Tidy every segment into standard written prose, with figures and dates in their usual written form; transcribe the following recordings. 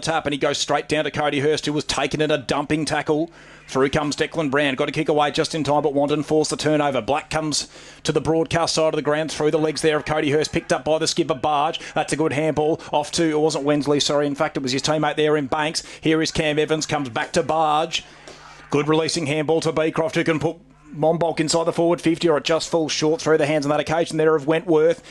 tap, and he goes straight down to Cody Hurst, who was taken in a dumping tackle. Through comes Declan Brand. Got to kick away just in time, but Wandin forced the turnover. Black comes to the broadcast side of the ground through the legs there of Cody Hurst, picked up by the skipper Barge. That's a good handball off to, it wasn't Wensley, sorry. In fact, it was his teammate there in Banks. Here is Cam Evans, comes back to Barge. Good releasing handball to Beecroft, who can put Monbulk inside the forward 50, or it just falls short through the hands on that occasion there of Wentworth.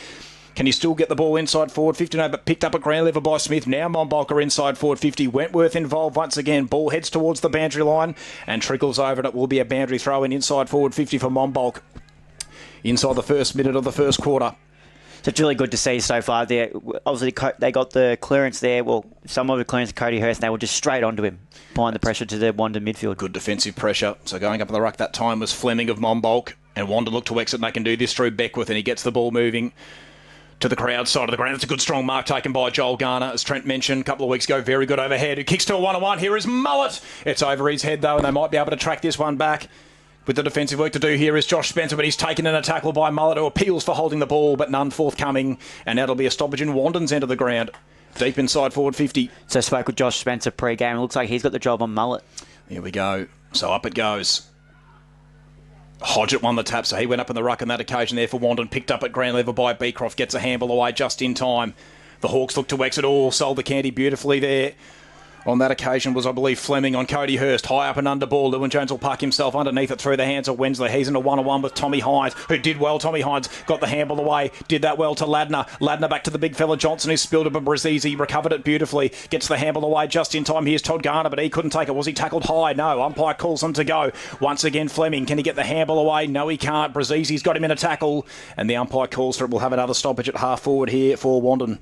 Can he still get the ball inside forward 50? No, but picked up at ground level by Smith. Now Monbulk are inside forward 50. Wentworth involved once again. Ball heads towards the boundary line and trickles over, and it will be a boundary throw in inside forward 50 for Monbulk. Inside the first minute of the first quarter. So it's really good to see so far. Obviously, they got the clearance there. Well, some of the clearance to Cody Hurst, and they were just straight onto him, applying the pressure to the Wandin midfield. Good defensive pressure. So going up in the ruck that time was Fleming of Monbulk, and Wandin looked to exit, and they can do this through Beckwith, and he gets the ball moving to the crowd side of the ground. It's a good strong mark taken by Joel Garner, as Trent mentioned a couple of weeks ago. Very good overhead. Who kicks to a 1-on-1. Here is Mullet. It's over his head though, and they might be able to track this one back. With the defensive work to do here is Josh Spencer, but he's taken in a tackle by Mullet, who appeals for holding the ball, but none forthcoming. And that'll be a stoppage in Wandin's end of the ground. Deep inside forward 50. So I spoke with Josh Spencer pre-game. It looks like he's got the job on Mullet. Here we go. So up it goes. Hodgett won the tap, so he went up in the ruck on that occasion there for Wandin. Picked up at ground level by Beecroft. Gets a handball away just in time. The Hawks look to exit. All sold the candy beautifully there. On that occasion was, I believe, Fleming on Cody Hurst. High up and under ball. Lewin Jones will park himself underneath it through the hands of Wensley. He's in a 1-on-1 with Tommy Hines, who did well. Tommy Hines got the handball away. Did that well to Ladner. Ladner back to the big fella Johnson, who spilled it, but Brazizi recovered it beautifully. Gets the handball away just in time. Here's Todd Garner, but he couldn't take it. Was he tackled high? No. Umpire calls him to go. Once again, Fleming. Can he get the handball away? No, he can't. Brazizi's got him in a tackle, and the umpire calls for it. We'll have another stoppage at half forward here for Wandin.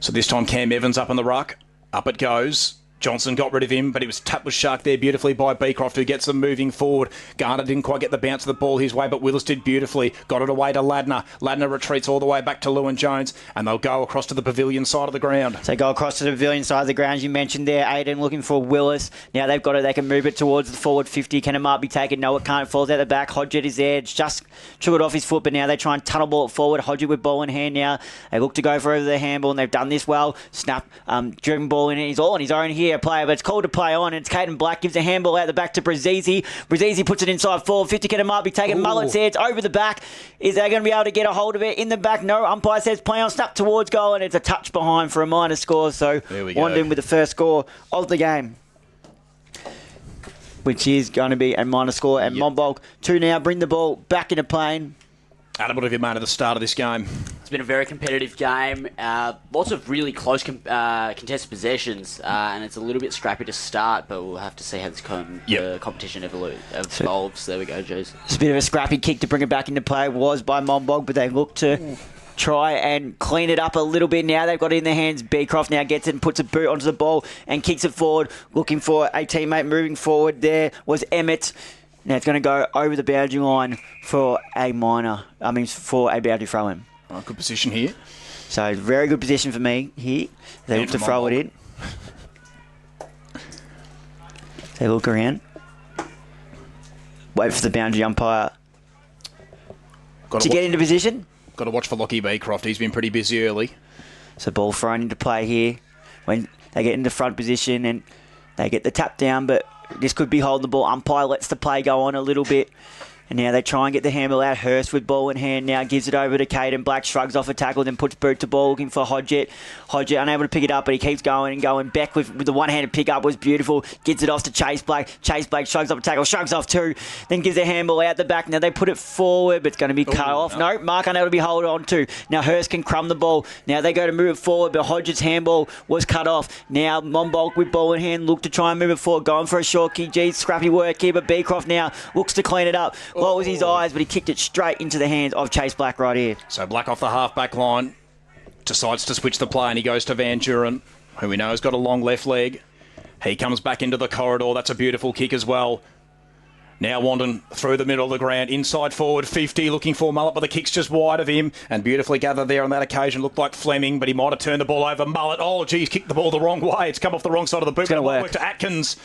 So this time Cam Evans up in the ruck. Up it goes. Johnson got rid of him, but he was tapped with Shark there beautifully by Beecroft, who gets them moving forward. Garner didn't quite get the bounce of the ball his way, but Willis did beautifully. Got it away to Ladner. Ladner retreats all the way back to Lewin Jones, and they'll go across to the pavilion side of the ground. So they go across to the pavilion side of the ground, as you mentioned there. Aiden looking for Willis. Now they've got it. They can move it towards the forward 50. Can it mark be taken? No, it can't. It falls out the back. Hodgett is there. It's just triggered off his foot, but now they try and tunnel ball it forward. Hodgett with ball in hand now. They look to go for over the handball, and they've done this well. Snap, driven ball in. He's all on his own here, player, but it's called to play on, and it's Caden Black gives a handball out the back to Brazizi. Brazizi puts it inside forward 50. Can it might be taken? Mullet's there. It's over the back. Is they going to be able to get a hold of it in the back? No. Umpire says play on, snap towards goal, and it's a touch behind for a minor score. So Wandin with the first score of the game, which is going to be a minor score. And Monbulk 2 now. Bring the ball back into play. Adam, what have you made at the start of this game? It's been a very competitive game. Lots of really close contested possessions, and it's a little bit scrappy to start, but we'll have to see how this competition evolves. There we go, Joes. It's a bit of a scrappy kick to bring it back into play. Was by Monbulk, but they look to try and clean it up a little bit now. They've got it in their hands. Beecroft now gets it and puts a boot onto the ball and kicks it forward, looking for a teammate moving forward. There was Emmett. Now it's going to go over the boundary line for a boundary throw in. Oh, good position here. So very good position for me here. They look to throw it in. They look around. Wait for the boundary umpire to get into position. Got to watch for Lockie Beecroft. He's been pretty busy early. So ball thrown into play here when they get into front position and they get the tap down, but this could be holding the ball. Umpire lets the play go on a little bit. And now they try and get the handle out. Hurst with ball in hand now gives it over to Caden Black. Shrugs off a tackle, then puts boot to ball, looking for Hodgett. Hodgett unable to pick it up, but he keeps going and going. Beck with the one-handed pick-up was beautiful. Gets it off to Chase Blake. Chase Blake shrugs off a tackle, shrugs off 2. Then gives the handball out the back. Now they put it forward, but it's going to be cut off. No, Mark unable to be held on to. Now Hurst can crumb the ball. Now they go to move it forward, but Hodgett's handball was cut off. Now Monbulk with ball in hand look to try and move it forward. Going for a short kick. Geez, scrappy work here, but Beecroft now looks to clean it up. What was his eyes? But he kicked it straight into the hands of Chase Black right here. So Black off the half-back line, decides to switch the play, and he goes to Van Duren, who we know has got a long left leg. He comes back into the corridor. That's a beautiful kick as well. Now Wandin through the middle of the ground, inside forward 50, looking for Mullet, but the kick's just wide of him, and beautifully gathered there on that occasion. Looked like Fleming, but he might have turned the ball over. Mullet, oh geez, kicked the ball the wrong way. It's come off the wrong side of the boot. It's going to work to Atkins,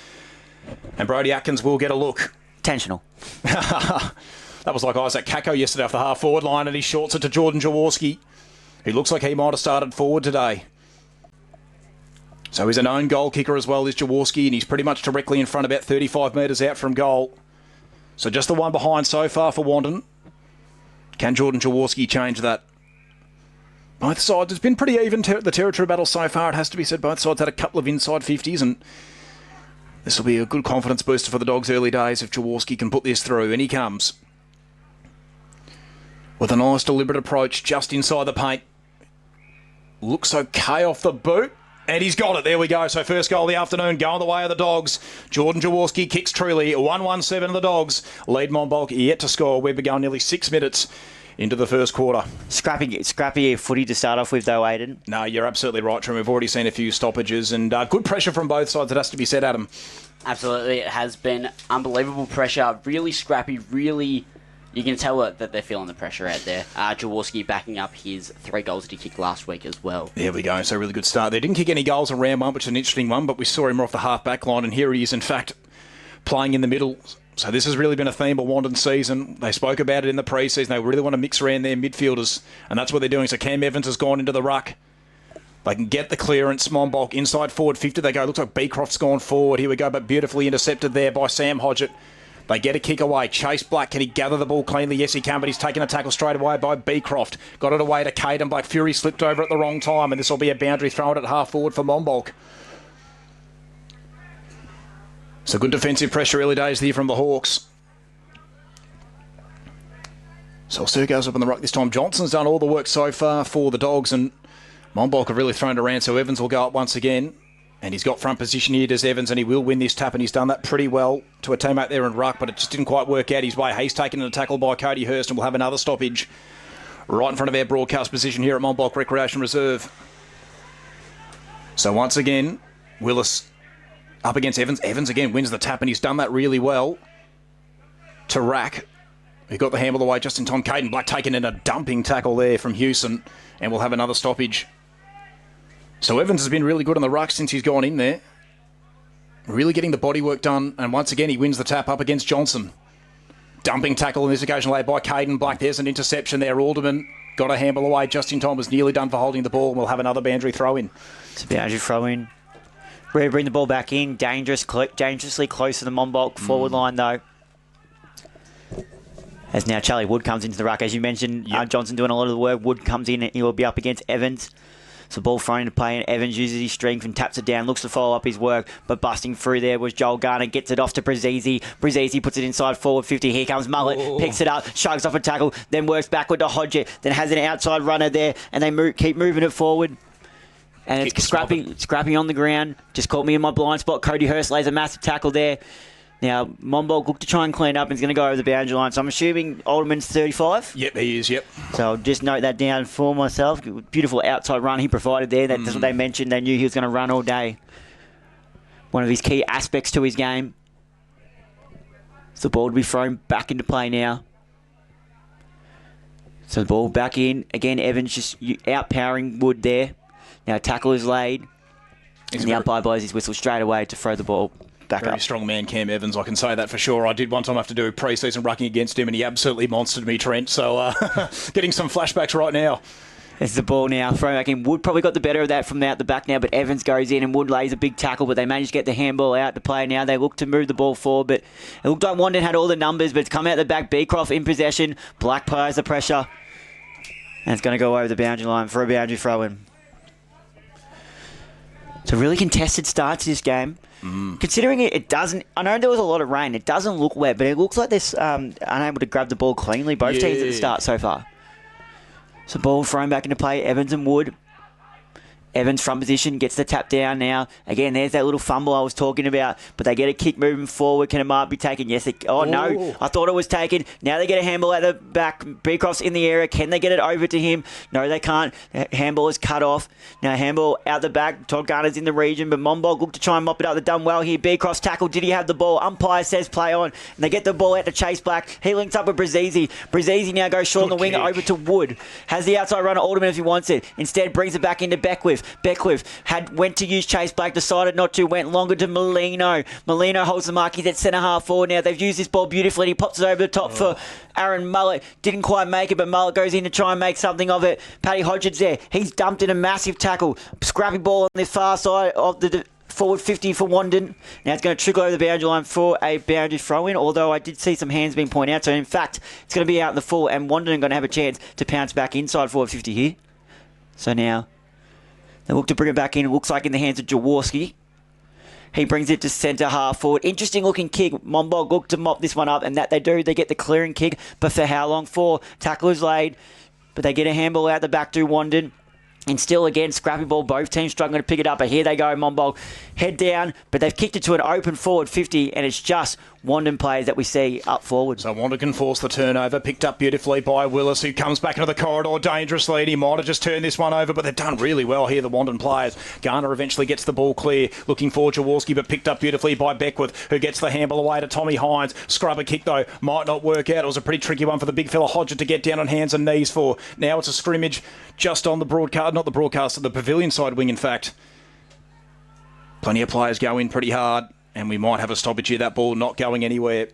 and Brody Atkins will get a look. Intentional. That was like Isaac Kako yesterday off the half-forward line, and he shorts it to Jordan Jaworski, who looks like he might have started forward today. So he's a known goal kicker as well, is Jaworski, and he's pretty much directly in front, about 35 metres out from goal. So just the one behind so far for Wandin. Can Jordan Jaworski change that? Both sides, it's been pretty even, the territory battle so far, it has to be said. Both sides had a couple of inside 50s, and this will be a good confidence booster for the Dogs early days if Jaworski can put this through. And he comes with a nice deliberate approach just inside the paint. Looks okay off the boot. And he's got it. There we go. So first goal of the afternoon going the way of the Dogs. Jordan Jaworski kicks truly. 1-1-7 of the Dogs. Lead Monbulk yet to score. We've begun nearly 6 minutes into the first quarter. Scrappy footy to start off with though, Aiden. No, you're absolutely right, Trem. We've already seen a few stoppages and good pressure from both sides. It has to be said, Adam. Absolutely. It has been unbelievable pressure. Really scrappy, really... You can tell that they're feeling the pressure out there. Jaworski backing up his 3 goals that he kicked last week as well. There we go. So really good start there. Didn't kick any goals in round one, which is an interesting one, but we saw him off the half-back line, and here he is, in fact, playing in the middle. So this has really been a theme of Wandin season. They spoke about it in the pre-season. They really want to mix around their midfielders, and that's what they're doing. So Cam Evans has gone into the ruck. They can get the clearance. Monbulk inside forward 50. They go. Looks like Beecroft's gone forward. Here we go, but beautifully intercepted there by Sam Hodgett. They get a kick away. Chase Black, can he gather the ball cleanly? Yes, he can, but he's taken a tackle straight away by Beecroft. Got it away to Caden Black. Fury slipped over at the wrong time, and this will be a boundary thrown at half forward for Monbulk. So good defensive pressure early days there from the Hawks. Salsur goes up on the ruck this time. Johnson's done all the work so far for the Dogs, and Monbulk have really thrown it around, so Evans will go up once again. And he's got front position here, does Evans, and he will win this tap, and he's done that pretty well to a teammate there in ruck, but it just didn't quite work out his way. He's taken a tackle by Cody Hurst, and we'll have another stoppage right in front of our broadcast position here at Monbulk Recreation Reserve. So once again, Willis up against Evans. Evans again wins the tap, and he's done that really well to Rack. He got the handle away just in time. Caden Black taking in a dumping tackle there from Hewson, and we'll have another stoppage. So Evans has been really good on the ruck since he's gone in there. Really getting the body work done. And once again, he wins the tap up against Johnson. Dumping tackle on this occasion laid by Caden Black. There's an interception there. Alderman got a handle away just in time. Was nearly done for holding the ball. We'll have another boundary throw in. It's a boundary throw in. Ready to bring the ball back in. Dangerously close to the Monbulk forward line though. As now Charlie Wood comes into the ruck. As you mentioned, Johnson doing a lot of the work. Wood comes in and he will be up against Evans. So ball thrown into play, and Evans uses his strength and taps it down, looks to follow up his work, but busting through there was Joel Garner, gets it off to Brazizi. Brazizi puts it inside forward 50. Here comes Mullet, picks it up, shrugs off a tackle, then works backward to Hodgett, then has an outside runner there, and they keep moving it forward. And it's scrapping on the ground. Just caught me in my blind spot. Cody Hurst lays a massive tackle there. Now, Monbulk look to try and clean up and he's going to go over the boundary line. So I'm assuming Alderman's 35? Yep, he is, yep. So I'll just note that down for myself. Beautiful outside run he provided there. That's what they mentioned. They knew he was going to run all day. One of his key aspects to his game. So the ball will be thrown back into play now. So the ball back in. Again, Evans just outpowering Wood there. Now tackle is laid. And the umpire blows his whistle straight away to throw the ball back Very up. strong man, Cam Evans, I can say that for sure. I did one time have to do pre-season rucking against him, and he absolutely monstered me, Trent. So getting some flashbacks right now. It's the ball now, thrown back in. Wood probably got the better of that from out the back now, but Evans goes in and Wood lays a big tackle, but they managed to get the handball out to play now. They look to move the ball forward, but it looked like Wandin had all the numbers, but it's come out the back. Beecroft in possession. Black applies the pressure. And it's going to go over the boundary line for a boundary throw-in. It's a really contested start to this game. Considering it doesn't... I know there was a lot of rain. It doesn't look wet, but it looks like they're unable to grab the ball cleanly, both teams at the start so far. So ball thrown back into play. Evans and Wood. Evans front position, gets the tap down now. Again, there's that little fumble I was talking about, but they get a kick moving forward. Can it might be taken? Yes. No. I thought it was taken. Now they get a handball at the back. Beecroft's in the area. Can they get it over to him? No, they can't. Handball is cut off. Now handball out the back. Todd Garner's in the region, but Monbulk looked to try and mop it up. They've done well here. Beecroft's tackle. Did he have the ball? Umpire says play on. And they get the ball out to Chase Black. He links up with Brazizi. Brazizi now goes short on the wing over to Wood. Has the outside runner Alderman if he wants it. Instead brings it back into Beckwith. Went to use Chase Black, decided not to, went longer to Molino. Molino holds the mark. He's at centre half forward now. They've used this ball beautifully. He pops it over the top for Aaron Mullet. Didn't quite make it, but Mullet goes in to try and make something of it. Paddy Hodgins there. He's dumped in a massive tackle. Scrappy ball on the far side of the forward 50 for Wandin. Now it's going to trickle over the boundary line for a boundary throw-in, although I did see some hands being pointed out. So, in fact, it's going to be out in the full, and Wandin are going to have a chance to pounce back inside forward 50 here. So now they look to bring it back in. It looks like in the hands of Jaworski. He brings it to centre half forward. Interesting looking kick. Monbulk look to mop this one up, and that they do. They get the clearing kick, but for how long for? Tackle is laid, but they get a handball out the back to Wandin. And still again, scrappy ball. Both teams struggling to pick it up. But here they go, Monbulk. Head down, but they've kicked it to an open forward 50, and it's just Wandin players that we see up forward. So Wandin can force the turnover. Picked up beautifully by Willis, who comes back into the corridor dangerously. And he might have just turned this one over, but they've done really well here, the Wandin players. Garner eventually gets the ball clear, looking for Jaworski, but picked up beautifully by Beckwith, who gets the handball away to Tommy Hines. Scrubber kick, though, might not work out. It was a pretty tricky one for the big fella Hodger to get down on hands and knees for. Now it's a scrimmage just on the broadcast, not the broadcast, the pavilion side wing, in fact. Plenty of players go in pretty hard, and we might have a stoppage here, that ball not going anywhere.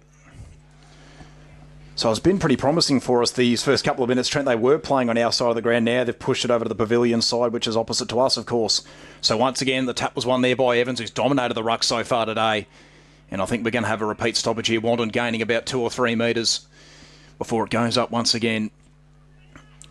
So it's been pretty promising for us these first couple of minutes. Trent, they were playing on our side of the ground. Now they've pushed it over to the pavilion side, which is opposite to us, of course. So once again, the tap was won there by Evans, who's dominated the ruck so far today. And I think we're going to have a repeat stoppage here. Wandin gaining about 2 or 3 metres before it goes up once again.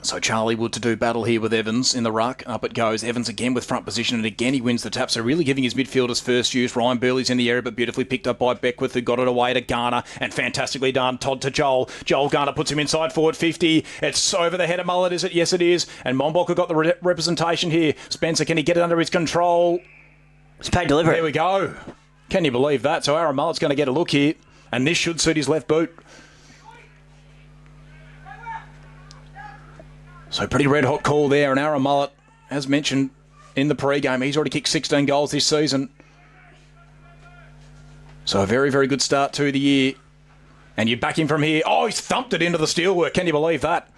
So Charlie Wood to do battle here with Evans in the ruck. Up it goes. Evans again with front position, and again he wins the tap. So really giving his midfielders first use. Ryan Burley's in the area, but beautifully picked up by Beckwith, who got it away to Garner, and fantastically done. Todd to Joel. Joel Garner puts him inside forward 50. It's over the head of Mullet, is it? Yes, it is. And Monbulk got the representation here. Spencer, can he get it under his control? It's paid delivery. There we go. Can you believe that? So Aaron Mullet's going to get a look here, and this should suit his left boot. So pretty red-hot call there, and Aaron Mullet, as mentioned in the pre-game, he's already kicked 16 goals this season. So a very, very good start to the year. And you back him from here. Oh, he's thumped it into the steelwork. Can you believe that?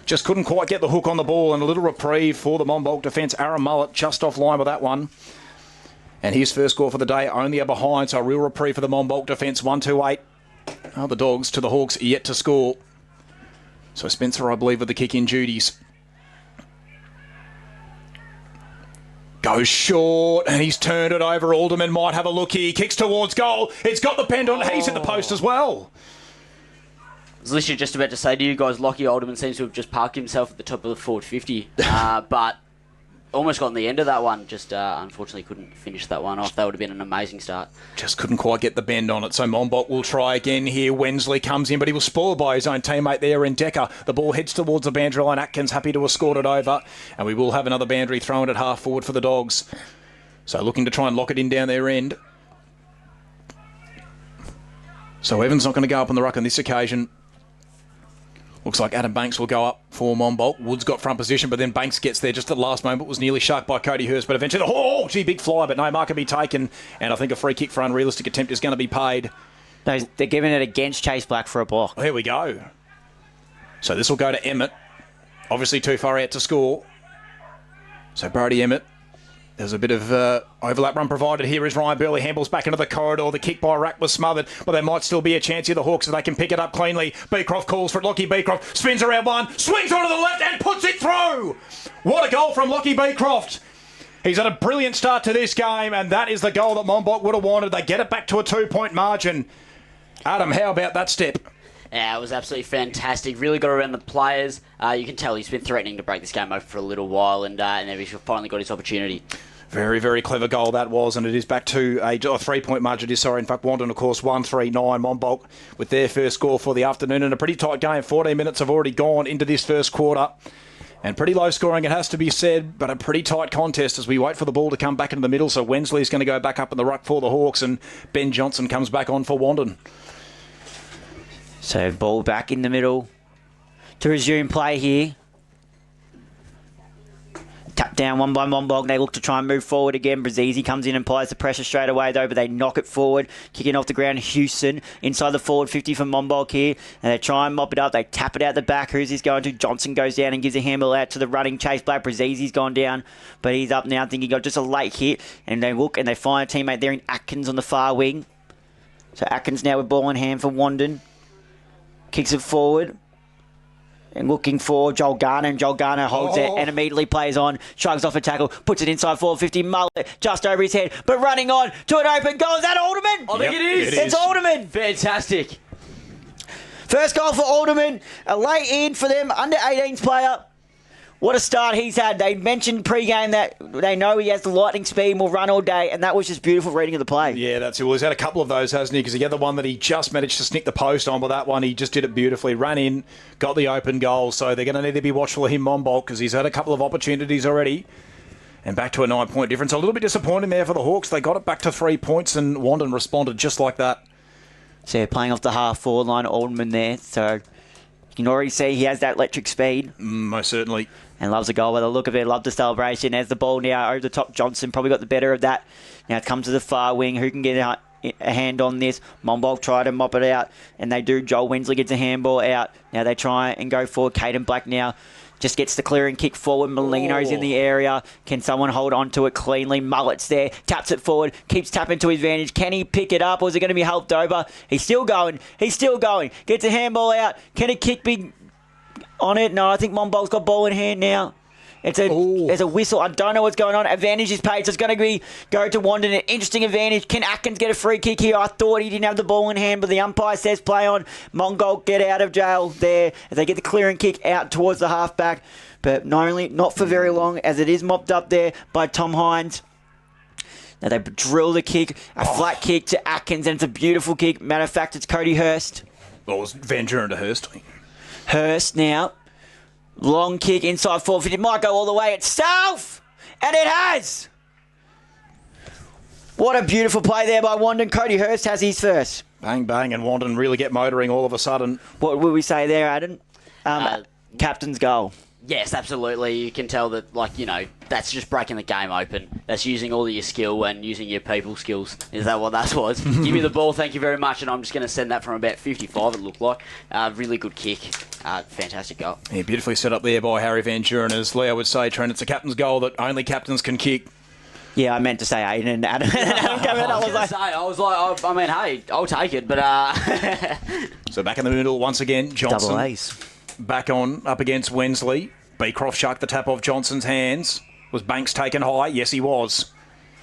Just couldn't quite get the hook on the ball, and a little reprieve for the Monbulk defence. Aaron Mullet just offline with that one. And his first score for the day, only a behind, so a real reprieve for the Monbulk defence. 1-2-8. Oh, the Dogs to the Hawks, yet to score. So Spencer, I believe, with the kick-in duties. Goes short, and he's turned it over. Alderman might have a look here. Kicks towards goal. It's got the pendant. He's hit the post as well. I was literally just about to say to you guys, Lockie Alderman seems to have just parked himself at the top of the forward 50. But almost got on the end of that one. Just unfortunately couldn't finish that one off. That would have been an amazing start. Just couldn't quite get the bend on it. So Monbulk will try again here. Wensley comes in, but he was spoiled by his own teammate there in Decker. The ball heads towards the boundary line. Atkins happy to escort it over. And we will have another boundary thrown at half forward for the Dogs. So looking to try and lock it in down their end. So Evans not going to go up on the ruck on this occasion. Looks like Adam Banks will go up for Monbulk. Wood's got front position, but then Banks gets there just at the last moment. Was nearly sharked by Cody Hurst, but eventually, big fly, but no mark can be taken. And I think a free kick for unrealistic attempt is going to be paid. No, they're giving it against Chase Black for a block. Here we go. So this will go to Emmett. Obviously too far out to score. So Brody Emmett. There's a bit of overlap run provided here as Ryan Burley handballs back into the corridor. The kick by Rack was smothered, but there might still be a chance here. The Hawks, if they can pick it up cleanly. Beecroft calls for it. Lockie Beecroft spins around one, swings onto the left and puts it through. What a goal from Lockie Beecroft. He's had a brilliant start to this game, and that is the goal that Monbulk would have wanted. They get it back to a 2-point margin. Adam, how about that step? Yeah, it was absolutely fantastic. Really got around the players. You can tell he's been threatening to break this game over for a little while, and then he's finally got his opportunity. Very, very clever goal that was, and it is back to a 3-point margin. In fact, Wandin, of course, 1-3-9. Monbulk with their first score for the afternoon, and a pretty tight game. 14 minutes have already gone into this first quarter. And pretty low scoring, it has to be said, but a pretty tight contest as we wait for the ball to come back into the middle. So Wensley's going to go back up in the ruck for the Hawks, and Ben Johnson comes back on for Wandin. So ball back in the middle to resume play here. Tap down one by Monbulk. They look to try and move forward again. Brazizi comes in and applies the pressure straight away, though, but they knock it forward. Kicking off the ground, Houston inside the forward 50 for Monbulk here. And they try and mop it up. They tap it out the back. Who's this going to? Johnson goes down and gives a handle out to the running Chase Black. Brazizi's gone down, but he's up now. I think he got just a late hit. And they look and they find a teammate there in Atkins on the far wing. So Atkins now with ball in hand for Wandin. Kicks it forward. And looking for Joel Garner, and Joel Garner holds it and immediately plays on, shrugs off a tackle, puts it inside 450, mullet just over his head, but running on to an open goal. Is that Alderman? I think it is. It's Alderman. Fantastic. First goal for Alderman, a late in for them, under 18s player. What a start he's had. They mentioned pre-game that they know he has the lightning speed and will run all day, and that was just beautiful reading of the play. Yeah, that's it. Well, he's had a couple of those, hasn't he? Because he had the one that he just managed to snick the post on, but that one he just did it beautifully. Ran in, got the open goal, so they're going to need to be watchful of him, Monbulk, because he's had a couple of opportunities already. And back to a 9-point difference. A little bit disappointing there for the Hawks. They got it back to 3 points, and Wandin responded just like that. So playing off the half-forward line, Alderman there, so you can already see he has that electric speed. Most certainly. And loves a goal by the look of it. Love the celebration. As the ball now over the top, Johnson probably got the better of that. Now it comes to the far wing. Who can get a hand on this? Monbulk try to mop it out, and they do. Joel Wensley gets a handball out. Now they try and go forward. Caden Black now just gets the clearing kick forward. Molino's in the area. Can someone hold on to it cleanly? Mullet's there. Taps it forward. Keeps tapping to his advantage. Can he pick it up, or is it going to be helped over? He's still going. He's still going. Gets a handball out. Can a kick be on it? No, I think Monbulk's got ball in hand now. There's a whistle. I don't know what's going on. Advantage is paid, so it's going to go to Wandin. An interesting advantage. Can Atkins get a free kick here? I thought he didn't have the ball in hand, but the umpire says play on. Monbulk get out of jail there as they get the clearing kick out towards the halfback. But not for very long, as it is mopped up there by Tom Hines. Now they drill the kick, a flat kick to Atkins, and it's a beautiful kick. Matter of fact, it's Cody Hurst. Well, it was Van Duren to Hurst. Hurst now. Long kick inside 450. It might go all the way itself. And it has. What a beautiful play there by Wandin. Cody Hurst has his first. Bang, bang, and Wandin really get motoring all of a sudden. What would we say there, Adam? Captain's goal. Yes, absolutely. You can tell that, that's just breaking the game open. That's using all of your skill and using your people skills. Is that what that was? Give me the ball, thank you very much, and I'm just going to send that from about 55, it looked like. Really good kick. Fantastic goal. Yeah, beautifully set up there by Harry Van Duren. As Leo would say, Trent, it's a captain's goal that only captains can kick. Yeah, I meant to say Aiden and Adam. I was like, hey, I'll take it, but... So back in the middle once again, Johnson. Double ace. Back on, up against Wensley. Beecroft shucked the tap off Johnson's hands. Was Banks taken high? Yes, he was.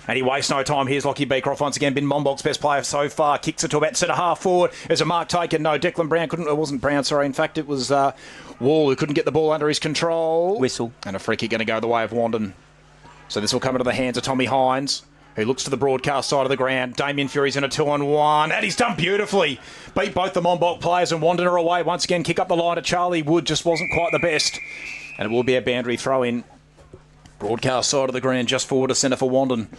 And he wastes no time. Here's Lockie Beecroft once again. Been Monbulk's best player so far. Kicks it to about centre half forward. There's a mark taken. No, Declan Brown couldn't. It wasn't Brown, sorry. In fact, it was Wall who couldn't get the ball under his control. Whistle. And a free kick going to go the way of Wandin. So this will come into the hands of Tommy Hines, who looks to the broadcast side of the ground. Damien Fury's in a 2-on-1, and he's done beautifully. Beat both the Monbulk players, and Wandin are away. Once again, kick up the line to Charlie Wood, just wasn't quite the best. And it will be a boundary throw in. Broadcast side of the ground, just forward to centre for Wandin.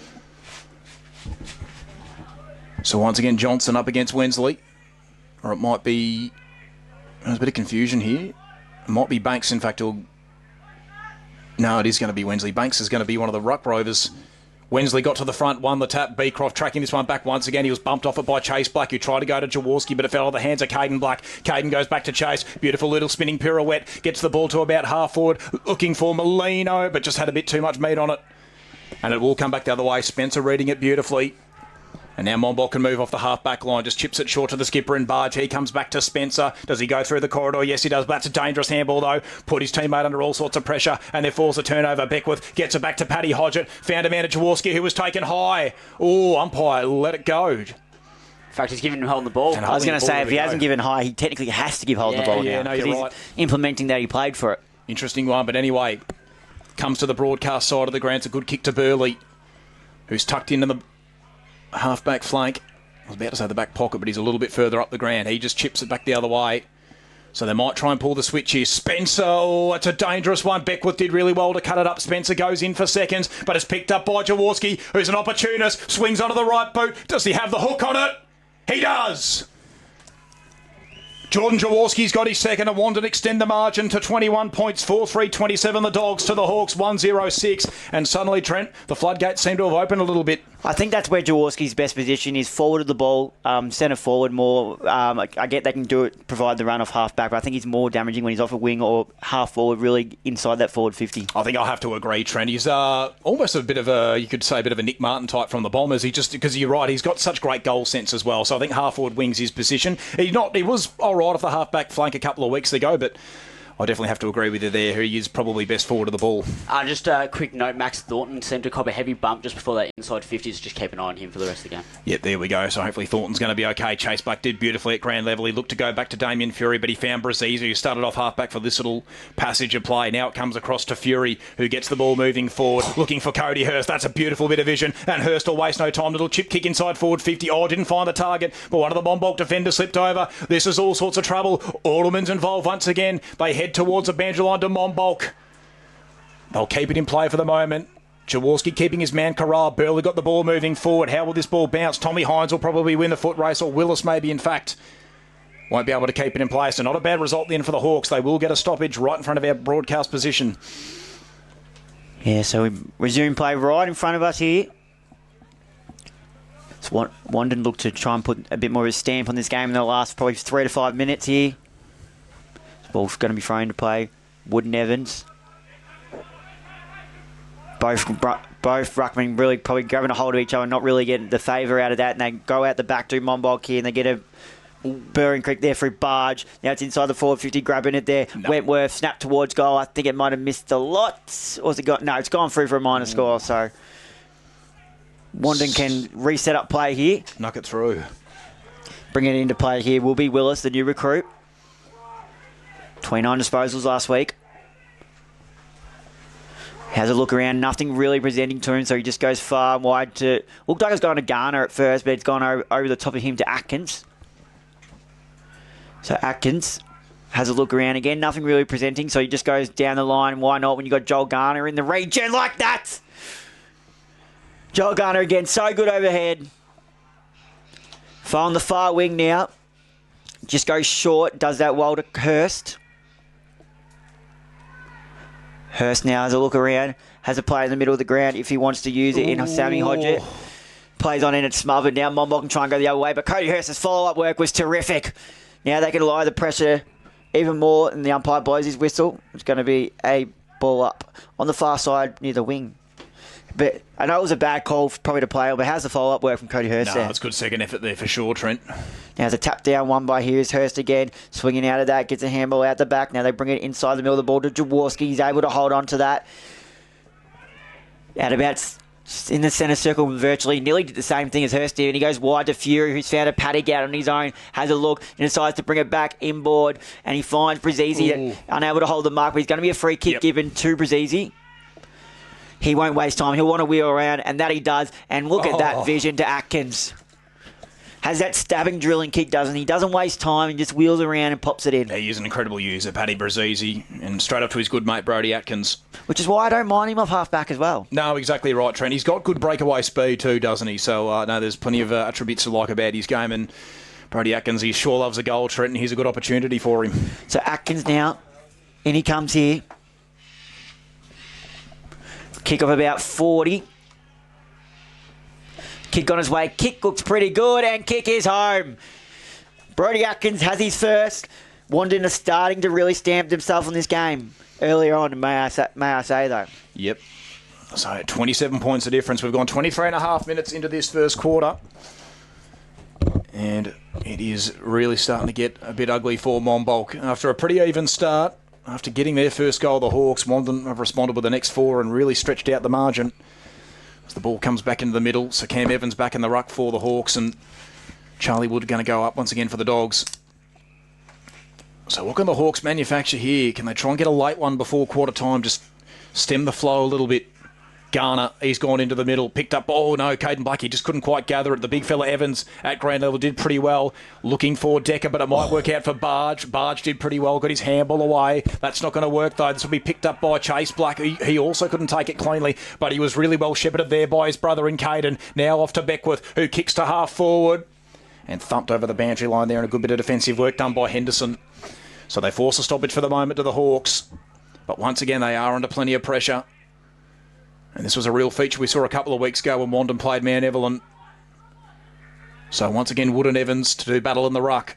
So once again, Johnson up against Wensley. Or it might be... There's a bit of confusion here. It might be Banks, in fact. No, it is going to be Wensley. Banks is going to be one of the ruck rovers. Wensley got to the front, won the tap. Beecroft tracking this one back once again. He was bumped off it by Chase Black, who tried to go to Jaworski, but it fell out of the hands of Caden Black. Caden goes back to Chase. Beautiful little spinning pirouette. Gets the ball to about half forward. Looking for Molino, but just had a bit too much meat on it. And it will come back the other way. Spencer reading it beautifully. And now Monbulk can move off the half-back line. Just chips it short to the skipper and Barge. He comes back to Spencer. Does he go through the corridor? Yes, he does. But that's a dangerous handball, though. Put his teammate under all sorts of pressure. And there falls a turnover. Beckwith gets it back to Paddy Hodgett. Found a man at Jaworski who was taken high. Oh, umpire, let it go. In fact, he's giving him holding the ball. I was going to say, if he hasn't given high, he technically has to give holding the ball now. Yeah, no, you're right. Implementing that he played for it. Interesting one, but anyway, comes to the broadcast side of the ground. It's a good kick to Burley, who's tucked into the half-back flank. I was about to say the back pocket, but he's a little bit further up the ground. He just chips it back the other way. So they might try and pull the switch here. Spencer, oh, it's a dangerous one. Beckwith did really well to cut it up. Spencer goes in for seconds, but it's picked up by Jaworski, who's an opportunist. Swings onto the right boot. Does he have the hook on it? He does. Jordan Jaworski's got his second, and Wandin extend the margin to 21 points, 4-3-27. The Dogs to the Hawks, 1-0-6. And suddenly, Trent, the floodgates seem to have opened a little bit. I think that's where Jaworski's best position is, forward of the ball, centre forward more. I get they can do it, provide the run off half back, but I think he's more damaging when he's off a wing or half forward, really inside that forward 50. I think I'll have to agree, Trent. He's almost a bit of a, you could say, a bit of a Nick Martin type from the Bombers. Because you're right, he's got such great goal sense as well. So I think half forward wing's his position. He was all right off the half back flank a couple of weeks ago, but I definitely have to agree with you there. He is probably best forward of the ball. Just a quick note, Max Thornton seemed to cop a heavy bump just before that inside 50s. Just keep an eye on him for the rest of the game. Yep, there we go. So hopefully Thornton's going to be okay. Chase Black did beautifully at ground level. He looked to go back to Damien Fury, but he found Brazzi, who started off half-back for this little passage of play. Now it comes across to Fury, who gets the ball moving forward, looking for Cody Hurst. That's a beautiful bit of vision, and Hurst will waste no time. Little chip kick inside forward 50. Oh, didn't find the target, but one of the Monbulk defenders slipped over. This is all sorts of trouble. Alderman's involved once again. They head towards a banjo line to Monbulk. They'll keep it in play for the moment. Jaworski keeping his man Corral. Burley got the ball moving forward. How will this ball bounce? Tommy Hines will probably win the foot race, or Willis maybe, in fact. Won't be able to keep it in place. So not a bad result then for the Hawks. They will get a stoppage right in front of our broadcast position. Yeah, so we resume play right in front of us here. So Wandin looked to try and put a bit more of a stamp on this game in the last probably 3 to 5 minutes here. This ball's going to be thrown into play. Wood and Evans. Both ruckmen really probably grabbing a hold of each other, not really getting the favour out of that, and they go out the back to Monbulk here, and they get a Burring Creek there for a barge. Now it's inside the forward 50, grabbing it there. No. Wentworth snapped towards goal. I think it might have missed a lot. Or has it got? No, it's gone through for a minor score, so Wandin can reset up play here. Knock it through. Bring it into play here will be Willis, the new recruit. 29 disposals last week. Has a look around, nothing really presenting to him, so he just goes far and wide to... Looked like it's gone to Garner at first, but it's gone over the top of him to Atkins. So Atkins has a look around again, nothing really presenting, so he just goes down the line. Why not when you got Joel Garner in the region like that? Joel Garner again, so good overhead. On the far wing now. Just goes short, does that well to Hurst. Hurst now has a look around, has a play in the middle of the ground if he wants to use it in Sammy Hodgett. Plays on in, it's smothered. Now Monbulk can try and go the other way, but Cody Hurst's follow-up work was terrific. Now they can lower the pressure even more, and the umpire blows his whistle. It's going to be a ball up on the far side near the wing. But I know it was a bad call probably to play, but how's the follow-up work from Cody Hurst there? It's good second effort there for sure, Trent. Now there's a tap down one by Here's Hurst again, swinging out of that, gets a handball out the back. Now they bring it inside the middle of the ball to Jaworski. He's able to hold on to that. At about in the centre circle virtually, nearly did the same thing as Hurst did, and he goes wide to Fury, who's found a paddock out on his own, has a look, and decides to bring it back inboard, and he finds Brazzi unable to hold the mark, but he's going to be a free kick given to Brazzi. He won't waste time. He'll want to wheel around, and that he does. And look at that vision to Atkins. Has that stabbing drilling kick, doesn't he? Doesn't waste time and just wheels around and pops it in. He is an incredible user, Paddy Brazzi, and straight up to his good mate, Brody Atkins. Which is why I don't mind him off half-back as well. No, exactly right, Trent. He's got good breakaway speed too, doesn't he? So, no, there's plenty of attributes to like about his game, and Brody Atkins, he sure loves a goal, Trent, and here's a good opportunity for him. So Atkins now, in he comes here. Kick of about 40. Kick on his way. Kick looks pretty good, and kick is home. Brody Atkins has his first. Wandin is starting to really stamp himself on this game earlier on, may I say though. Yep. So 27 points of difference. We've gone 23 and a half minutes into this first quarter. And it is really starting to get a bit ugly for Monbulk. After a pretty even start, after getting their first goal, the Hawks, Wandin have responded with the next four and really stretched out the margin. As the ball comes back into the middle, so Cam Evans back in the ruck for the Hawks, and Charlie Wood going to go up once again for the Dogs. So what can the Hawks manufacture here? Can they try and get a late one before quarter time? Just stem the flow a little bit. Garner, he's gone into the middle, picked up, Caden Blackie just couldn't quite gather it. The big fella Evans at ground level did pretty well, looking for Decker, but it might work out for Barge. Barge did pretty well, got his handball away. That's not going to work though. This will be picked up by Chase Black. He also couldn't take it cleanly, but he was really well shepherded there by his brother in Caden. Now off to Beckwith, who kicks to half forward. and thumped over the boundary line there, and a good bit of defensive work done by Henderson. So they force a stoppage for the moment to the Hawks. But once again, they are under plenty of pressure. And this was a real feature we saw a couple of weeks ago when Wandin played Mount Evelyn. So once again, Wood and Evans to do battle in the ruck.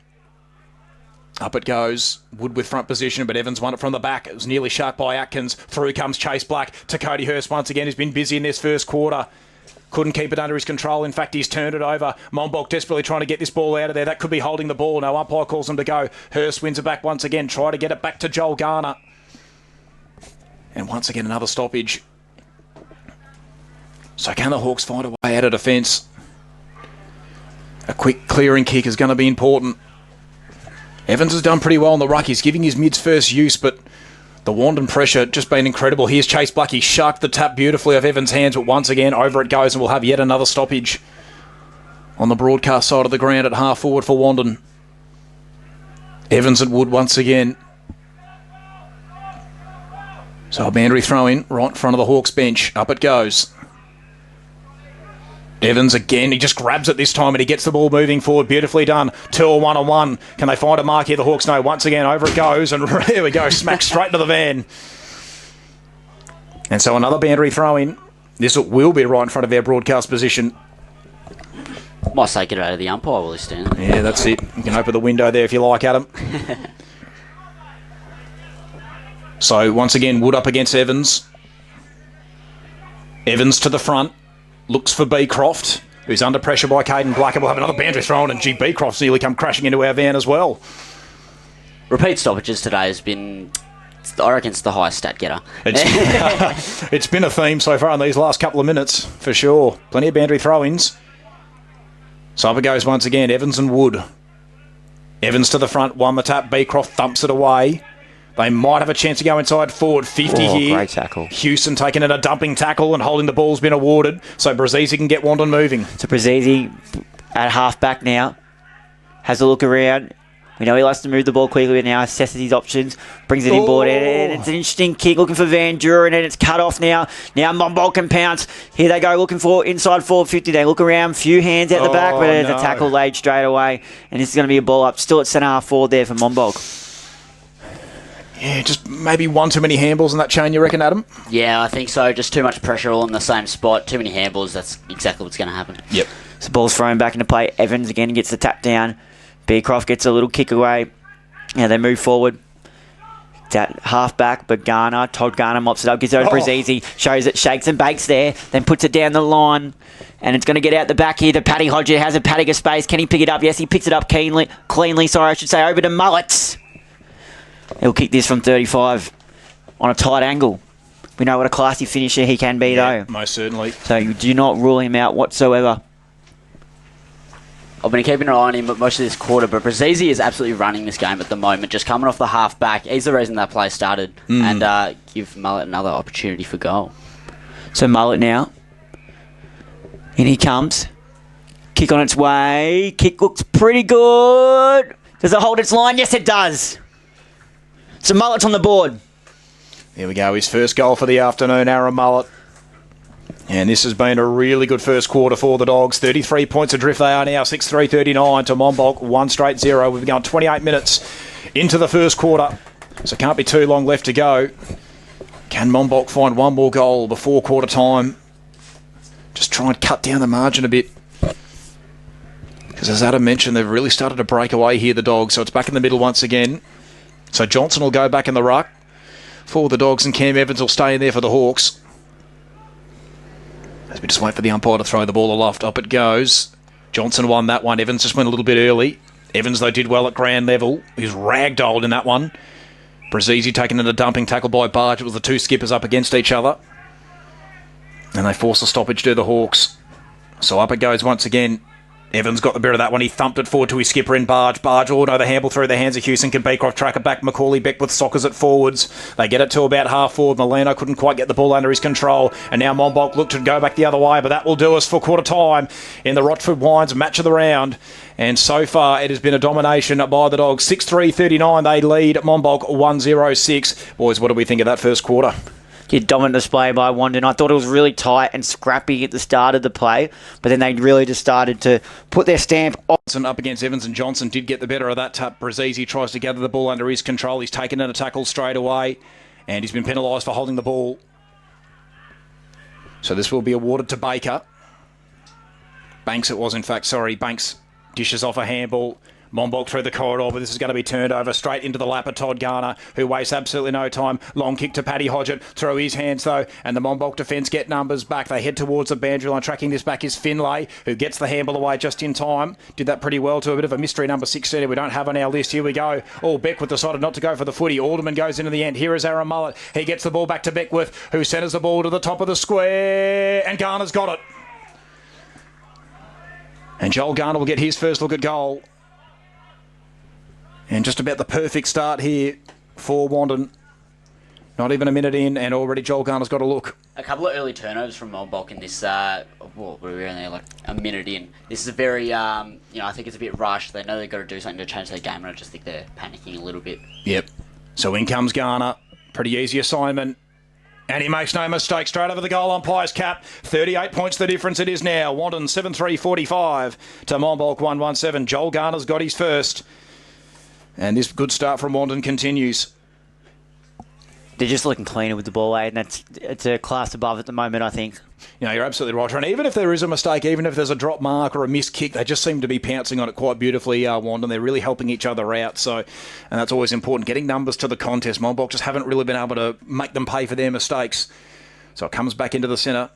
Up it goes. Wood with front position, but Evans won it from the back. It was nearly sharked by Atkins. Through comes Chase Black to Cody Hurst once again. He's been busy in this first quarter. Couldn't keep it under his control. In fact, he's turned it over. Monbulk desperately trying to get this ball out of there. That could be holding the ball. No, umpire calls him to go. Hurst wins it back once again. Try to get it back to Joel Garner. And once again, another stoppage. So can the Hawks find a way out of defence? A quick clearing kick is going to be important. Evans has done pretty well on the ruck. He's giving his mids first use, but the Wandin pressure just been incredible. Here's Chase Black. He sharked the tap beautifully off Evans' hands, but once again, over it goes, and we'll have yet another stoppage on the broadcast side of the ground at half forward for Wandin. Evans and Wood once again. So a boundary throw in right in front of the Hawks bench. Up it goes. Evans again, he just grabs it this time and he gets the ball moving forward. Beautifully done. 2 or 1-on-1. Can they find a mark here? The Hawks know. Once again, over it goes, and here we go. Smack straight to the van. And so another boundary throw in. This will be right in front of our broadcast position. Might take it out of the umpire while he's standing there. Yeah, that's it. You can open the window there if you like, Adam. So once again, Wood up against Evans. Evans to the front. Looks for Beecroft, who's under pressure by Caden Black, and we'll have another boundary thrown, and Beecroft's nearly come crashing into our van as well. Repeat stoppages today has been, I reckon it's the highest stat getter. It's been a theme so far in these last couple of minutes, for sure. Plenty of boundary throw-ins. So up it goes once again, Evans and Wood. Evans to the front, won the tap, Beecroft thumps it away. They might have a chance to go inside forward. 50 here. Great tackle. Houston taking in a dumping tackle and holding the ball's been awarded. So Brazisi can get Wandin moving. So Brazisi at half back now. Has a look around. We know he likes to move the ball quickly, but now assesses his options. Brings it inboard. And it's an interesting kick looking for Van Duren, and it's cut off now. Now Monbulk can pounce. Here they go looking for inside forward 50. They look around. Few hands at the back, but there's a tackle laid straight away. And this is going to be a ball up. Still at centre half forward there for Monbulk. Yeah, just maybe one too many handballs in that chain, you reckon, Adam? Yeah, I think so. Just too much pressure all in the same spot. Too many handballs. That's exactly what's going to happen. Yep. So ball's thrown back into play. Evans again gets the tap down. Beecroft gets a little kick away. Yeah, they move forward. That half back, but Todd Garner mops it up, gives it over Brazisi, shows it, shakes and bakes there, then puts it down the line. And it's going to get out the back here. The Paddy Hodger has a paddock of space. Can he pick it up? Yes, he picks it up cleanly, over to Mullets. He'll kick this from 35 on a tight angle. We know what a classy finisher he can be, though. Most certainly. So you do not rule him out whatsoever. I've been keeping an eye on him most of this quarter, but Brazisi is absolutely running this game at the moment, just coming off the half back. He's the reason that play started, and give Mullet another opportunity for goal. So Mullet now. In he comes. Kick on its way. Kick looks pretty good. Does it hold its line? Yes, it does. So Mullet's on the board. There we go. His first goal for the afternoon, Aaron Mullet. And this has been a really good first quarter for the Dogs. 33 points adrift they are now. 6-3-39 to Monbulk. 1-0. We've gone 28 minutes into the first quarter. So can't be too long left to go. Can Monbulk find one more goal before quarter time? Just try and cut down the margin a bit. Because as Adam mentioned, they've really started to break away here, the Dogs. So it's back in the middle once again. So Johnson will go back in the ruck for the Dogs, and Cam Evans will stay in there for the Hawks. As we just wait for the umpire to throw the ball aloft, up it goes. Johnson won that one. Evans just went a little bit early. Evans, though, did well at ground level. He's ragdolled in that one. Brazisi taking in a dumping tackle by Barge. It was the two skippers up against each other. And they force a stoppage to the Hawks. So up it goes once again. Evans got the better of that one. He thumped it forward to his skipper in Barge. Barge, the handball through the hands of Houston. Can Beecroft track it back? Macaulay Beck with Sockers at forwards. They get it to about half forward. Molino couldn't quite get the ball under his control. And now Monbulk looked to go back the other way, but that will do us for quarter time in the Rochford Wines match of the round. And so far, it has been a domination by the Dogs. 6-3-39, they lead Monbulk 1-0-6. Boys, what do we think of that first quarter? Your dominant display by Wandin. I thought it was really tight and scrappy at the start of the play, but then they really just started to put their stamp on. Up against Evans and Johnson did get the better of that tap. Brazizi tries to gather the ball under his control. He's taken in a tackle straight away, and he's been penalised for holding the ball. So this will be awarded to Baker. Banks it was, in fact, sorry. Banks dishes off a handball. Monbulk through the corridor, but this is going to be turned over straight into the lap of Todd Garner, who wastes absolutely no time. Long kick to Paddy Hodgett, through his hands though, and the Monbulk defence get numbers back. They head towards the boundary line. Tracking this back is Finlay, who gets the handball away just in time. Did that pretty well to a bit of a mystery number 16 we don't have on our list. Here we go. Beckwith decided not to go for the footy. Alderman goes into the end. Here is Aaron Mullet. He gets the ball back to Beckwith, who centres the ball to the top of the square, and Garner's got it. And Joel Garner will get his first look at goal. And just about the perfect start here for Wandin. Not even a minute in, and already Joel Garner's got a look. A couple of early turnovers from Monbulk in this. We're only like a minute in. This is a very, I think it's a bit rushed. They know they've got to do something to change their game, and I just think they're panicking a little bit. Yep. So in comes Garner. Pretty easy assignment. And he makes no mistake. Straight over the goal umpire's cap. 38 points the difference it is now. Wandin 7-3-45 to Monbulk 1-1-7. Joel Garner's got his first. And this good start from Wandin continues. They're just looking cleaner with the ball, and it's a class above at the moment, I think. You're absolutely right, Trent. Even if there is a mistake, even if there's a drop mark or a missed kick, they just seem to be pouncing on it quite beautifully, Wandin. They're really helping each other out, and that's always important. Getting numbers to the contest. Monbulk just haven't really been able to make them pay for their mistakes. So it comes back into the centre.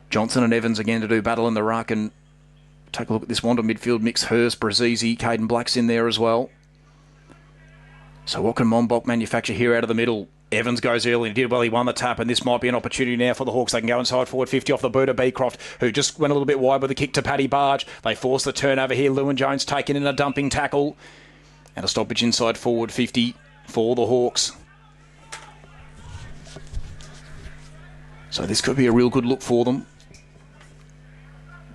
Johnson and Evans again to do battle in the ruck, and take a look at this Wandin midfield mix. Hurst, Brazizi, Caden Black's in there as well. So what can Monbulk manufacture here out of the middle? Evans goes early and did well. He won the tap, and this might be an opportunity now for the Hawks. They can go inside forward 50 off the boot of Beecroft, who just went a little bit wide with a kick to Paddy Barge. They force the turnover here. Lewin Jones taken in a dumping tackle. And a stoppage inside forward 50 for the Hawks. So this could be a real good look for them.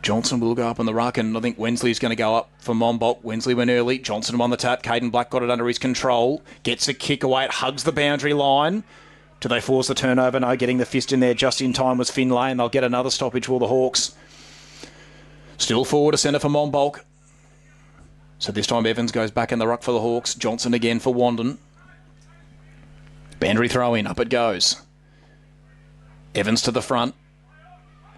Johnson will go up in the ruck, and I think Wensley's going to go up for Monbulk. Wensley went early. Johnson won the tap. Caden Black got it under his control. Gets a kick away. It hugs the boundary line. Do they force the turnover? No, getting the fist in there just in time was Finlay, and they'll get another stoppage for the Hawks. Still forward to centre for Monbulk. So this time Evans goes back in the ruck for the Hawks. Johnson again for Wandin. Boundary throw in. Up it goes. Evans to the front.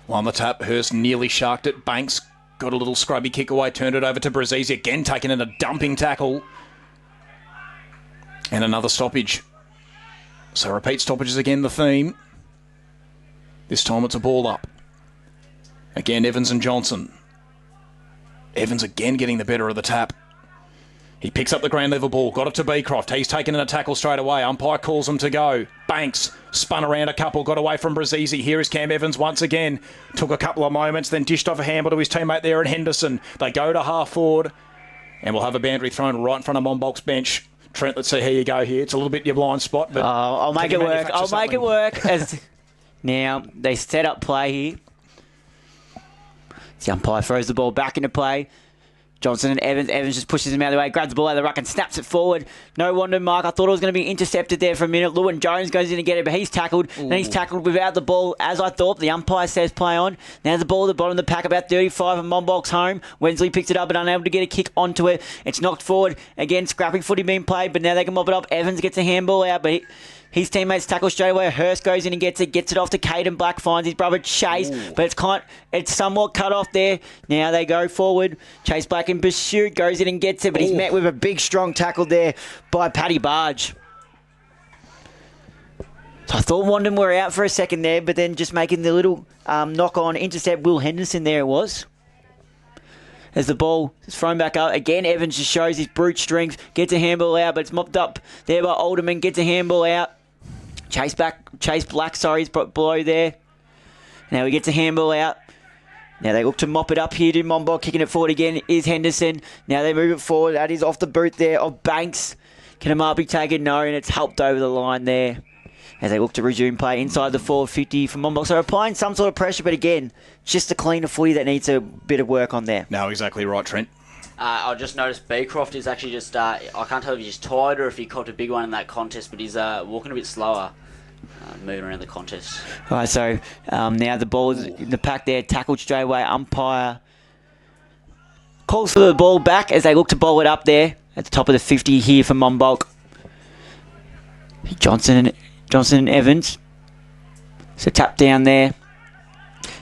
Won the tap. Hurst nearly sharked it. Banks got a little scrubby kick away. Turned it over to Brazizi. Again taken in a dumping tackle. And another stoppage. So repeat stoppages again the theme. This time it's a ball up. Again Evans and Johnson. Evans again getting the better of the tap. He picks up the ground level ball. Got it to Beecroft. He's taken in a tackle straight away. Umpire calls him to go. Banks spun around a couple. Got away from Brazizi. Here is Cam Evans once again. Took a couple of moments. Then dished off a handball to his teammate there at Henderson. They go to half forward. And we'll have a boundary thrown right in front of Monbulk's bench. Trent, let's see how you go here. It's a little bit your blind spot. But I'll make it work. I'll make it work. Now, they set up play here. The umpire throws the ball back into play. Johnson and Evans just pushes him out of the way, grabs the ball out of the ruck and snaps it forward. No Wandin mark. I thought it was going to be intercepted there for a minute. Lewin Jones goes in to get it, but he's tackled. And he's tackled without the ball, as I thought. The umpire says play on. Now the ball at the bottom of the pack, about 35 and Monbulk's home. Wensley picks it up and unable to get a kick onto it. It's knocked forward. Again, scrapping footy being played, but now they can mop it up. Evans gets a handball out, but his teammates tackle straight away. Hurst goes in and gets it off to Caden Black, finds his brother Chase, but it's somewhat cut off there. Now they go forward. Chase Black in pursuit, goes in and gets it, but he's met with a big, strong tackle there by Paddy Barge. So I thought Wandin were out for a second there, but then just making the little knock-on intercept. Will Henderson there it was. As the ball is thrown back up. Again, Evans just shows his brute strength. Gets a handball out, but it's mopped up there by Alderman. Gets a handball out. Chase Black, is below there. Now he gets a handball out. Now they look to mop it up here. Do Monbulk kicking it forward again is Henderson. Now they move it forward. That is off the boot there of Banks. Can a mark be taken? No, and it's helped over the line there. As they look to resume play inside the 450 from Monbulk. So applying some sort of pressure, but again, just a cleaner footy that needs a bit of work on there. No, exactly right, Trent. I just noticed Beecroft is actually just, I can't tell if he's just tired or if he caught a big one in that contest, but he's walking a bit slower. moving around the contest. All right, so now the ball is in the pack there, tackled straight away. Umpire calls for the ball back as they look to bowl it up there at the top of the 50 here for Monbulk. Johnson and Evans. So tap down there.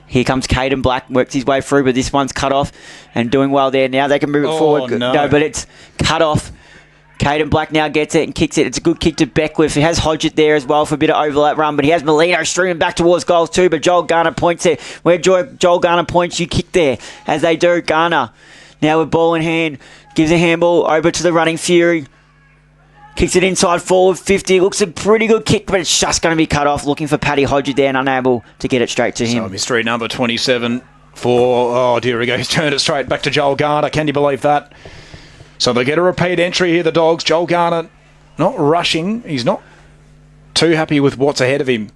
Here comes Caden Black, works his way through, but this one's cut off and doing well there. Now they can move it forward. No, but it's cut off. Caden Black now gets it and kicks it. It's a good kick to Beckwith. He has Hodgett there as well for a bit of overlap run, but he has Molino streaming back towards goals too, but Joel Garner points it. Where Joel Garner points, you kick there, as they do. Garner now with ball in hand, gives a handball over to the running Fury. Kicks it inside forward, 50. Looks a pretty good kick, but it's just going to be cut off. Looking for Paddy Hodgett there and unable to get it straight to him. So mystery number 27 for, oh dear, he's turned it straight back to Joel Garner. Can you believe that? So they get a repeat entry here, the Dogs. Joel Garner not rushing. He's not too happy with what's ahead of him.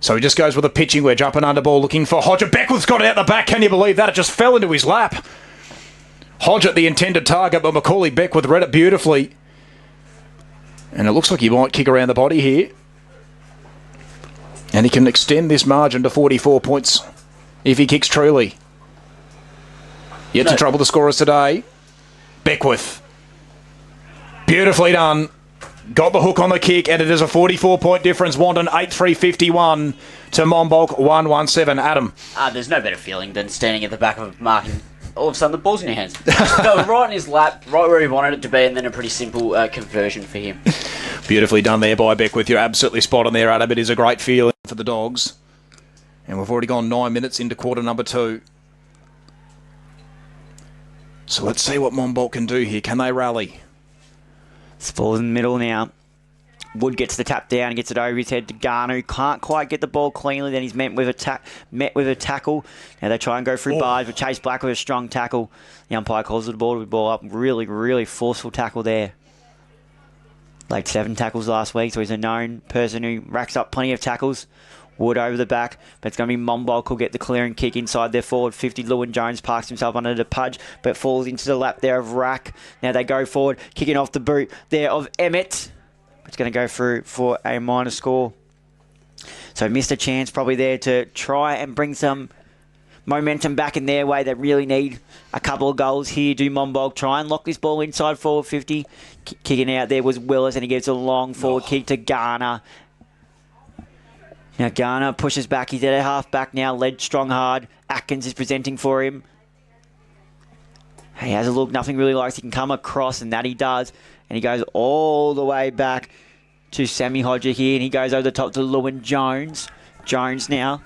So he just goes with a pitching wedge, up and under ball, looking for Hodgett. Beckwith's got it out the back. Can you believe that? It just fell into his lap. Hodgett, the intended target, but Macaulay Beckwith read it beautifully. And it looks like he might kick around the body here. And he can extend this margin to 44 points if he kicks truly. Yet to trouble the scorers today. Beckwith. Beautifully done. Got the hook on the kick, and it is a 44-point difference. Wandin 8-3-51 to Monbulk 1-1-7. Adam. There's no better feeling than standing at the back of a mark and all of a sudden the ball's in your hands. Go right in his lap, right where he wanted it to be, and then a pretty simple conversion for him. Beautifully done there by Beckwith. You're absolutely spot on there, Adam. It is a great feeling for the Dogs. And we've already gone 9 minutes into quarter number 2. So let's see what Monbulk can do here. Can they rally? This ball's in the middle now. Wood gets the tap down and gets it over his head to Garner, who can't quite get the ball cleanly. Then he's met with a tackle. Now they try and go through bars, but Chase Black with a strong tackle. The umpire calls the ball up. Really, really forceful tackle there. Like 7 tackles last week, so he's a known person who racks up plenty of tackles. Wood over the back, but it's going to be Monbulk who'll get the clearing kick inside their forward 50. Lewin Jones parks himself under the pudge, but falls into the lap there of Rack. Now they go forward, kicking off the boot there of Emmett. It's going to go through for a minor score. So missed a chance probably there to try and bring some momentum back in their way. They really need a couple of goals here. Do Monbulk try and lock this ball inside forward 50. Kicking out there was Willis, and he gives a long forward kick to Garner. Now Garner pushes back. He's at a half back now, led strong hard. Atkins is presenting for him. He has a look, nothing really likes. He can come across, and that he does. And he goes all the way back to Sammy Hodger here, and he goes over the top to Lewin Jones. Jones now,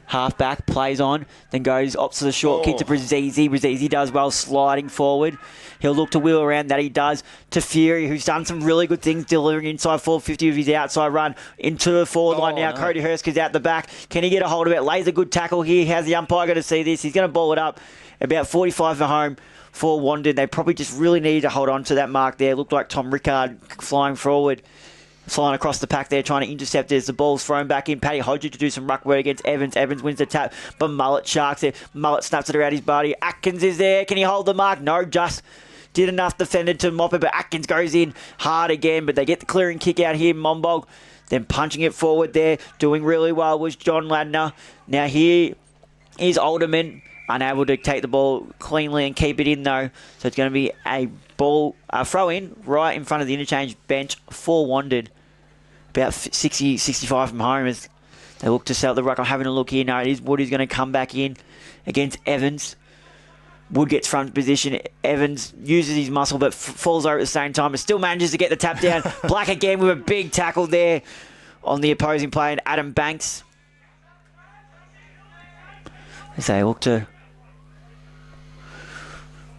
half back, plays on, then goes opposite the short kick to Brazizi. Brazizi does well, sliding forward. He'll look to wheel around, that he does, to Fury, who's done some really good things, delivering inside 450 of his outside run into the forward line now. No. Cody Hurst is out the back. Can he get a hold of it? Lays a good tackle here. How's the umpire going to see this? He's going to ball it up. About 45 for home for Wandin. They probably just really needed to hold on to that mark there. Looked like Tom Rickard flying forward. Flying across the pack there, trying to intercept it as the ball's thrown back in. Paddy Hodgett to do some ruck work against Evans. Evans wins the tap, but Mullet sharks it. Mullet snaps it around his body. Atkins is there. Can he hold the mark? No, just did enough defender to mop it, but Atkins goes in hard again. But they get the clearing kick out here. Monbulk then punching it forward there. Doing really well was John Ladner. Now here is Alderman. Unable to take the ball cleanly and keep it in though. So it's going to be a ball throw in right in front of the interchange bench for Wandin. About 60, 65 from home as they look to sell the ruck. I'm having a look here. No, it is Wood who's going to come back in against Evans. Wood gets front position. Evans uses his muscle but falls over at the same time, but still manages to get the tap down. Black again with a big tackle there on the opposing player, and Adam Banks. As they look to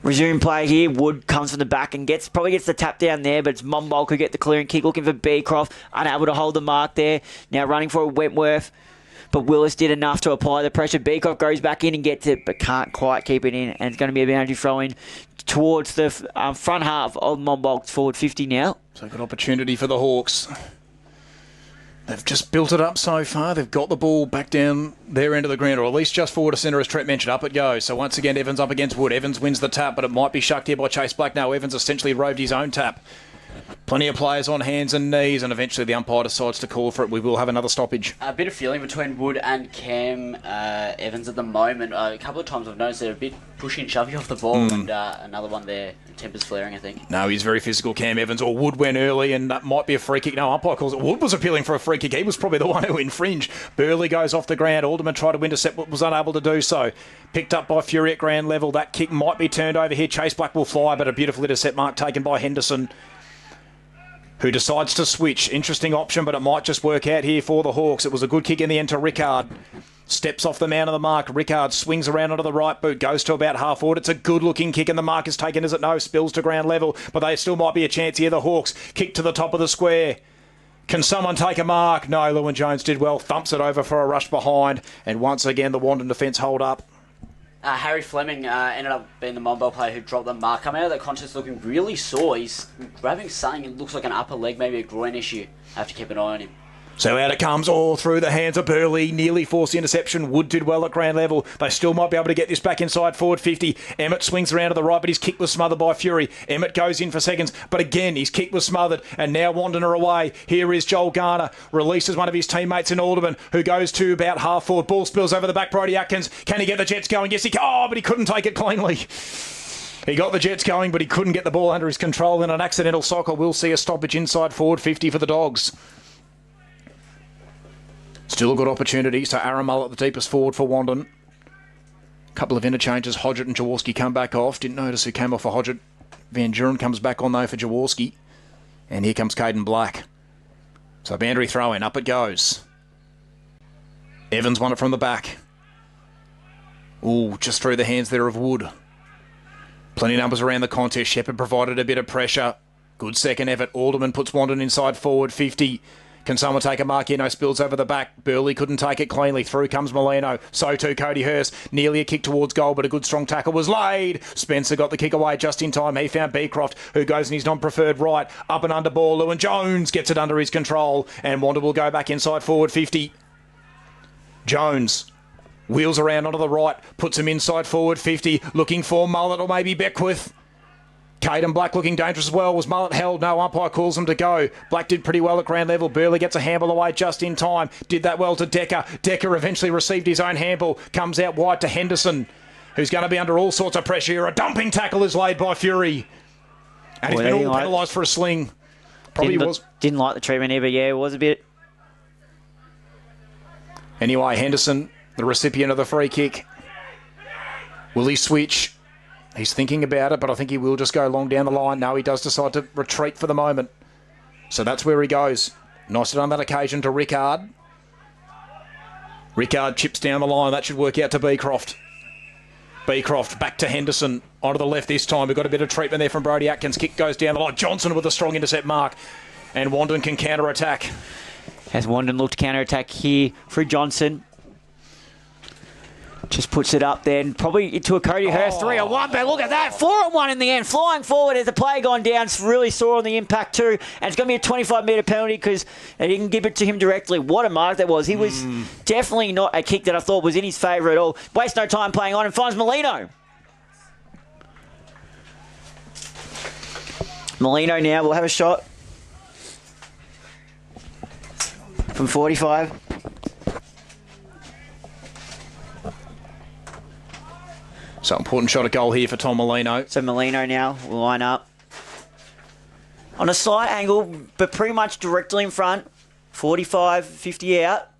resume play here. Wood comes from the back and probably gets the tap down there, but it's Monbulk who get the clearing kick, looking for Beecroft, unable to hold the mark there. Now running for a Wentworth, but Willis did enough to apply the pressure. Beecroft goes back in and gets it, but can't quite keep it in, and it's going to be a boundary throw in towards the front half of Monbulk's forward 50 now. So good opportunity for the Hawks. They've just built it up so far. They've got the ball back down their end of the ground, or at least just forward to centre, as Trent mentioned. Up it goes. So once again, Evans up against Wood. Evans wins the tap, but it might be shucked here by Chase Black. Now Evans essentially roved his own tap. Plenty of players on hands and knees, and eventually the umpire decides to call for it. We will have another stoppage. A bit of feeling between Wood and Cam Evans at the moment. A couple of times I've noticed they're a bit pushy and shovey off the ball, and another one there, tempers flaring, I think. No, he's very physical, Cam Evans, or Wood went early, and that might be a free kick. No, umpire calls it. Wood was appealing for a free kick. He was probably the one who infringed. Burley goes off the ground. Alderman tried to intercept, but was unable to do so. Picked up by Fury at ground level. That kick might be turned over here. Chase Black will fly, but a beautiful intercept mark taken by Henderson, who decides to switch. Interesting option, but it might just work out here for the Hawks. It was a good kick in the end to Rickard. Steps off the man of the mark. Rickard swings around onto the right boot, goes to about half forward. It's a good-looking kick, and the mark is taken as it no, spills to ground level, but they still might be a chance here. The Hawks kick to the top of the square. Can someone take a mark? No, Lewin Jones did well. Thumps it over for a rush behind, and once again the Wandin defence hold up. Harry Fleming ended up being the Monbulk player who dropped the mark. Coming out of that contest looking really sore. He's grabbing something. It looks like an upper leg, maybe a groin issue. Have to keep an eye on him. So out it comes, all through the hands of Burley. Nearly forced the interception. Wood did well at ground level. They still might be able to get this back inside forward 50. Emmett swings around to the right, but his kick was smothered by Fury. Emmett goes in for seconds, but again, his kick was smothered, and now Wandin are away. Here is Joel Garner. Releases one of his teammates in Alderman, who goes to about half forward. Ball spills over the back, Brodie Atkins. Can he get the Jets going? Yes, he can. Oh, but he couldn't take it cleanly. He got the Jets going, but he couldn't get the ball under his control in an accidental soccer. We'll see a stoppage inside forward 50 for the Dogs. Still a good opportunity. So Aramal at the deepest forward for Wandin. Couple of interchanges. Hodgett and Jaworski come back off. Didn't notice who came off for Hodgett. Van Duren comes back on though for Jaworski. And here comes Caden Black. So boundary throw in. Up it goes. Evans won it from the back. Ooh, just through the hands there of Wood. Plenty of numbers around the contest. Shepherd provided a bit of pressure. Good second effort. Alderman puts Wandin inside forward 50. Can someone take a mark here? No, spills over the back. Burley couldn't take it cleanly. Through comes Molino. So too Cody Hurst. Nearly a kick towards goal, but a good strong tackle was laid. Spencer got the kick away just in time. He found Beecroft, who goes in his non-preferred right. Up and under ball. Lewin Jones gets it under his control. And Wanda will go back inside forward 50. Jones wheels around onto the right. Puts him inside forward 50. Looking for Mullet or maybe Beckwith. Caden Black looking dangerous as well. Was Mullet held? No, umpire calls him to go. Black did pretty well at ground level. Burley gets a handball away just in time. Did that well to Decker. Decker eventually received his own handball. Comes out wide to Henderson, who's going to be under all sorts of pressure here. A dumping tackle is laid by Fury. And he's been all penalised for a sling. Probably didn't like the treatment here, but yeah, it was a bit. Anyway, Henderson, the recipient of the free kick. Will he switch? He's thinking about it, but I think he will just go long down the line. No, he does decide to retreat for the moment. So that's where he goes. Nice on that occasion to Rickard. Rickard chips down the line. That should work out to Beecroft. Beecroft back to Henderson. Onto the left this time. We've got a bit of treatment there from Brodie Atkins. Kick goes down the line. Johnson with a strong intercept mark. And Wandin can counter-attack. As Wandin looked to counter-attack here for Johnson. Just puts it up then, probably into a Cody Hurst 3-1, but look at that, 4-1 in the end, flying forward. There's the play gone down, it's really sore on the impact too, and it's going to be a 25-metre penalty because they didn't give it to him directly. What a mark that was. He was definitely not a kick that I thought was in his favour at all. Waste no time playing on and finds Molino. Molino now will have a shot from 45. So important shot at goal here for Tom Molino. So Molino now will line up. On a slight angle, but pretty much directly in front. 45, 50 out.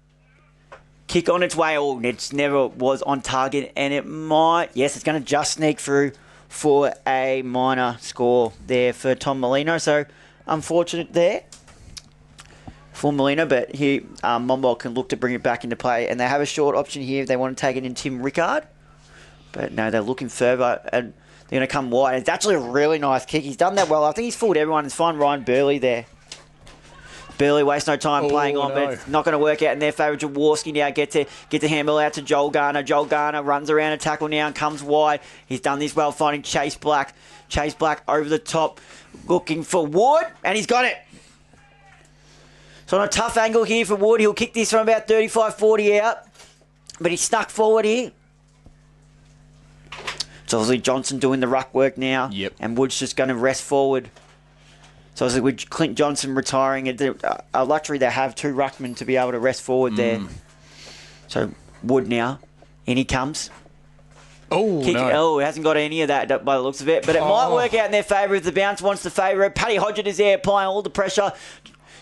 Kick on its way. Oh, it never was on target. And it might, yes, it's going to just sneak through for a minor score there for Tom Molino. So unfortunate there for Molino, but here Monbulk can look to bring it back into play. And they have a short option here if they want to take it in Tim Rickard. But no, they're looking further and they're going to come wide. It's actually a really nice kick. He's done that well. I think he's fooled everyone. It's fine Ryan Burley there. Burley wastes no time playing on, but it's not going to work out in their favour. Jaworski now get the handball out to Joel Garner. Joel Garner runs around a tackle now and comes wide. He's done this well, finding Chase Black. Chase Black over the top, looking for Wood, and he's got it. So on a tough angle here for Wood, he'll kick this from about 35-40 out, but he's stuck forward here. It's obviously Johnson doing the ruck work now. Yep. And Wood's just going to rest forward. So obviously with Clint Johnson retiring, it's a luxury they have 2 ruckmen to be able to rest forward there. So Wood now, in he comes. Oh, no. Oh, hasn't got any of that by the looks of it, but it might work out in their favour if the bounce wants to favour it. Paddy Hodgett is there applying all the pressure.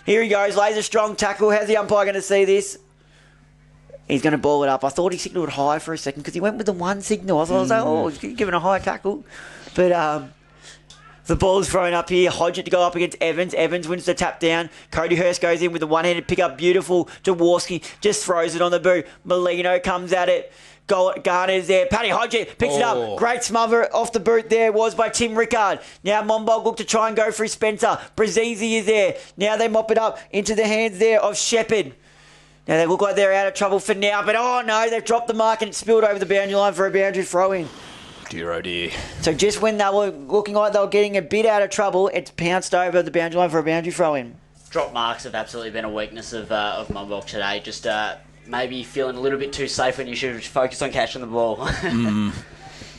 Here he goes, laser strong tackle. How's the umpire going to see this? He's going to ball it up. I thought he signalled high for a second because he went with the 1 signal. I thought, oh, he's giving a high tackle. But the ball's thrown up here. Hodgett to go up against Evans. Evans wins the tap down. Cody Hurst goes in with the one-handed pick-up. Beautiful. Jaworski just throws it on the boot. Molino comes at it. Garner's there. Paddy Hodgett picks it up. Great smother off the boot there was by Tim Rickard. Now Monbulk look to try and go through Spencer. Brazizi is there. Now they mop it up into the hands there of Shepherd. Now they look like they're out of trouble for now, but oh no, they've dropped the mark and it spilled over the boundary line for a boundary throw-in. Dear oh dear. So just when they were looking like they were getting a bit out of trouble, it's pounced over the boundary line for a boundary throw-in. Drop Marks have absolutely been a weakness of Monbulk today. Just maybe feeling a little bit too safe when you should focus on catching the ball.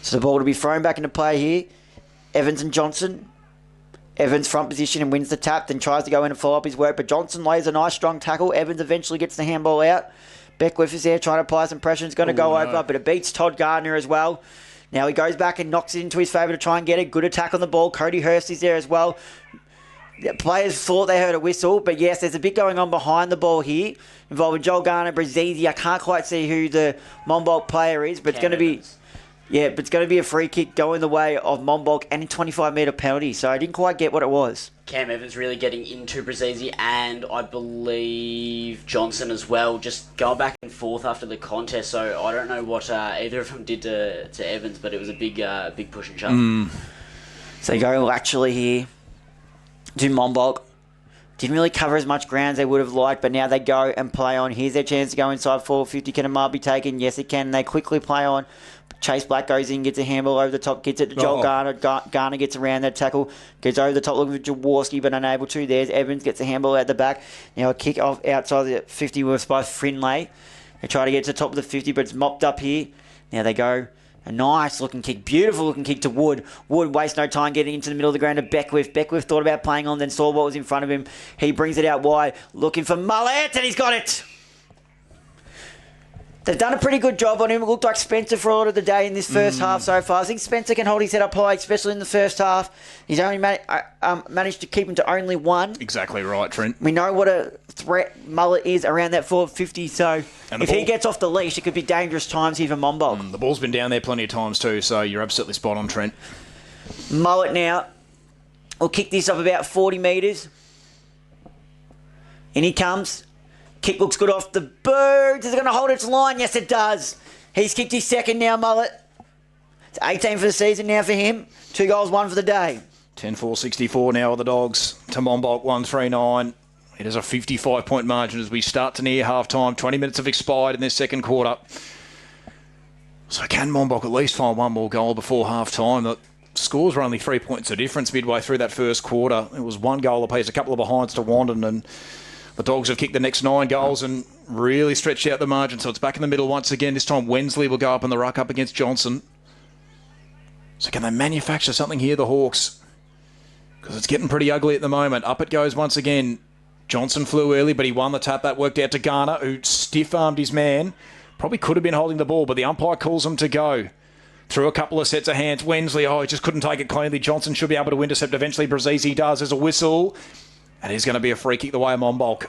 So the ball to be thrown back into play here. Evans and Johnson. Evans front position and wins the tap, then tries to go in and follow up his work, but Johnson lays a nice strong tackle. Evans eventually gets the handball out. Beckwith is there trying to apply some pressure. It's going to go over, but it beats Todd Gardner as well. Now he goes back and knocks it into his favour to try and get a good attack on the ball. Cody Hurst is there as well. The players thought they heard a whistle, but yes, there's a bit going on behind the ball here involving Joel Garner, Brazizi. I can't quite see who the Monbulk player is, but it's going to be... Yeah, but it's going to be a free kick going the way of Monbulk and a 25-metre penalty, so I didn't quite get what it was. Cam Evans really getting into Brazizi and I believe Johnson as well, just going back and forth after the contest, so I don't know what either of them did to Evans, but it was a big push and shove. So they go actually here to Monbulk. Didn't really cover as much ground as they would have liked, but now they go and play on. Here's their chance to go inside 450. Can a mark be taken? Yes, it can. They quickly play on. Chase Black goes in, gets a handball over the top, gets it to Joel Garner. Garner gets around that tackle, goes over the top looking for Jaworski, but unable to. There's Evans, gets a handball out the back. Now a kick off outside the 50 was by Finlay. They try to get to the top of the 50, but it's mopped up here. Now they go. A nice looking kick, beautiful looking kick to Wood. Wood wastes no time getting into the middle of the ground to Beckwith. Beckwith thought about playing on, then saw what was in front of him. He brings it out wide, looking for Mullet, and he's got it. They've done a pretty good job on him. It looked like Spencer for a lot of the day in this first half so far. I think Spencer can hold his head up high, especially in the first half. He's only managed to keep him to only 1. Exactly right, Trent. We know what a threat Mullet is around that 450, so if he gets off the leash, it could be dangerous times here for Monbulk. The ball's been down there plenty of times too, so you're absolutely spot on, Trent. Mullet now will kick this up about 40 metres. In he comes. Kick looks good off the boot. Is it going to hold its line? Yes, it does. He's kicked his second now, Mullet. It's 18 for the season now for him. 2 goals, 1 for the day. 10-4-64 now are the Dogs to Monbulk 139. It is a 55-point margin as we start to near half-time. 20 minutes have expired in this second quarter. So can Monbulk at least find one more goal before half-time? The scores were only 3 points of difference midway through that first quarter. It was 1 goal apiece, a couple of behinds to Wandin, and the Dogs have kicked the next 9 goals and really stretched out the margin. So it's back in the middle once again. This time Wensley will go up in the ruck up against Johnson. So can they manufacture something here, the Hawks? Because it's getting pretty ugly at the moment. Up it goes once again. Johnson flew early, but he won the tap. That worked out to Garner, who stiff-armed his man. Probably could have been holding the ball, but the umpire calls him to go. Through a couple of sets of hands. Wensley, he just couldn't take it cleanly. Johnson should be able to intercept eventually. Brazizi does. There's a whistle. And he's going to be a free kick the way of Monbulk.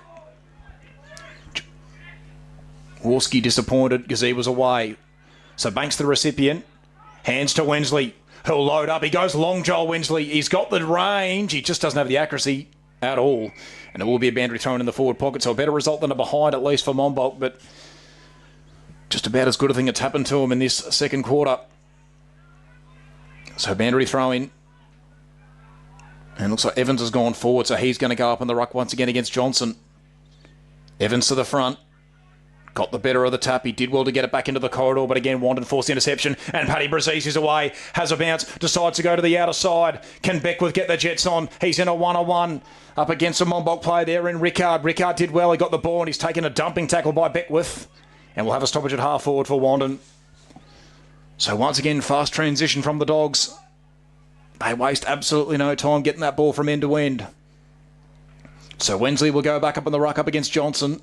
Worski disappointed because he was away. So Banks the recipient. Hands to Wensley. He'll load up. He goes long, Joel Wensley. He's got the range. He just doesn't have the accuracy at all. And it will be a boundary thrown in the forward pocket. So a better result than a behind, at least for Monbulk. But just about as good a thing that's happened to him in this second quarter. So boundary throw in. And looks like Evans has gone forward, so he's going to go up in the ruck once again against Johnson. Evans to the front. Got the better of the tap. He did well to get it back into the corridor, but again, Wandin forced interception. And Paddy Braziz is away. Has a bounce. Decides to go to the outer side. Can Beckwith get the Jets on? He's in a 1-on-1 up against a Monbulk player there in Rickard. Rickard did well. He got the ball and he's taken a dumping tackle by Beckwith. And we'll have a stoppage at half forward for Wandin. So once again, fast transition from the Dogs. They waste absolutely no time getting that ball from end to end. So Wensley will go back up in the ruck up against Johnson.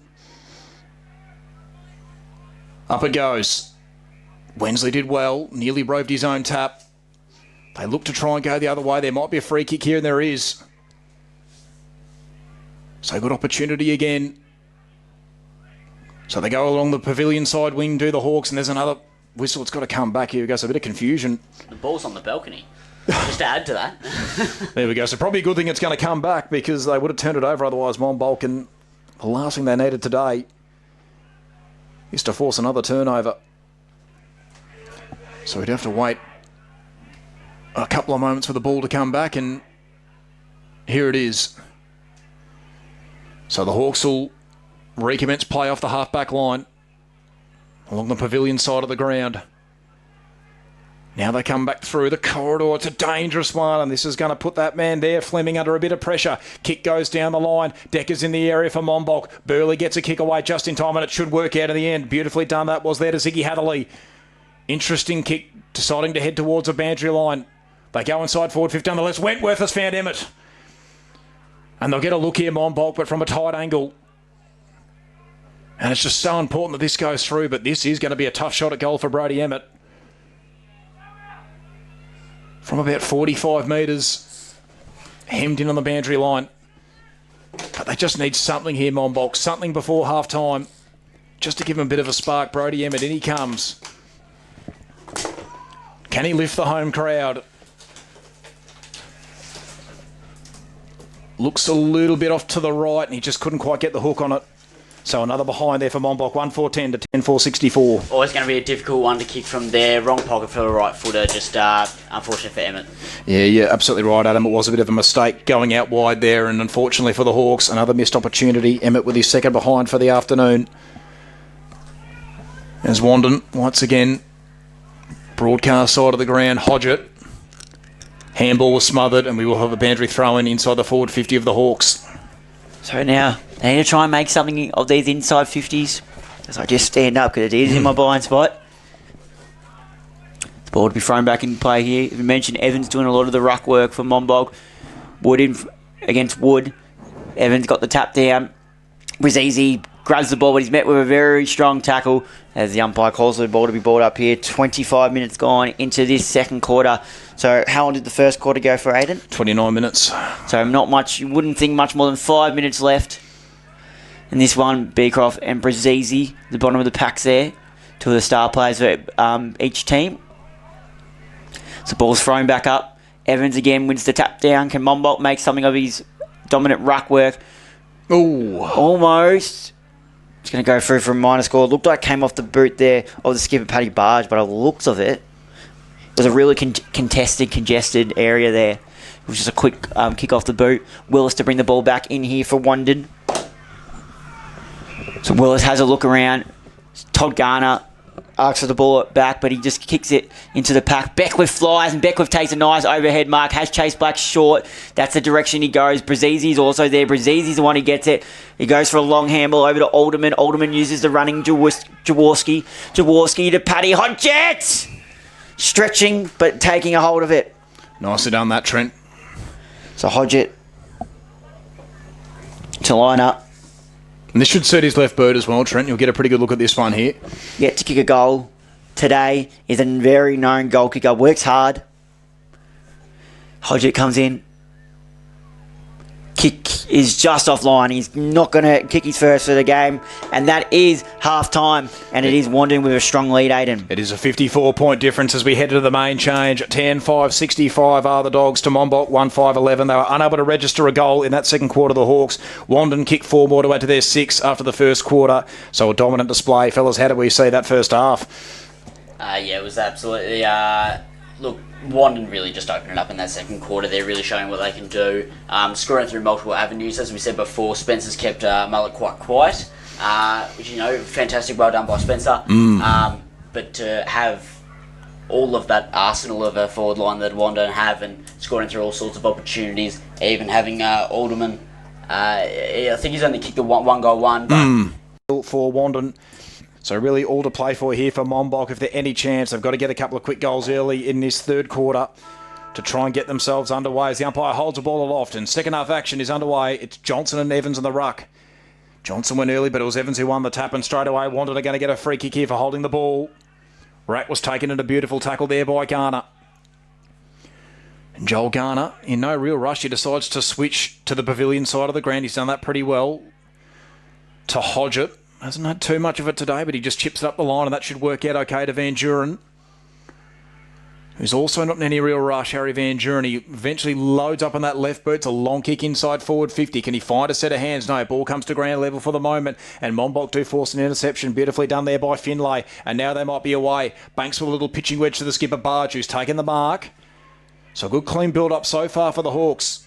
Up it goes. Wensley did well, nearly roved his own tap. They look to try and go the other way. There might be a free kick here, and there is. So good opportunity again. So they go along the pavilion side wing, do the Hawks, and there's another whistle. It's got to come back here. We go. So a bit of confusion. The ball's on the balcony. Just to add to that. There we go. So probably a good thing it's going to come back because they would have turned it over otherwise. Monbulk, and the last thing they needed today is to force another turnover. So we'd have to wait a couple of moments for the ball to come back, and here it is. So the Hawks will recommence play off the half-back line along the pavilion side of the ground. Now they come back through the corridor. It's a dangerous one, and this is going to put that man there, Fleming, under a bit of pressure. Kick goes down the line. Decker's in the area for Monbulk. Burley gets a kick away just in time, and it should work out in the end. Beautifully done that was there to Ziggy Hatherley. Interesting kick, deciding to head towards a boundary line. They go inside forward 50 on the left. Wentworth has found Emmett. And they'll get a look here, Monbulk, but from a tight angle. And it's just so important that this goes through, but this is going to be a tough shot at goal for Brody Emmett. From about 45 metres, hemmed in on the boundary line. But they just need something here, Monbulk. Something before half-time, just to give him a bit of a spark. Brody Emmett, in he comes. Can he lift the home crowd? Looks a little bit off to the right, and he just couldn't quite get the hook on it. So another behind there for Monbulk, 1-4-10 to 10-4-64. Always going to be a difficult one to kick from there. Wrong pocket for the right footer, just unfortunate for Emmett. Yeah, absolutely right, Adam. It was a bit of a mistake going out wide there, and unfortunately for the Hawks, another missed opportunity. Emmett with his second behind for the afternoon. As Wandin, once again, broadcast side of the ground, Hodgett. Handball was smothered, and we will have a boundary throw-in inside the forward 50 of the Hawks. So now, they need to try and make something of these inside 50s. As I just stand up, because it is in my blind spot. The ball to be thrown back in play here. We mentioned Evans doing a lot of the ruck work for Monbulk. Wood in against Wood. Evans got the tap down. Was easy. Grabs the ball, but he's met with a very strong tackle as the umpire calls the ball to be brought up here. 25 minutes gone into this second quarter. So how long did the first quarter go for, Aiden? 29 minutes. So not much. You wouldn't think much more than 5 minutes left. And this one, Beecroft and Brazizi, the bottom of the packs there. Two of the star players for each team. So ball's thrown back up. Evans again wins the tap down. Can Monbulk make something of his dominant ruck work? Ooh. Almost. It's going to go through for a minor score. Looked like it came off the boot there of the skipper, Paddy Barge, but by the looks of it, it was a really contested, congested area there. It was just a quick kick off the boot. Willis to bring the ball back in here for Wandin. So Willis has a look around. Todd Garner asks for the ball back, but he just kicks it into the pack. Beckwith flies, and Beckwith takes a nice overhead mark. Has Chase Black short. That's the direction he goes. Brazizi's also there. Brazizi's the one who gets it. He goes for a long handball over to Alderman. Alderman uses the running Jaworski. Jaworski to Paddy Hodgett. Stretching, but taking a hold of it. Nicely done that, Trent. So Hodgett to line up. And this should suit his left boot as well, Trent. You'll get a pretty good look at this one here. Yet to kick a goal today is a very known goal kicker. Works hard. Hodgett comes in. Kick is just offline. He's not going to kick his first for the game. And that is half-time. And it is Wandin with a strong lead, Aiden. It is a 54-point difference as we head to the main change. 10-5-65 are the Dogs to Monbulk, 1-5-11. They were unable to register a goal in that second quarter, the Hawks. Wandin kicked 4 more to add to their 6 after the first quarter. So a dominant display. Fellas, how did we see that first half? Yeah, it was absolutely... Look, Wandin really just opened it up in that second quarter. They're really showing what they can do. Scoring through multiple avenues. As we said before, Spencer's kept Mullet quite quiet, which, fantastic. Well done by Spencer. But to have all of that arsenal of a forward line that Wandin have and scoring through all sorts of opportunities, even having Alderman, I think he's only kicked the one goal one. But for Wandin. So really all to play for here for Monbulk. If there's any chance, they've got to get a couple of quick goals early in this third quarter. to try and get themselves underway as the umpire holds the ball aloft. And second half action is underway. It's Johnson and Evans in the ruck. Johnson went early, but it was Evans who won the tap, and straight away Wandin are going to get a free kick here for holding the ball. Rack was taken in a beautiful tackle there by Garner. And Joel Garner, in no real rush, he decides to switch to the pavilion side of the ground. He's done that pretty well. To Hodgett. Hasn't had too much of it today, but he just chips it up the line, and that should work out okay to Van Duren, who's also not in any real rush. Harry Van Duren, he eventually loads up on that left boot. It's a long kick inside forward 50. Can he find a set of hands? No, ball comes to ground level for the moment, and Monbulk do force an interception. Beautifully done there by Finlay, and now they might be away. Banks with a little pitching wedge to the skipper Barge, who's taken the mark. So a good clean build-up so far for the Hawks.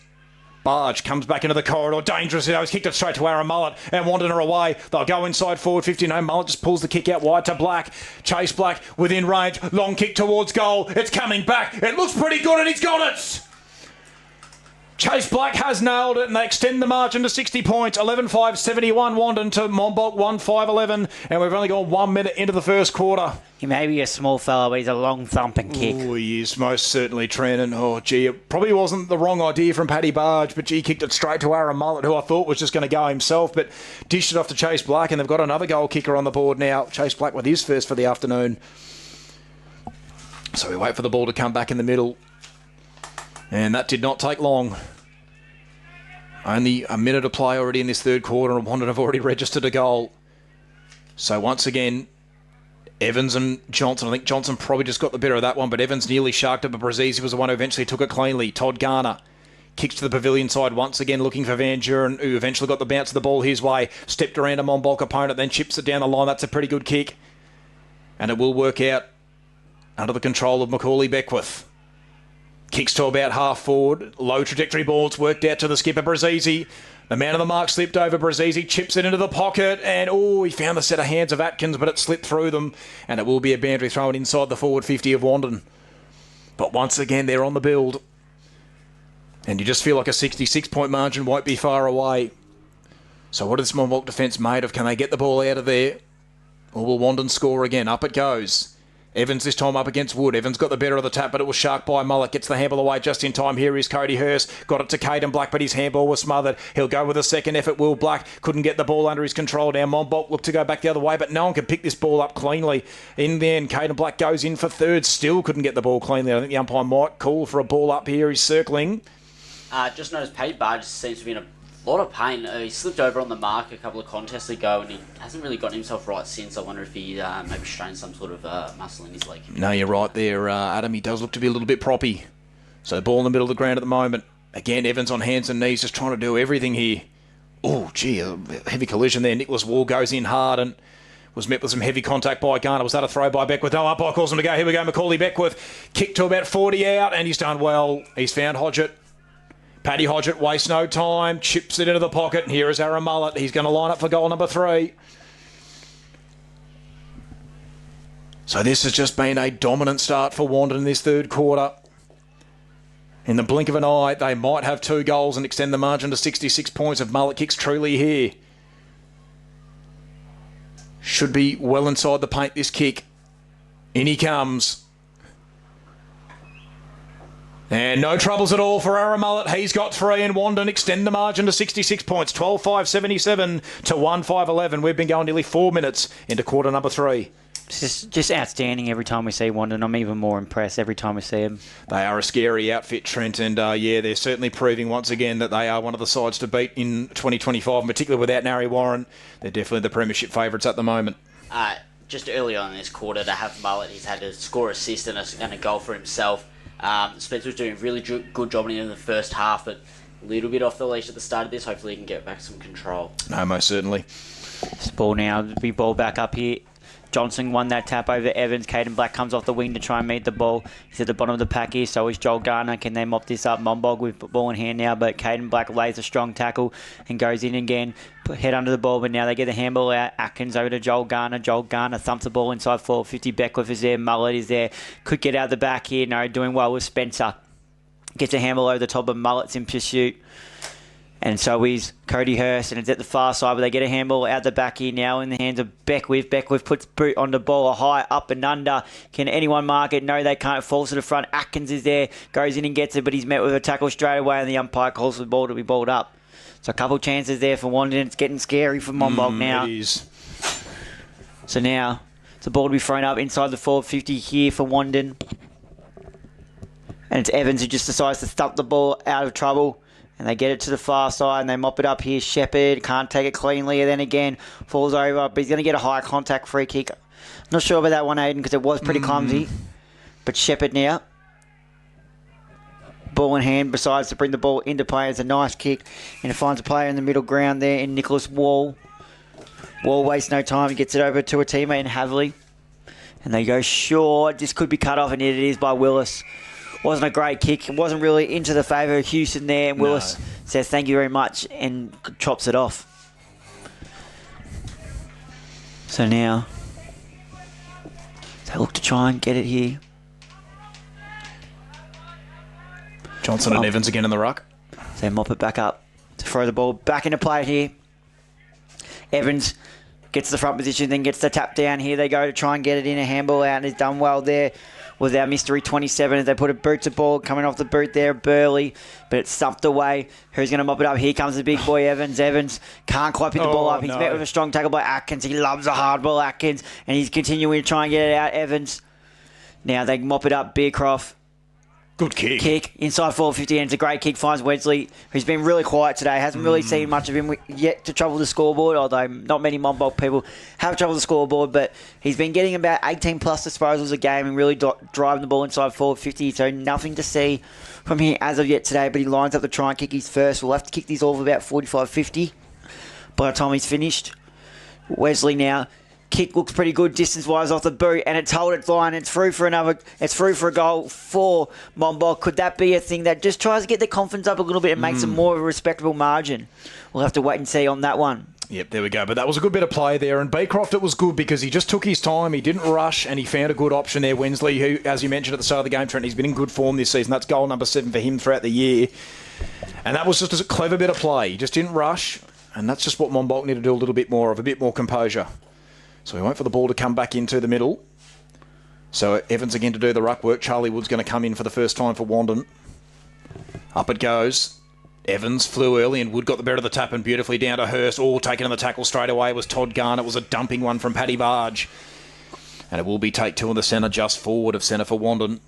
Barge comes back into the corridor. Dangerous. He's kicked it straight to Aaron Mullet, and Wandin are away. They'll go inside forward 50. No, Mullet just pulls the kick out wide to Black. Chase Black within range. Long kick towards goal. It's coming back. It looks pretty good, and he's got it. Chase Black has nailed it, and they extend the margin to 60 points. 11-5-71 Wandin to Monbulk 1-5-11, and we've only gone 1 minute into the first quarter. He may be a small fellow, but he's a long thumping kick. Oh, he is most certainly, Trent. And oh, gee, it probably wasn't the wrong idea from Paddy Barge, but gee, kicked it straight to Aaron Mullet, who I thought was just going to go himself, but dished it off to Chase Black, and they've got another goal kicker on the board now. Chase Black with his first for the afternoon. So we wait for the ball to come back in the middle. And that did not take long. Only a minute of play already in this third quarter, and Wandin have already registered a goal. So once again, Evans and Johnson. I think Johnson probably just got the better of that one, but Evans nearly sharked it, but Brazzi was the one who eventually took it cleanly. Todd Garner kicks to the pavilion side once again, looking for Van Duren, who eventually got the bounce of the ball his way. Stepped around a Monbulk opponent, then chips it down the line. That's a pretty good kick. And it will work out under the control of Macaulay Beckwith. Kicks to about half forward. Low trajectory ball. It's worked out to the skipper, Brazzi. The man of the mark slipped over. Brazzi chips it into the pocket. And, he found the set of hands of Atkins, but it slipped through them. And it will be a boundary thrown inside the forward 50 of Wandin. But once again, they're on the build. And you just feel like a 66-point margin won't be far away. So what is this Monbulk defence made of? Can they get the ball out of there? Or will Wandin score again? Up it goes. Evans this time up against Wood. Evans got the better of the tap, but it was sharked by Mullet. Gets the handball away just in time. Here is Cody Hurst. Got it to Caden Black, but his handball was smothered. He'll go with a second effort. Will Black couldn't get the ball under his control. Now Monbulk looked to go back the other way, but no one could pick this ball up cleanly. In the end, Caden Black goes in for third. Still couldn't get the ball cleanly. I think the umpire might call for a ball up here. He's circling. Just noticed Paddy Barge seems to be in a lot of pain. He slipped over on the mark a couple of contests ago, and he hasn't really gotten himself right since. I wonder if he maybe strained some sort of muscle in his leg. No, you're right there, Adam. He does look to be a little bit proppy. So ball in the middle of the ground at the moment. Again, Evans on hands and knees, just trying to do everything here. Oh, gee, a heavy collision there. Nicholas Wall goes in hard and was met with some heavy contact by Garner. Was that a throw by Beckwith? No, umpire calls him to go. Here we go, Macaulay Beckwith. Kick to about 40 out, and he's done well. He's found Hodgett. Paddy Hodgett wastes no time, chips it into the pocket, and here is Aaron Mullet. He's going to line up for goal number 3. So this has just been a dominant start for Wandin in this third quarter. In the blink of an eye, they might have 2 goals and extend the margin to 66 points if Mullet kicks truly here. Should be well inside the paint, this kick. In he comes. And no troubles at all for Aaron Mullet. He's got 3, and Wandin extend the margin to 66 points. 12-5-77 to 1-5-11. We've been going nearly 4 minutes into quarter number 3. It's just outstanding every time we see Wandin. I'm even more impressed every time we see him. They are a scary outfit, Trent, and they're certainly proving once again that they are one of the sides to beat in 2025, and particularly without Narry Warren. They're definitely the premiership favourites at the moment. Just early on in this quarter, to have Mullet, he's had to score assist and a goal for himself. Spencer was doing a really good job in the first half, but a little bit off the leash at the start of this. Hopefully he can get back some control. No, most certainly. This ball now, we ball back up here. Johnson won that tap over Evans. Caden Black comes off the wing to try and meet the ball. He's at the bottom of the pack here, so is Joel Garner. Can they mop this up? Monbulk with ball in hand now, but Caden Black lays a strong tackle and goes in again. Head under the ball, but now they get the handball out. Atkins over to Joel Garner. Joel Garner thumps the ball inside 450. Beckwith is there. Mullet is there. Could get out the back here. No, doing well with Spencer. Gets a handball over the top of Mullet's in pursuit. And so is Cody Hurst, and it's at the far side, but they get a handball out the back here now in the hands of Beckwith. Beckwith puts boot on the ball, a high up and under. Can anyone mark it? No, they can't. Falls to the front. Atkins is there, goes in and gets it, but he's met with a tackle straight away, and the umpire calls for the ball to be balled up. So a couple chances there for Wandin. It's getting scary for Monbulk now. It is. So now it's a ball to be thrown up inside the forward 50 here for Wandin. And it's Evans who just decides to stump the ball out of trouble. And they get it to the far side and they mop it up here. Shepherd can't take it cleanly. And then again, falls over. But he's going to get a high contact free kick. Not sure about that one, Aiden, because it was pretty clumsy. But Shepherd now. Ball in hand, decides to bring the ball into play. It's a nice kick. And it finds a player in the middle ground there in Nicholas Wall. Wall wastes no time. He gets it over to a teammate in Havley. And they go short. This could be cut off, and it is by Willis. Wasn't a great kick. It wasn't really into the favour of Houston there. And Willis says thank you very much and chops it off. So now they look to try and get it here. Johnson and Evans again in the ruck. So they mop it back up to throw the ball back into play here. Evans gets the front position, then gets the tap down. Here they go to try and get it in. A handball out, and he's done well there with our mystery 27 as they put a boot to ball coming off the boot there, Burley, but it's stumped away. Who's going to mop it up? Here comes the big boy, Evans. Evans can't quite pick the ball up. He's met with a strong tackle by Atkins. He loves a hard ball, Atkins, and he's continuing to try and get it out, Evans. Now they mop it up, Beercroft. Good kick. Kick inside 450, and it's a great kick. Finds Wesley, who's been really quiet today. Hasn't really seen much of him yet to trouble the scoreboard, although not many Monbulk people have troubled the scoreboard. But he's been getting about 18 plus disposals a game and really driving the ball inside 450. So nothing to see from here as of yet today. But he lines up to try and kick his first. We'll have to kick these all of about 45-50 by the time he's finished. Wesley now. Kick looks pretty good distance-wise off the boot, and it's hold its line. It's through for a goal for Monbulk. Could that be a thing that just tries to get the confidence up a little bit and makes them more of a respectable margin? We'll have to wait and see on that one. Yep, there we go. But that was a good bit of play there. And Beecroft, it was good because he just took his time. He didn't rush, and he found a good option there. Wensley, who, as you mentioned at the start of the game, Trent, he's been in good form this season. That's goal number 7 for him throughout the year. And that was just a clever bit of play. He just didn't rush, and that's just what Monbulk need to do a little bit more of, a bit more composure. So we wait for the ball to come back into the middle. So Evans again to do the ruck work. Charlie Wood's going to come in for the first time for Wandin. Up it goes. Evans flew early and Wood got the better of the tap and beautifully down to Hurst. All taken on the tackle straight away was Todd Garner. It was a dumping one from Paddy Barge. And it will be take 2 in the centre, just forward of centre for Wandin.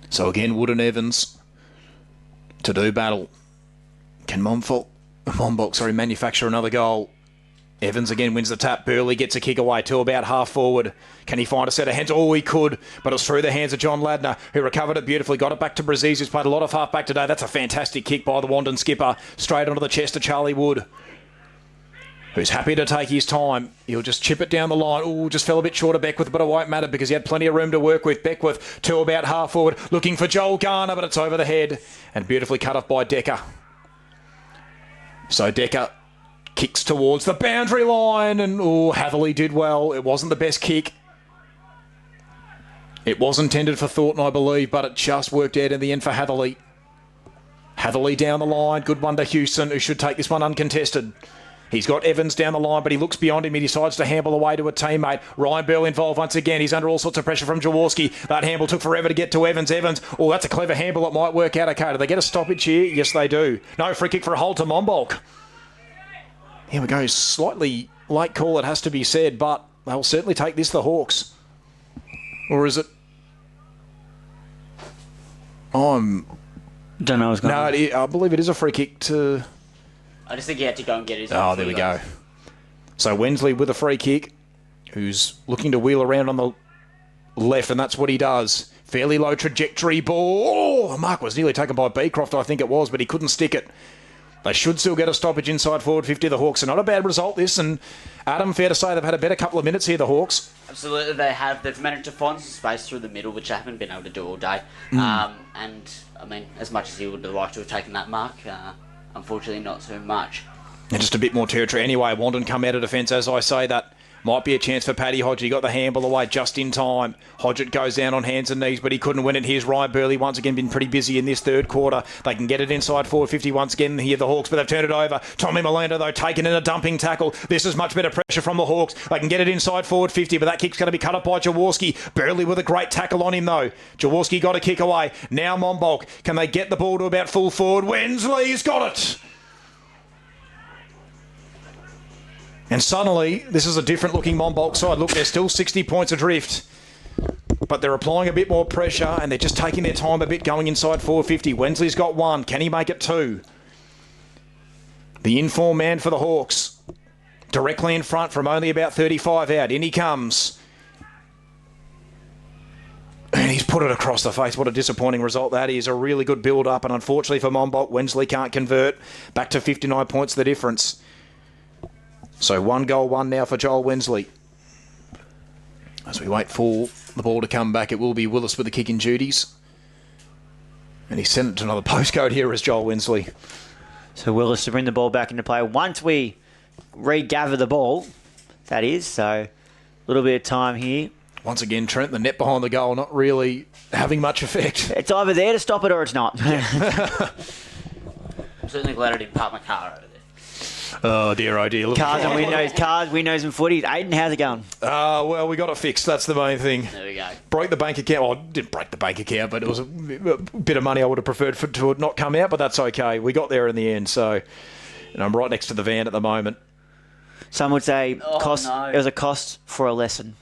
So again, Wood and Evans to do battle. Can Monbulk manufacture another goal? Evans again wins the tap. Burley gets a kick away to about half forward. Can he find a set of hands? Oh, he could, but it was through the hands of John Ladner, who recovered it beautifully. Got it back to Braziz, who's played a lot of half-back today. That's a fantastic kick by the Wandin skipper. Straight onto the chest of Charlie Wood, who's happy to take his time. He'll just chip it down the line. Oh, just fell a bit short of Beckwith, but it won't matter because he had plenty of room to work with. Beckwith to about half forward, looking for Joel Garner, but it's over the head and beautifully cut off by Decker. So Decker kicks towards the boundary line, and Hatherley did well. It wasn't the best kick. It was intended for Thornton, I believe, but it just worked out in the end for Hatherley. Hatherley down the line. Good one to Houston, who should take this one uncontested. He's got Evans down the line, but he looks beyond him. He decides to handle away to a teammate. Ryan Bell involved once again. He's under all sorts of pressure from Jaworski. That handle took forever to get to Evans. Oh, that's a clever handle. It might work out okay. Do they get a stoppage here? Yes, they do. No, free kick for a hold to Monbulk. Here we go. Slightly late call, it has to be said, but they'll certainly take this, the Hawks. Or is it? Don't know what's going on. No, I believe it is a free kick to... I just think he had to go and get his... Oh, there we go. So Wensley with a free kick, who's looking to wheel around on the left, and that's what he does. Fairly low trajectory ball. Oh, the mark was nearly taken by Beecroft, I think it was, but he couldn't stick it. They should still get a stoppage inside forward 50. The Hawks are not a bad result, this. And Adam, fair to say they've had a better couple of minutes here, the Hawks. Absolutely, they have. They've managed to find some space through the middle, which I haven't been able to do all day. And, I mean, as much as he would have liked to have taken that mark, unfortunately not so much. And just a bit more territory. Anyway, Wandin come out of defence, as I say, that Might be a chance for Paddy Hodge. He got the handball away just in time. Hodgett goes down on hands and knees, but he couldn't win it. Here's Ryan Burley once again, been pretty busy in this third quarter. They can get it inside forward 50 once again here, the Hawks, but they've turned it over. Tommy Molina, though, taken in a dumping tackle. This is much better pressure from the Hawks. They can get it inside forward 50, but that kick's going to be cut up by Jaworski. Burley with a great tackle on him, though. Jaworski got a kick away. Now Monbulk. Can they get the ball to about full forward? Wensley's got it. And suddenly, this is a different looking Monbulk side. Look, they're still 60 points adrift. But they're applying a bit more pressure and they're just taking their time a bit going inside 450. Wensley's got one. Can he make it two? The informed man for the Hawks. Directly in front from only about 35 out. In he comes. And he's put it across the face. What a disappointing result that is. A really good build-up. And unfortunately for Monbulk, Wensley can't convert. Back to 59 points the difference. So 1 goal, 1 now for Joel Wensley. As we wait for the ball to come back, it will be Willis with the kicking duties. And he sent it to another postcode here as Joel Wensley. So Willis to bring the ball back into play once we regather the ball, that is. So a little bit of time here. Once again, Trent, the net behind the goal, not really having much effect. It's either there to stop it or it's not. I'm certainly glad I didn't park my car over there. Oh dear, oh dear. Cars, windows and footies. Aiden, how's it going? Well, we got it fixed. That's the main thing. There we go. Broke the bank account. Well, I didn't break the bank account, but it was a bit of money I would have preferred to not come out, but that's okay. We got there in the end, so I'm right next to the van at the moment. Some would say cost. No. It was a cost for a lesson.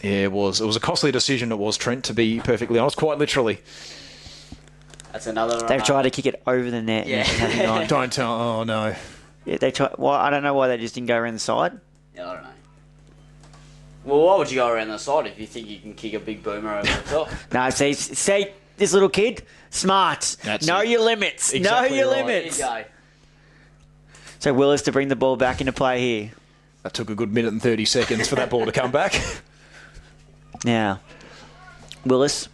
Yeah, it was. It was a costly decision, it was, Trent, to be perfectly honest, quite literally. That's another... They've tried to kick it over the net. Yeah. And Don't tell. Oh, no. yeah, they try. Well, I don't know why they just didn't go around the side. Yeah, I don't know. Well, why would you go around the side if you think you can kick a big boomer over the top? No, see, this little kid, smart. Know your limits. Exactly know your right. limits. There you go. So Willis to bring the ball back into play here. That took a good minute and 30 seconds for that ball to come back. Now, Willis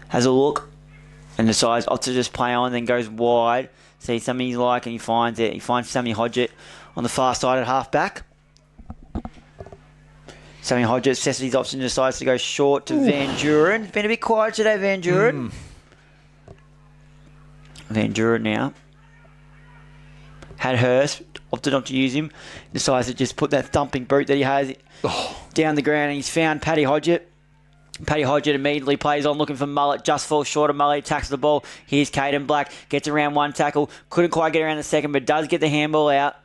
has a look and decides to just play on, then goes wide. See something he's like, and he finds it. He finds Sammy Hodgett on the far side at half-back. Sammy Hodgett assesses his option, decides to go short to Van Duren. Been a bit quiet today, Van Duren. Van Duren now. Had Hurst, opted not to use him. Decides to just put that thumping boot that he has down the ground, and he's found Paddy Hodgett. Paddy Hodgett immediately plays on, looking for Mullet, just falls short of Mullet, attacks the ball. Here's Caden Black, gets around one tackle, couldn't quite get around the second, but does get the handball out.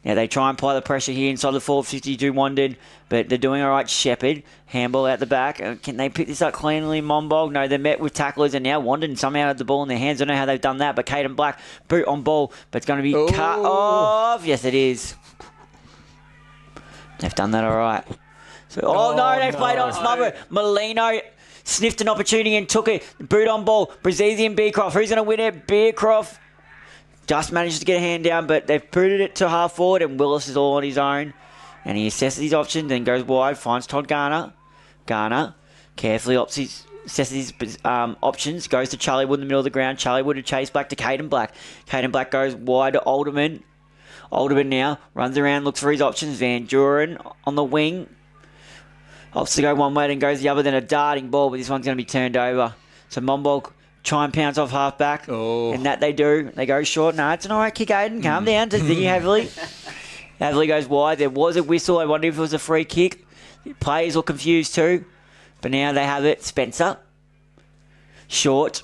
Now they try and apply the pressure here inside the 452 Wandin, but they're doing all right. Shepherd, handball out the back. Can they pick this up cleanly, Monbulk? No, they're met with tacklers, and now Wandin somehow had the ball in their hands. I don't know how they've done that, but Caden Black, boot on ball, but it's going to be cut off. Yes, it is. They've done that all right. So, they've played on smother. Molino sniffed an opportunity and took it. Boot on ball. Brazilian Beecroft. Who's going to win it? Beecroft just manages to get a hand down, but they've booted it to half forward, and Willis is all on his own. And he assesses his options, then goes wide, finds Todd Garner. Garner carefully assesses his options, goes to Charlie Wood in the middle of the ground. Charlie Wood to chase back to Caden Black. Caden Black goes wide to Alderman. Alderman now runs around, looks for his options. Van Duren on the wing. Opts to go one way and goes the other, then a darting ball, but this one's going to be turned over. So Monbulk try and pounce off half-back, and that they do. They go short. No, it's an all right kick, Aiden. Calm down to Ziggy Heavily. Heavily goes wide. There was a whistle. I wonder if it was a free kick. The players were confused too, but now they have it. Spencer. Short.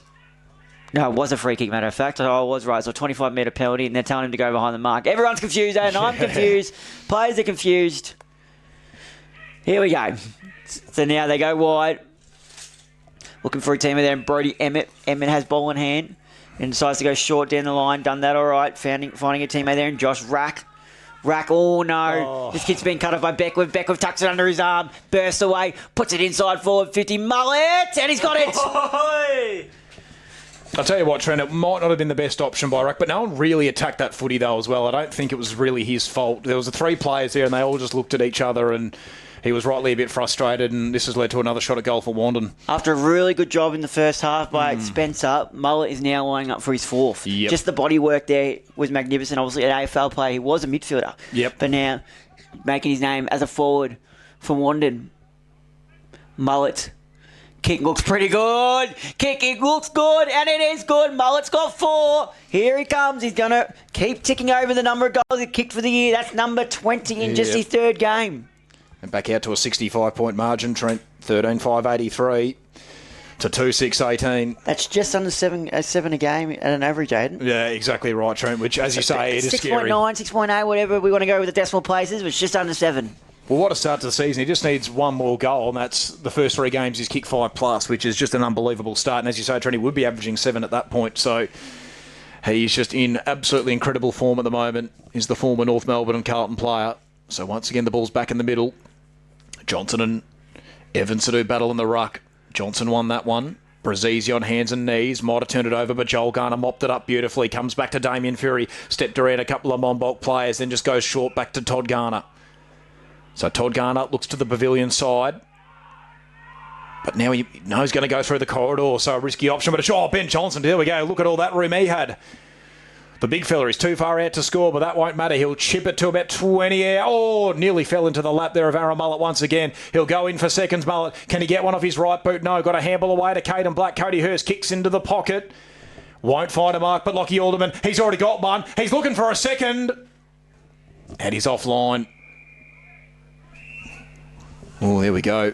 No, it was a free kick, matter of fact. I was right. So a 25-metre penalty, and they're telling him to go behind the mark. Everyone's confused, and I'm confused. Players are confused. Here we go. So now they go wide. Looking for a teamer there, and Brody Emmett. Emmett has ball in hand and decides to go short down the line. Done that all right. Finding a teammate there, and Josh Rack. Rack, oh no. This kid's been cut off by Beckwith. Beckwith tucks it under his arm, bursts away, puts it inside forward 50. Mullet, and he's got it. I'll tell you what, Trent, it might not have been the best option by Rack, but no one really attacked that footy though as well. I don't think it was really his fault. There was 3 players there, and they all just looked at each other and he was rightly a bit frustrated, and this has led to another shot at goal for Wandin. After a really good job in the first half by Spencer, Mullet is now lining up for his fourth. Yep. Just the body work there was magnificent. Obviously, an AFL player, he was a midfielder. Yep. But now, making his name as a forward for Wandin. Mullet. Kick looks pretty good. Kicking looks good, and it is good. Mullet's got 4. Here he comes. He's going to keep ticking over the number of goals he kicked for the year. That's number 20 in just his third game. And back out to a 65-point margin, Trent. 13,583 to 2,618. That's just under 7 a game at an average, Aiden. Yeah, exactly right, Trent, which, as you say, it is 6.9, scary. 6.8, whatever we want to go with the decimal places, but it's just under 7. Well, what a start to the season. He just needs one more goal, and that's the first 3 games he's kicked 5+, which is just an unbelievable start. And as you say, Trent, he would be averaging 7 at that point. So he's just in absolutely incredible form at the moment. He's the former North Melbourne and Carlton player. So once again, the ball's back in the middle. Johnson and Evans to do battle in the ruck. Johnson won that one. Brazzi on hands and knees. Might have turned it over, but Joel Garner mopped it up beautifully. Comes back to Damien Fury. Stepped around a couple of Monbulk players, then just goes short back to Todd Garner. So Todd Garner looks to the pavilion side. But now he knows he's going to go through the corridor, so a risky option. But it's Ben Johnson. There we go. Look at all that room he had. The big fella is too far out to score, but that won't matter. He'll chip it to about 20 out. Oh, nearly fell into the lap there of Aaron Mullet once again. He'll go in for seconds, Mullet. Can he get one off his right boot? No. Got a handball away to Caden Black. Cody Hurst kicks into the pocket. Won't find a mark, but Lockie Alderman, he's already got one. He's looking for a second. And he's offline. Oh, there we go.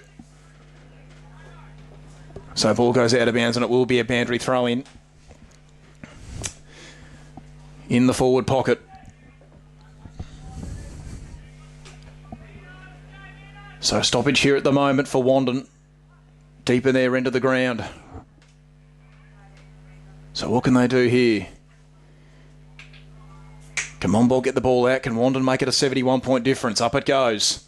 So ball goes out of bounds, and it will be a boundary throw in the forward pocket. So stoppage here at the moment for Wandin. Deep in their end of the ground. So what can they do here? Can Monbulk get the ball out? Can Wandin make it a 71-point difference? Up it goes.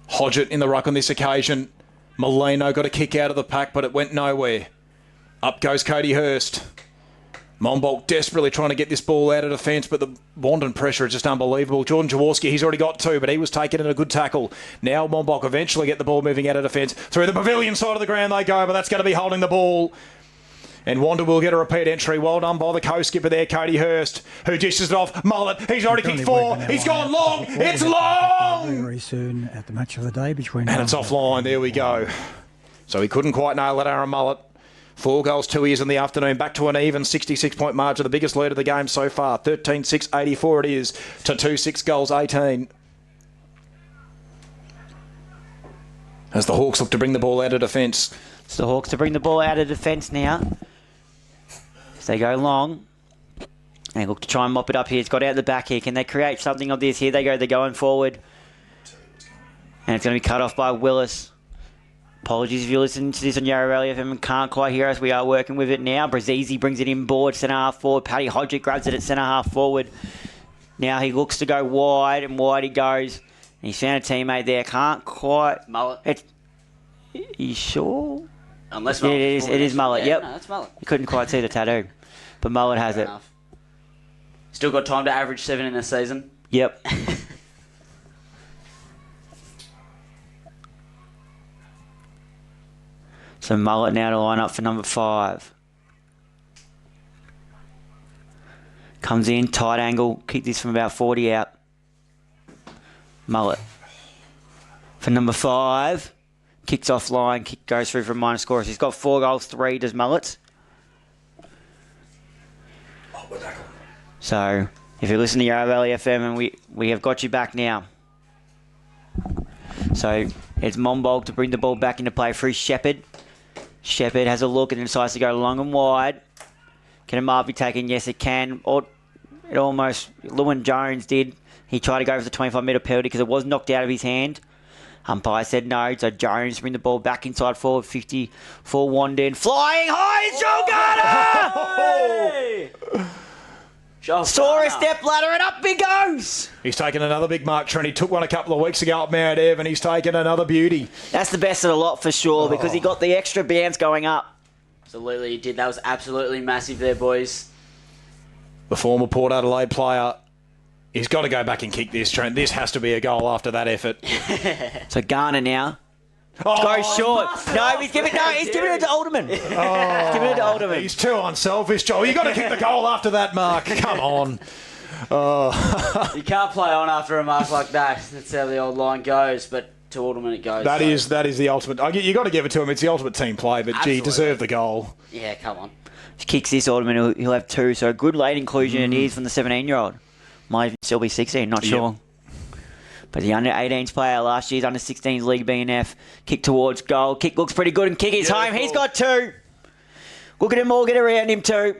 Hodgett in the ruck on this occasion. Molino got a kick out of the pack, but it went nowhere. Up goes Cody Hurst. Monbulk desperately trying to get this ball out of defence, but the Wandin pressure is just unbelievable. Jordan Jaworski, he's already got 2, but he was taken in a good tackle. Now Monbulk eventually get the ball moving out of defence. Through the pavilion side of the ground they go, but that's going to be holding the ball. And Wandin will get a repeat entry. Well done by the co-skipper there, Cody Hurst, who dishes it off. Mullet, he's already kicked 4. He's gone long. It's long! Very soon at the match of the day between... And it's offline. There we go. So he couldn't quite nail it, Aaron Mullet. 4 goals, 2 years in the afternoon. Back to an even 66-point margin. The biggest lead of the game so far. 13-6-84 it is to 2-6 goals, 18. As the Hawks look to bring the ball out of defence. It's the Hawks to bring the ball out of defence now. As they go long. They look to try and mop it up here. It's got out the back here. Can they create something of this? Here they go. They're going forward. And it's going to be cut off by Willis. Apologies if you're listening to this on Yarra Valley FM and can't quite hear us. We are working with it now. Brazzi brings it in board, centre half forward. Paddy Hodgett grabs it at centre half forward. Now he looks to go wide, and wide he goes. And he's found a teammate there. Can't quite... Mullet. You sure? Unless Mullet. Yeah, it is Mullet, yep. No, that's Mullet. You couldn't quite see the tattoo. But Mullet has Fair it. enough. Still got time to average 7 in a season. Yep. So Mullet now to line up for number 5. Comes in, tight angle, kick this from about 40 out. Mullet. For number 5, kicks offline, kick goes through for a minor score. He's got 4 goals, 3 does Mullet. So, if you listen to Yarra Valley FM, and we have got you back now. So, it's Monbulk to bring the ball back into play for Shepherd. Shepherd has a look and decides to go long and wide. Can a mark be taken? Yes, it can. Or it almost... Lewin Jones did. He tried to go for the 25-metre penalty because it was knocked out of his hand. Umpire said no, so Jones bring the ball back inside forward 50 for Wandin. Flying high is Joe Garner! Saw a step ladder and up he goes! He's taken another big mark, Trent. He took one a couple of weeks ago up Mount Ev, and he's taken another beauty. That's the best of the lot for sure, because he got the extra bounce going up. Absolutely, he did. That was absolutely massive there, boys. The former Port Adelaide player He's got to go back and kick this, Trent. This has to be a goal after that effort. So Garner now. Oh, Go short. No, he's giving it to Alderman. He's giving it to Alderman. He's too unselfish, Joel. You've got to kick the goal after that mark. Come on. You can't play on after a mark like that. That's how the old line goes, but to Alderman it goes. That is the ultimate. You got to give it to him. It's the ultimate team play, but Absolutely. gee, deserved the goal. Yeah, come on. He kicks this Alderman, he'll have 2. So a good late inclusion it is from the 17-year-old. Might even still be 16, not sure. But the under-18s player, last year's under-16s league BNF, kick towards goal. Kick looks pretty good and kick is home. He's got 2. Look at him all get around him too.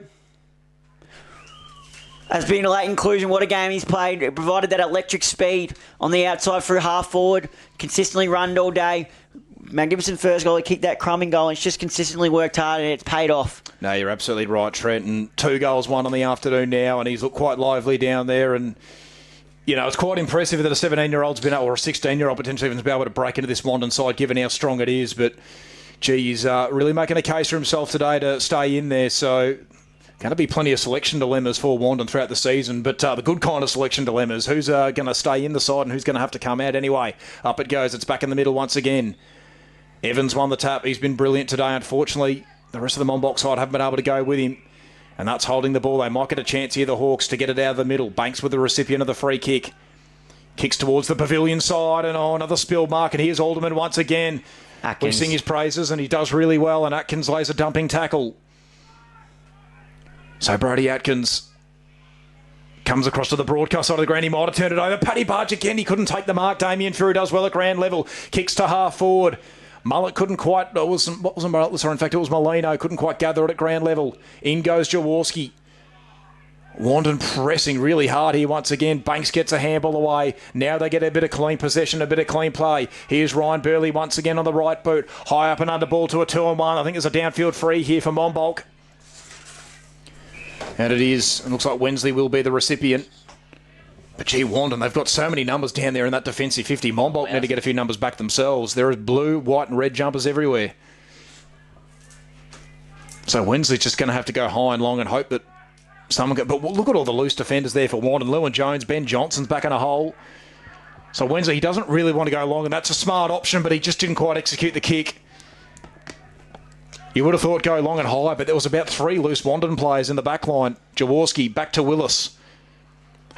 Has been a late inclusion. What a game he's played. It provided that electric speed on the outside through half forward. Consistently runned all day. Magnificent first goal. He kicked that crumbing goal and it's just consistently worked hard and it's paid off. No, you're absolutely right, Trent. And 2 goals, 1 on the afternoon now, and he's looked quite lively down there. And you know, it's quite impressive that a 17-year-old's been able, or a 16-year-old potentially even, has been able to break into this Wandin side, given how strong it is. But gee, he's really making a case for himself today to stay in there. So going to be plenty of selection dilemmas for Wandin throughout the season, but the good kind of selection dilemmas. Who's going to stay in the side and who's going to have to come out anyway? Up it goes. It's back in the middle once again. Evans won the tap. He's been brilliant today. Unfortunately, the rest of the Monbulk side haven't been able to go with him, and that's holding the ball. They might get a chance here, the Hawks, to get it out of the middle. Banks with the recipient of the free kick. Kicks towards the pavilion side, and another spill mark, and here's Alderman once again. Atkins. We sing his praises, and he does really well, and Atkins lays a dumping tackle. So Brody Atkins comes across to the broadcast side of the ground. He might have turned it over. Paddy Barge again. He couldn't take the mark. Damien Fury does well at ground level. Kicks to half forward. Mullet couldn't quite... It wasn't Mullet, sorry. In fact, it was Molino. Couldn't quite gather it at ground level. In goes Jaworski. Wandin pressing really hard here once again. Banks gets a handball away. Now they get a bit of clean possession, a bit of clean play. Here's Ryan Burley once again on the right boot. High up and under ball to a 2-on-1. I think there's a downfield free here for Monbulk. And it is. It looks like Wensley will be the recipient. But gee, Wandin, they've got so many numbers down there in that defensive 50. Monbulk need to get a few numbers back themselves. There are blue, white and red jumpers everywhere. So Wensley's just going to have to go high and long and hope that someone can... But look at all the loose defenders there for Wandin. Lewin Jones, Ben Johnson's back in a hole. So Wensley, he doesn't really want to go long, and that's a smart option, but he just didn't quite execute the kick. You would have thought go long and high, but there was about 3 loose Wandin players in the back line. Jaworski back to Willis.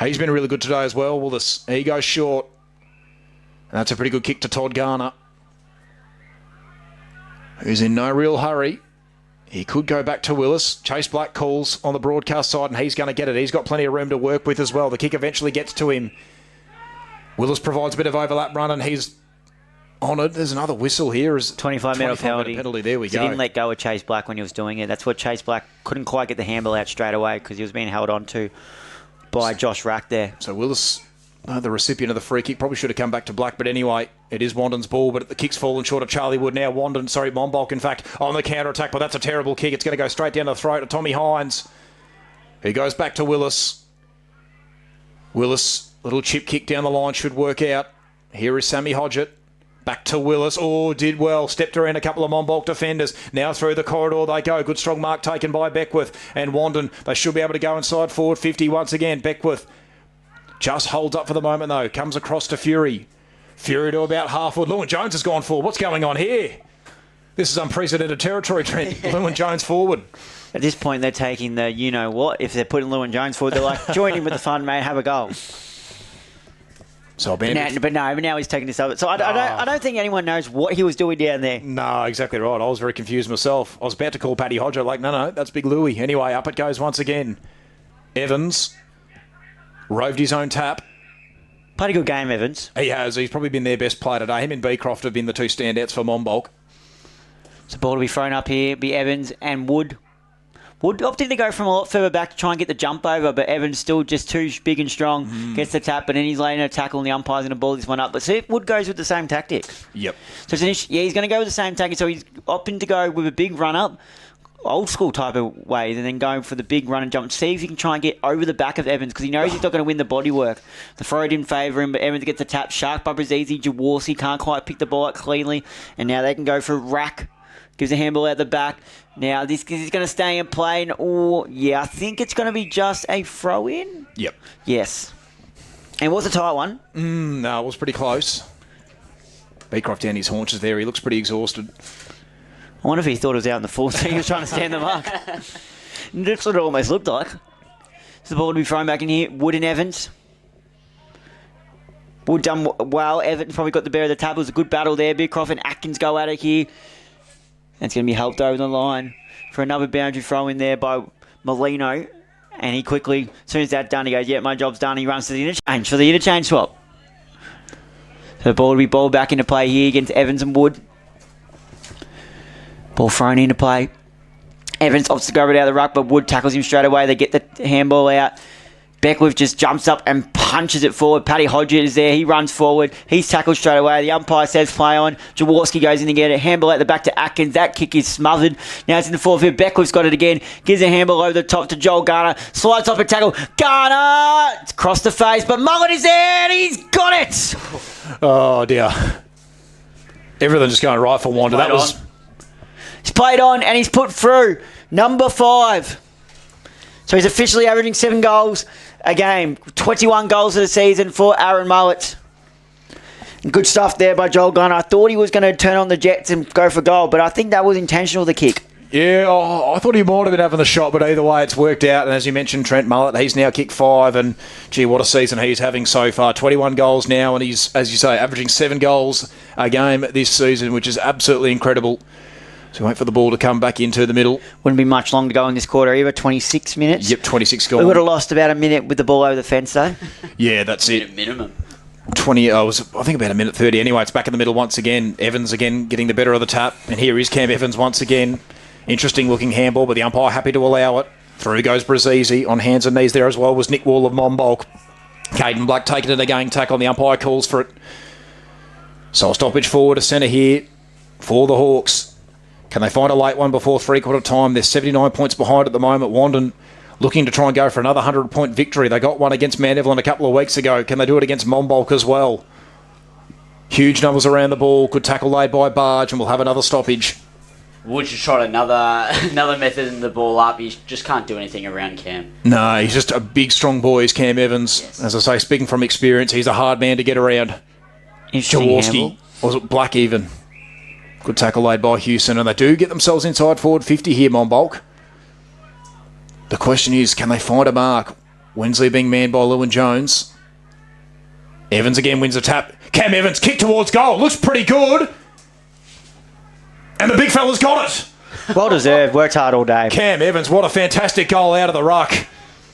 He's been really good today as well, Willis. He goes short. And that's a pretty good kick to Todd Garner, who's in no real hurry. He could go back to Willis. Chase Black calls on the broadcast side, and he's going to get it. He's got plenty of room to work with as well. The kick eventually gets to him. Willis provides a bit of overlap run, and he's on it. There's another whistle here. 25-minute penalty. There we So go. he didn't let go of Chase Black when he was doing it. That's what Chase Black couldn't quite get the handball out straight away because he was being held on to by Josh Rack there. So Willis, the recipient of the free kick, probably should have come back to Black, but anyway, it is Wandin's ball, but the kick's fallen short of Charlie Wood now. Monbulk, in fact, on the counter-attack, but that's a terrible kick. It's going to go straight down the throat of Tommy Hines. He goes back to Willis. Willis, little chip kick down the line, should work out. Here is Sammy Hodgett. Back to Willis. Oh, did well. Stepped around a couple of Monbulk defenders. Now through the corridor they go. Good strong mark taken by Beckwith. And Wandin, they should be able to go inside forward 50 once again. Beckwith just holds up for the moment though. Comes across to Fury. Fury to about half forward. Lewin Jones has gone forward. What's going on here? This is unprecedented territory, Trent. Lewin Jones forward. At this point, they're taking the you-know-what. If they're putting Lewin Jones forward, they're like, join in with the fun, mate. Have a goal. So But now he's taking this over. So I don't think anyone knows what he was doing down there. No, exactly right. I was very confused myself. I was about to call Paddy Hodger, like, no, that's Big Louie. Anyway, up it goes once again. Evans roved his own tap. Played a good game, Evans. He has. He's probably been their best player today. Him and Beecroft have been the 2 standouts for Monbulk. So ball to be thrown up here. Be Evans and Wood. Wood opting to go from a lot further back to try and get the jump over, but Evans still just too big and strong. Gets the tap, but then he's laying a tackle and the umpire's going to ball this one up. But see if Wood goes with the same tactic. Yep. So he's going to go with the same tactic. So he's opting to go with a big run up, old school type of way, and then going for the big run and jump. See if he can try and get over the back of Evans because he knows he's not going to win the body work. The throw didn't favour him, but Evans gets the tap. Shark bumper's easy. Jaworski can't quite pick the ball up cleanly, and now they can go for Rack. Gives a handball out the back. Now, this is going to stay in play. And, I think it's going to be just a throw-in. Yep. Yes. And it was a tight one. No, it was pretty close. Beecroft down his haunches there. He looks pretty exhausted. I wonder if he thought it was out in the full, so he was trying to stand the mark. That's what it almost looked like. So the ball to be thrown back in here. Wood and Evans. Wood done well. Evans probably got the better of the tap. It was a good battle there. Beecroft and Atkins go at it here. And it's going to be helped over the line for another boundary throw in there by Molino. And he quickly, as soon as that's done, he goes, yeah, my job's done. He runs to the interchange for the interchange swap. So the ball will be balled back into play here against Evans and Wood. Ball thrown into play. Evans opts to go right out of the ruck, but Wood tackles him straight away. They get the handball out. Beckwith just jumps up and punches it forward. Paddy Hodges is there. He runs forward. He's tackled straight away. The umpire says play on. Jaworski goes in to get it. Handball at the back to Atkins. That kick is smothered. Now it's in the forfeit. Beckwith's got it again. Gives a handball over the top to Joel Garner. Slides off a tackle. Garner! It's across the face, but Mullet is there and he's got it! Oh, dear. Everything just going right for Wanda. That was... He's played on and he's put through. Number 5. So he's officially averaging 7 goals a game. 21 goals of the season for Aaron Mullet. Good stuff there by Joel Gunner. I thought he was going to turn on the Jets and go for goal, but I think that was intentional, the kick. Yeah, I thought he might have been having the shot, but either way, it's worked out. And as you mentioned, Trent Mullet, he's now kicked 5, and gee, what a season he's having so far. 21 goals now, and he's, as you say, averaging 7 goals a game this season, which is absolutely incredible. So wait for the ball to come back into the middle. Wouldn't be much long to go in this quarter either. 26 minutes. Yep, 26 gone. We would have lost about a minute with the ball over the fence, though. Yeah, that's it. Minimum. 20. I think about a minute 30. Anyway, it's back in the middle once again. Evans again getting the better of the tap, and here is Cam Evans once again. Interesting looking handball, but the umpire happy to allow it. Through goes Brazzi. On hands and knees there as well was Nick Wall of Monbulk. Caden Black taking it again. Tackle on the umpire calls for it. So a stoppage forward to centre here for the Hawks. Can they find a late one before three-quarter time? They're 79 points behind at the moment. Wandin looking to try and go for another 100-point victory. They got one against Mount Evelyn a couple of weeks ago. Can they do it against Monbulk as well? Huge numbers around the ball. Good tackle laid by Barge, and we'll have another stoppage. Wood just tried another method in the ball up. He just can't do anything around Cam. No, he's just a big, strong boy, is Cam Evans. Yes. As I say, speaking from experience, he's a hard man to get around. Jaworski, or was it Black even? Good tackle laid by Houston, and they do get themselves inside forward 50 here, Monbulk. The question is, can they find a mark? Wensley being manned by Lewin Jones. Evans again wins the tap. Cam Evans, kick towards goal. Looks pretty good. And the big fella's got it. Well deserved. Worked hard all day. Cam Evans, what a fantastic goal out of the ruck.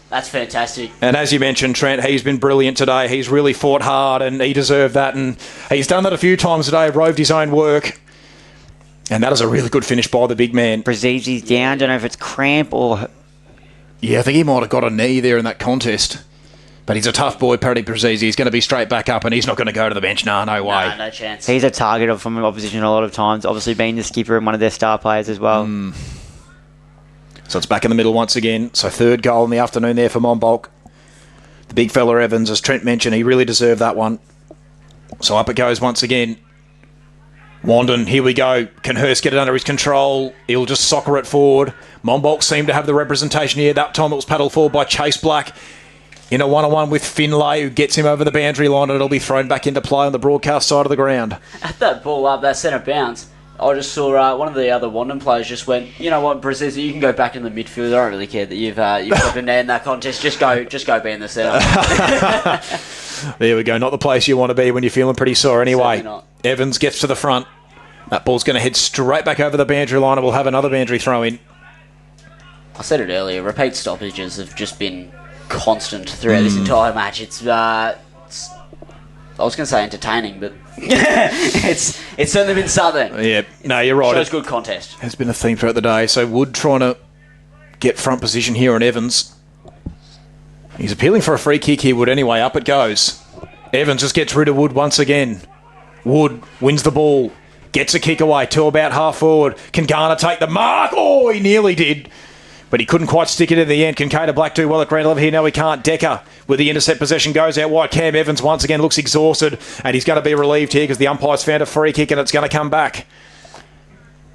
That's fantastic. And as you mentioned, Trent, he's been brilliant today. He's really fought hard, and he deserved that. And he's done that a few times today, roved his own work. And that is a really good finish by the big man. Brazzi's down. Don't know if it's cramp or... Yeah, I think he might have got a knee there in that contest. But he's a tough boy, Paddy Brazzi. He's going to be straight back up, and he's not going to go to the bench. No way. No, no chance. He's a target from opposition a lot of times. Obviously being the skipper and one of their star players as well. So it's back in the middle once again. So third goal in the afternoon there for Monbulk. The big fella Evans, as Trent mentioned, he really deserved that one. So up it goes once again. Wandin, here we go. Can Hurst get it under his control? He'll just soccer it forward. Monbulk seemed to have the representation here. That time it was paddled forward by Chase Black in a one-on-one with Finlay, who gets him over the boundary line, and it'll be thrown back into play on the broadcast side of the ground. At that ball up, that centre bounce, I just saw one of the other Wandin players just went, you know what, Brazzi, you can go back in the midfield. I don't really care that you've got in there in that contest. Just go be in the centre. There we go. Not the place you want to be when you're feeling pretty sore anyway. Evans gets to the front. That ball's going to head straight back over the boundary line, and we'll have another boundary throw in. I said it earlier, repeat stoppages have just been constant throughout this entire match. It's I was going to say entertaining, but it's certainly been something. Yeah, no, you're right. Shows good contest. Has been a theme throughout the day. So Wood trying to get front position here on Evans. He's appealing for a free kick here, Wood, anyway. Up it goes. Evans just gets rid of Wood once again. Wood wins the ball. Gets a kick away to about half forward. Can Garner take the mark? Oh, he nearly did. But he couldn't quite stick it in the end. Can Cater Black do well at ground level here? No, he can't. Decker with the intercept possession goes out wide. Cam Evans once again looks exhausted, and he's going to be relieved here because the umpire's found a free kick and it's going to come back.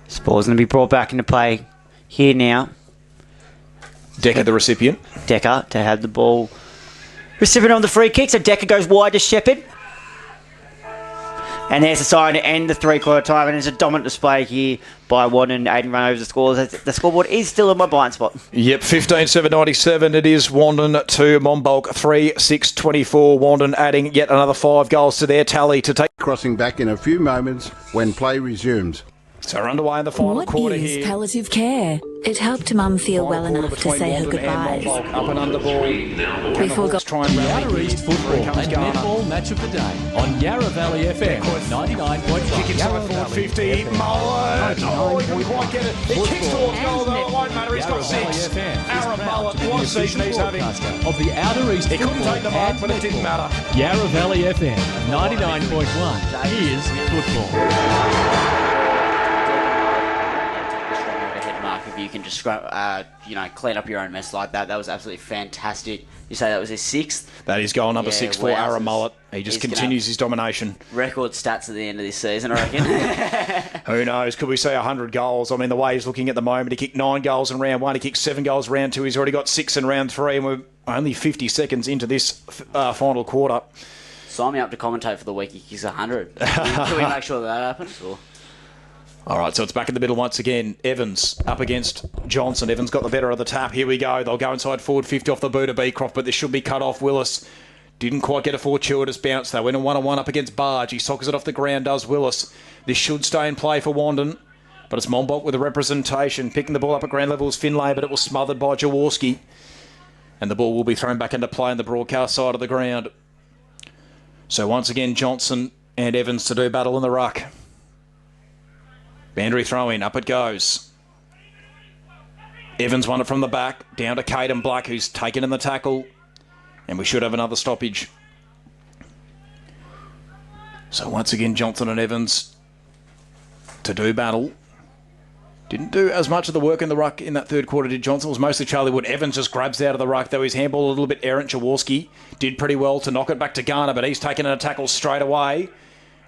This ball's going to be brought back into play here now. Decker, the recipient. Decker to have the ball Recipient on the free kick, so Decker goes wide to Shepherd. And there's a sign to end the three-quarter time, and it's a dominant display here by Wandin. Aiden run over the scores. The scoreboard is still in my blind spot. Yep, 15-7-97. It is Wandin 2, Monbulk 3-6-24. Wandin adding yet another 5 goals to their tally to take. Crossing back in a few moments when play resumes. So we're underway in the final quarter What is here. palliative care? It helped Mum feel well Final enough quarter to say her between Wandin and goodbyes. Monbulk. Up and under ball. Before Let's try and rally. Outer East Football Here comes and Garner. Netball Match of the Day on Yarra Valley FM 99.5. Kick inside forward 50. Mullet. Oh, he didn't quite get it. He kicks towards goal, though. It won't matter. He's got 6. Aaron Mullet, what a season he's having. Of the Outer East He couldn't Football take the mark, and but it didn't Netball. matter. Yarra Valley FM 99.1 is football. If you can just clean up your own mess like that, that was absolutely fantastic. You say that was his 6th That is goal number Yeah, 6 for wowzers. Aaron Mullet. He just He's gonna continues his domination. record stats at the end of this season, I reckon. Who knows? Could we see 100 goals? I mean, the way he's looking at the moment, he kicked 9 goals in round 1. He kicked 7 goals in round 2. He's already got 6 in round 3, and we're only 50 seconds into this final quarter. Sign me up to commentate for the week he kicks 100. Can we make sure that happens? Or? All right, so it's back in the middle once again. Evans up against Johnson. Evans got the better of the tap. Here we go. They'll go inside forward 50 off the boot of Beecroft, but this should be cut off. Willis didn't quite get a fortuitous bounce. They went a 1-on-1 up against Barge. He sockers it off the ground, does Willis. This should stay in play for Wandin, but it's Monbulk with a representation. Picking the ball up at ground level is Finlay, but it was smothered by Jaworski. And the ball will be thrown back into play on the broadcast side of the ground. So once again, Johnson and Evans to do battle in the ruck. Bandry throw in, up it goes. Evans won it from the back, down to Caden Black, who's taken in the tackle. And we should have another stoppage. So once again, Johnson and Evans to do battle. Didn't do as much of the work in the ruck in that third quarter, did Johnson. It was mostly Charlie Wood. Evans just grabs out of the ruck, though his handball a little bit errant. Jaworski did pretty well to knock it back to Garner, but he's taken a tackle straight away.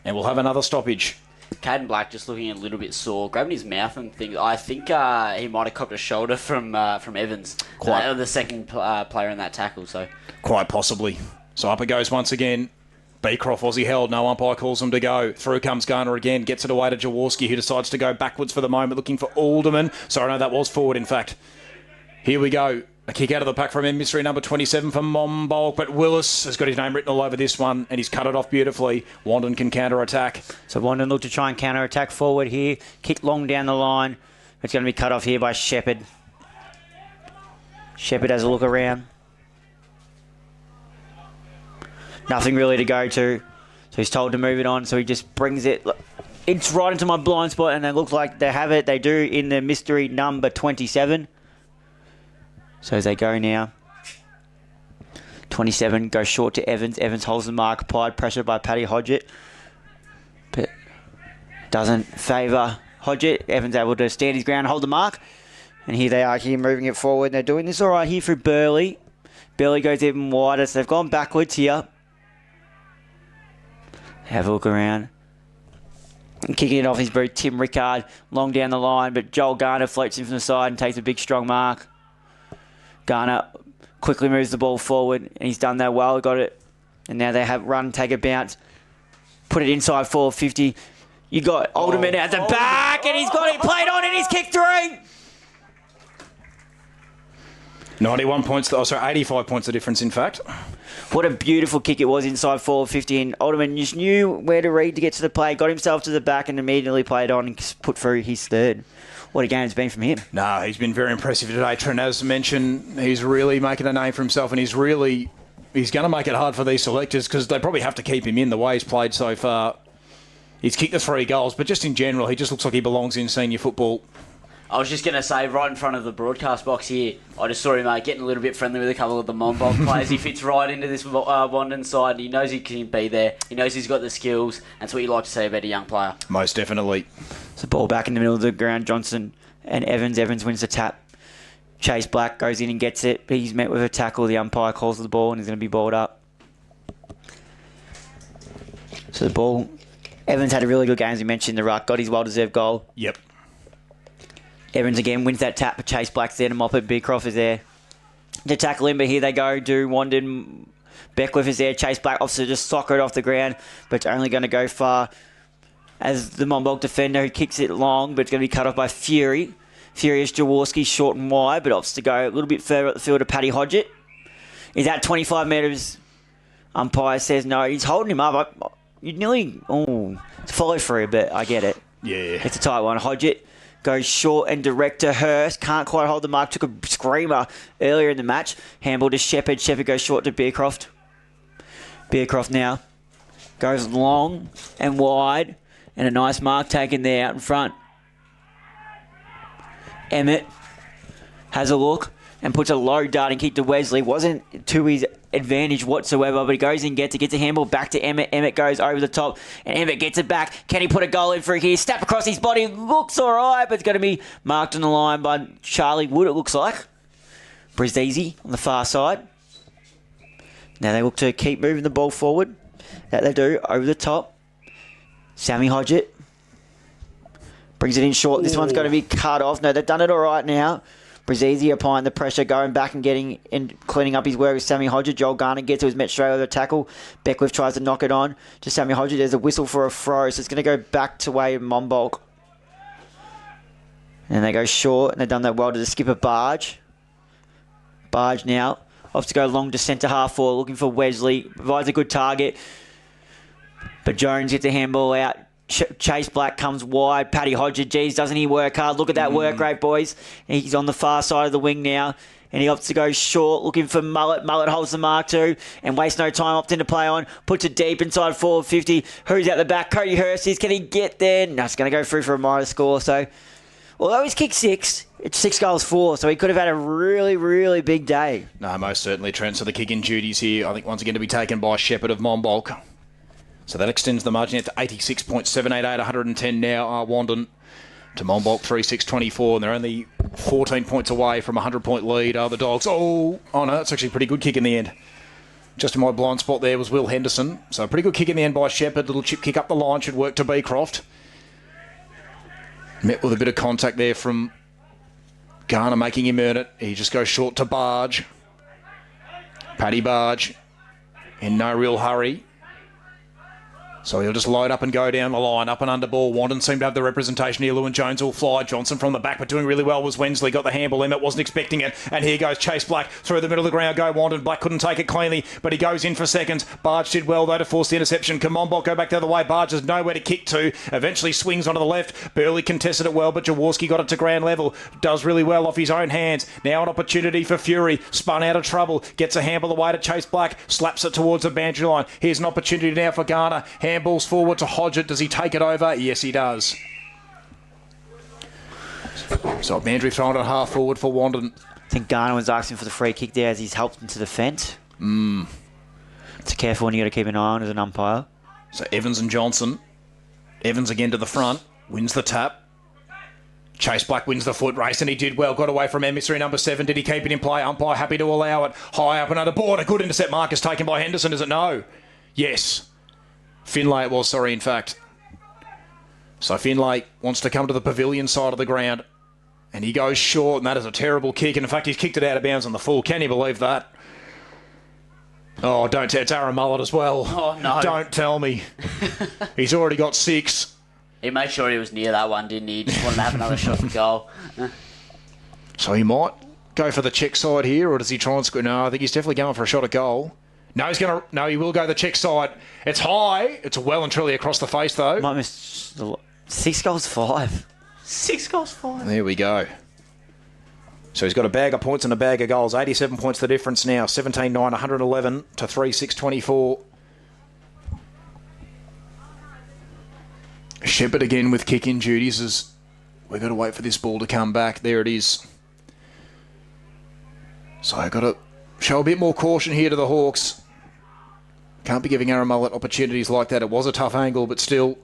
And we'll have another stoppage. Caden Black just looking a little bit sore, grabbing his mouth and things. I think he might have copped a shoulder from Evans, the second player in that tackle. So quite possibly. So up it goes once again. Beecroft was he held. No umpire calls him to go. Through comes Garner again. Gets it away to Jaworski, who decides to go backwards for the moment, looking for Alderman. Sorry, no, that was forward, in fact. Here we go. A kick out of the pack from mystery number 27 for Monbulk, but Willis has got his name written all over this one, and he's cut it off beautifully. Wandin can counter-attack. So Wandin look to try and counter-attack forward here. Kick long down the line. It's going to be cut off here by Shepherd. Shepherd has a look around. Nothing really to go to. So he's told to move it on, so he just brings it. It's right into my blind spot, and it looks like they have it. They do in the mystery number 27. So as they go now, 27 goes short to Evans. Evans holds the mark, applied pressure by Paddy Hodgett, but doesn't favour Hodgett. Evans able to stand his ground, hold the mark, and here they are here moving it forward. They're doing this all right here for Burley. Burley goes even wider, so they've gone backwards here. Have a look around. And kicking it off his boot, Tim Rickard, long down the line, but Joel Garner floats in from the side and takes a big strong mark. Garner quickly moves the ball forward, and he's done that well. Got it. And now they have run, take a bounce, put it inside 450. You got Alderman at the back, and he's got it played on, and he's kicked 3. 91 points, 85 points the difference, in fact. What a beautiful kick it was inside 450, and Alderman just knew where to read to get to the play, got himself to the back, and immediately played on and put through his 3rd. What a game it's been from him. No, he's been very impressive today. Trent, as mentioned, he's really making a name for himself, and he's going to make it hard for these selectors because they probably have to keep him in the way he's played so far. He's kicked the 3 goals, but just in general, he just looks like he belongs in senior football. I was just going to say, right in front of the broadcast box here, I just saw him getting a little bit friendly with a couple of the Monbulk players. He fits right into this Wandin side. He knows he can be there. He knows he's got the skills. That's what you like to see about a young player. Most definitely. It's the ball back in the middle of the ground. Johnson and Evans. Evans wins the tap. Chase Black goes in and gets it. But he's met with a tackle. The umpire calls the ball and he's going to be balled up. So the ball... Evans had a really good game, as you mentioned, the ruck. Got his well-deserved goal. Yep. Evans again wins that tap. Chase Black's there to mop it. Beecroft is there to tackle him, but here they go. Do Wandin Beckwith is there. Chase Black obviously just soccer it off the ground, but it's only going to go far as the Monbulk defender who kicks it long, but it's going to be cut off by Fury. Furious Jaworski short and wide, but opts to go a little bit further up the field to Paddy Hodgett. Is that 25 metres? Umpire says no. He's holding him up. You'd nearly... Oh, it's follow through, but I get it. Yeah. It's a tight one. Hodgett goes short and direct to Hurst. Can't quite hold the mark. Took a screamer earlier in the match. Handball to Shepherd. Shepherd goes short to Beercroft. Beercroft now goes long and wide. And a nice mark taken there out in front. Emmett has a look and puts a low darting kick to Wesley. Wasn't to his advantage whatsoever, but he goes in, gets a handball back to Emmett. Emmett goes over the top, and Emmett gets it back. Can he put a goal in for here? Step across his body. Looks all right, but it's going to be marked on the line by Charlie Wood, it looks like. Brizzy on the far side. Now they look to keep moving the ball forward. That they do, over the top. Sammy Hodgett brings it in short. This one's going to be cut off. No, they've done it all right now. Brizzy applying the pressure, going back and getting and cleaning up his work with Sammy Hodgett. Joel Garner gets to his met straight over the tackle. Beckwith tries to knock it on to Sammy Hodgett. There's a whistle for a throw, so it's going to go back to way Monbulk. And they go short, and they've done that well to the skipper Barge. Barge now off to go long to centre half forward, looking for Wesley. Provides a good target. But Jones gets a handball out. Chase Black comes wide. Paddy Hodgett, geez, doesn't he work hard? Look at that work rate, boys. He's on the far side of the wing now. And he opts to go short, looking for Mullet. Mullet holds the mark too and wastes no time, opting to play on. Puts it deep inside forward 50. Who's at the back? Cody Hurst is. Can he get there? No, it's going to go through for a minor score. So, although he's kicked 6, it's 6 goals 4. So he could have had a really, really big day. No, most certainly, Trent. So the kick-in duties here, I think, once again to be taken by Shepherd of Monbulk. So that extends the margin out to 86.788, 110 now. Wandin to Monbulk 3-6-24, and they're only 14 points away from a 100-point lead. The Dogs. Oh no, that's actually a pretty good kick in the end. Just in my blind spot there was Will Henderson. So a pretty good kick in the end by Shepherd. Little chip kick up the line should work to Beecroft. Met with a bit of contact there from Garner, making him earn it. He just goes short to Barge. Paddy Barge in no real hurry. So he'll just load up and go down the line, up and under ball. Wandin seemed to have the representation here. Lewin Jones will fly. Johnson from the back, but doing really well was Wensley. Got the handball. Emmett wasn't expecting it. And here goes Chase Black through the middle of the ground. Go Wandin. Black couldn't take it cleanly, but he goes in for seconds. Barge did well, though, to force the interception. Can Monbulk go back the other way? Barge has nowhere to kick to. Eventually swings onto the left. Burley contested it well, but Jaworski got it to ground level. Does really well off his own hands. Now an opportunity for Fury. Spun out of trouble. Gets a handball away to Chase Black. Slaps it towards the boundary line. Here's an opportunity now for Garner. Handballs forward to Hodgett. Does he take it over? Yes, he does. So Mandry throwing it half forward for Wandin. I think Garner was asking for the free kick there as he's helped him to the fence. It's a careful one you got to keep an eye on as an umpire. So Evans and Johnson. Evans again to the front. Wins the tap. Chase Black wins the foot race, and he did well. Got away from emissary number 7. Did he keep it in play? Umpire happy to allow it. High up and under board. A good intercept mark is taken by Henderson, is it? No. Yes. Finlay it was, sorry, in fact. So Finlay wants to come to the pavilion side of the ground. And he goes short, and that is a terrible kick. And in fact, he's kicked it out of bounds on the full. Can you believe that? Oh, don't tell. It's Aaron Mullet as well. Oh, no. Don't tell me. He's already got 6. He made sure he was near that one, didn't he? Just wanted to have another shot at goal. So he might go for the check side here, or does he try and score? No, I think he's definitely going for a shot at goal. No, he will go the check side. It's high. It's well and truly across the face, though. Might miss 6 goals 5. 6 goals 5. There we go. So he's got a bag of points and a bag of goals. 87 points the difference now. 17-9, 111 to 3-6-24. Shepherd again with kick-in duties as we've got to wait for this ball to come back. There it is. So I've got to show a bit more caution here to the Hawks. Can't be giving Aaron Mullet opportunities like that. It was a tough angle, but still.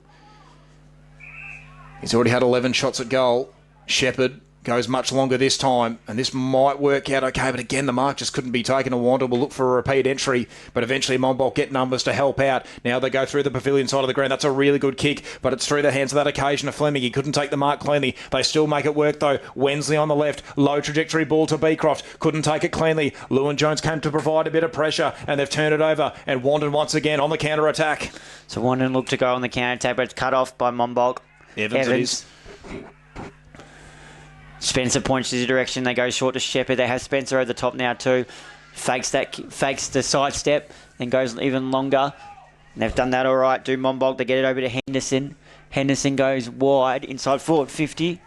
He's already had 11 shots at goal. Shepherd goes much longer this time, and this might work out okay, but again, the mark just couldn't be taken to Wandin. We'll look for a repeat entry, but eventually Monbulk get numbers to help out. Now they go through the pavilion side of the ground. That's a really good kick, but it's through the hands of that occasion of Fleming. He couldn't take the mark cleanly. They still make it work, though. Wensley on the left, low trajectory ball to Beecroft. Couldn't take it cleanly. Lewin Jones came to provide a bit of pressure, and they've turned it over, and Wandin once again on the counter-attack. So Wandin looked to go on the counter-attack, but it's cut off by Monbulk. Evans. It is. Spencer points his direction. They go short to Shepherd. They have Spencer over the top now too. Fakes the side step and goes even longer. And they've done that all right. Do Monbulk. They get it over to Henderson. Henderson goes wide inside forward 50.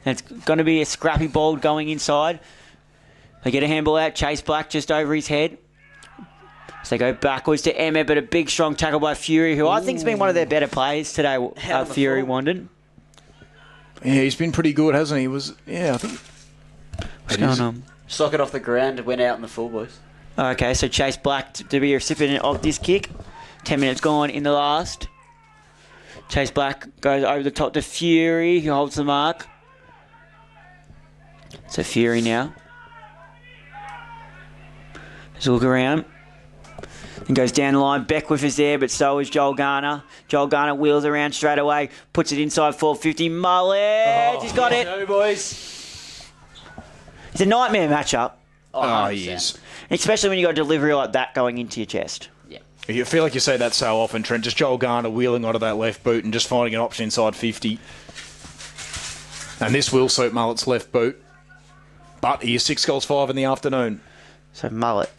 And it's going to be a scrappy ball going inside. They get a handball out. Chase Black just over his head. So they go backwards to Emmett, but a big strong tackle by Fury, who I think has been one of their better players today. Fury Wandin. Yeah, he's been pretty good, hasn't he? I think. What's going on? Sock it off the ground, went out in the full, boys. Okay, so Chase Black to be a recipient of this kick. 10 minutes gone in the last. Chase Black goes over the top to Fury, who holds the mark. So Fury now. Let's look around. And goes down the line. Beckwith is there, but so is Joel Garner. Joel Garner wheels around straight away. Puts it inside 450. Mullet! He's got it. Go, boys. It's a nightmare matchup. Oh, he is. Especially when you got a delivery like that going into your chest. Yeah. You feel like you say that so often, Trent. Just Joel Garner wheeling onto that left boot and just finding an option inside 50. And this will suit Mullet's left boot. But he is 6 goals 5 in the afternoon. So Mullet.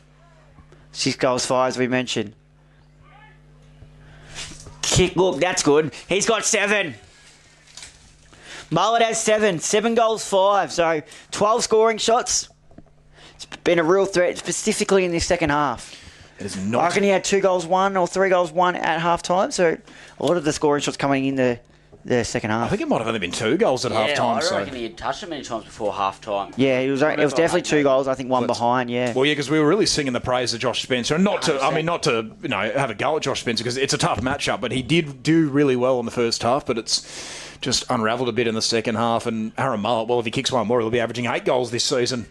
6 goals 5, as we mentioned. Kick, look, that's good. He's got 7. Mullet has 7. 7 goals 5. So 12 scoring shots. It's been a real threat, specifically in this second half. It is not. I reckon he had 2 goals 1 or 3 goals 1 at half time. So a lot of the scoring shots coming in the second half. I think it might have only been 2 goals at half time. I reckon he had touched it many times before half time. Yeah, it was definitely 2 goals. I think 1 behind. Yeah. Well, yeah, because we were really singing the praise of Josh Spencer, and not to have a go at Josh Spencer because it's a tough matchup, but he did do really well in the first half, but it's just unravelled a bit in the second half. And Aaron Mullet, well, if he kicks one more, he'll be averaging 8 goals this season,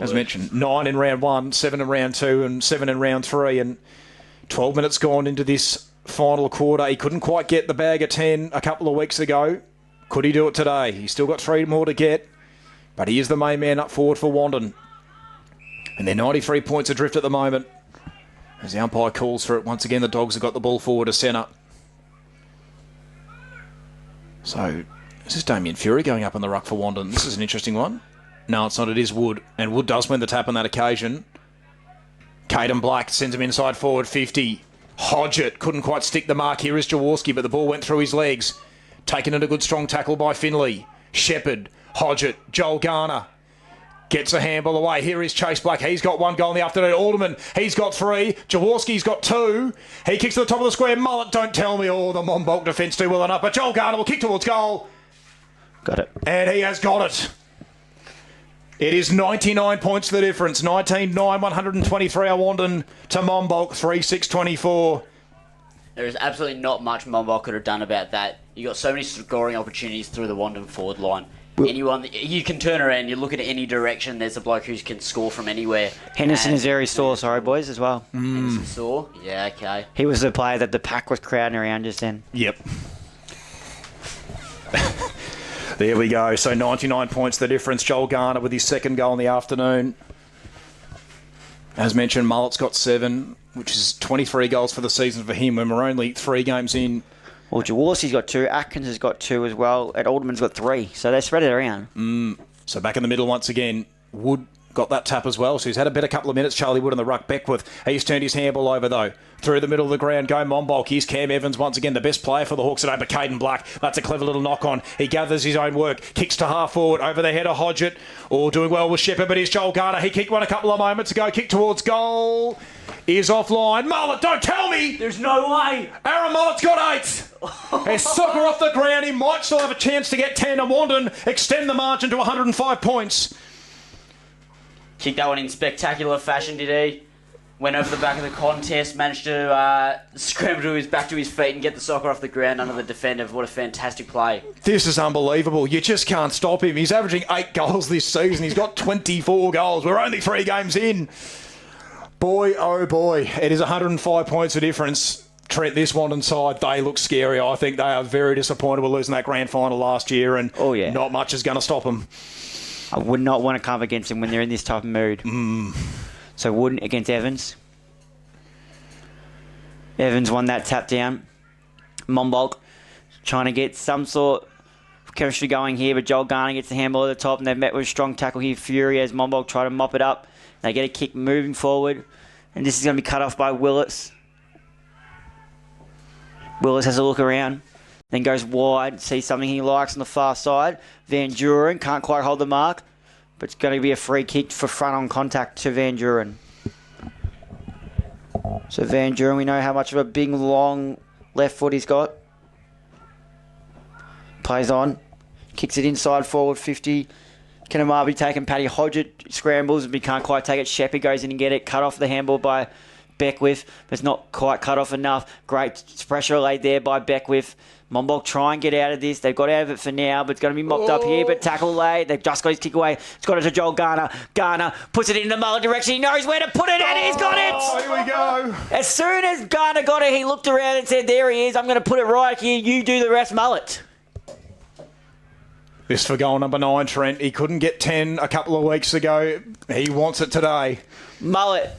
as mentioned. 9 in round 1, 7 in round 2, and 7 in round 3, and 12 minutes gone into this final quarter. He couldn't quite get the bag of 10 a couple of weeks ago. Could he do it today? He's still got 3 more to get, but he is the main man up forward for Wandin. And they're 93 points adrift at the moment. As the umpire calls for it, once again the Dogs have got the ball forward to centre. So, this is Damien Fury going up in the ruck for Wandin. This is an interesting one. No, it's not. It is Wood. And Wood does win the tap on that occasion. Caden Black sends him inside forward 50. Hodgett couldn't quite stick the mark. Here is Jaworski, but the ball went through his legs. Taken in a good strong tackle by Finley. Shepherd, Hodgett, Joel Garner gets a handball away. Here is Chase Black. He's got 1 goal in the afternoon. Alderman, he's got 3. Jaworski's got 2. He kicks to the top of the square. Mullet, don't tell me the Monbulk defence do well enough, but Joel Garner will kick towards goal. Got it. And he has got it. It is 99 points the difference. 19-9, 123 Wandin to Monbulk, 3-6, 24. There is absolutely not much Monbulk could have done about that. You got so many scoring opportunities through the Wandin forward line. Anyone, you can turn around, you look at any direction, there's a bloke who can score from anywhere. Henderson is very sore, sorry boys, as well. Henderson sore? Yeah, okay. He was the player that the pack was crowding around just then. Yep. There we go. So 99 points the difference. Joel Garner with his 2nd goal in the afternoon. As mentioned, Mullet's got 7, which is 23 goals for the season for him when we're only 3 games in. Well, Jaworski's got 2, Atkins has got 2 as well, and Alderman's got 3, so they spread it around. So back in the middle once again, Wood got that tap as well, so he's had a better couple of minutes, Charlie Wood on the ruck. Beckwith, he's turned his handball over though. Through the middle of the ground, go Monbulk. Here's Cam Evans once again, the best player for the Hawks today, but Caden Black, that's a clever little knock on. He gathers his own work, kicks to half forward, over the head of Hodgett. All doing well with Shepherd, but here's Joel Garner. He kicked one a couple of moments ago, kick towards goal. Is offline. Mullet, don't tell me! There's no way! Aaron Mullet's got 8. His soccer off the ground. He might still have a chance to get 10 and Wandin extend the margin to 105 points. Kicked that one in spectacular fashion, did he? went over the back of the contest, managed to scramble back to his feet and get the soccer off the ground under the defender. What a fantastic play. This is unbelievable. You just can't stop him. He's averaging 8 goals this season. He's got 24 goals. We're only 3 games in. Boy, oh boy. It is 105 points of difference. Trent, this Wandin side, they look scary. I think they are very disappointed with losing that grand final last year, and not much is going to stop them. I would not want to come against them when they're in this type of mood. So wouldn't against Evans. Evans won that tap down. Monbulk trying to get some sort of chemistry going here, but Joel Garner gets the handball at the top, and they've met with a strong tackle here. Fury as Monbulk try to mop it up. They get a kick moving forward, and this is going to be cut off by Willis. Willis has a look around, then goes wide, sees something he likes on the far side. Van Duren can't quite hold the mark, but it's going to be a free kick for front on contact to Van Duren. So Van Duren, we know how much of a big, long left foot he's got. Plays on, kicks it inside forward 50. Kenamabi taking Paddy Hodgett, scrambles, but he can't quite take it. Sheppy goes in and get it, cut off the handball by Beckwith, but it's not quite cut off enough. Great pressure laid there by Beckwith. Monbulk try and get out of this. They've got out of it for now, but it's going to be mopped up here. But tackle late. They've just got his kick away. It's got it to Joel Garner. Garner puts it in the Mullet direction. He knows where to put it, and he's got it! Here we go. As soon as Garner got it, he looked around and said, there he is. I'm going to put it right here. You do the rest, Mullet. This for goal number 9, Trent. He couldn't get 10 a couple of weeks ago. He wants it today. Mullet.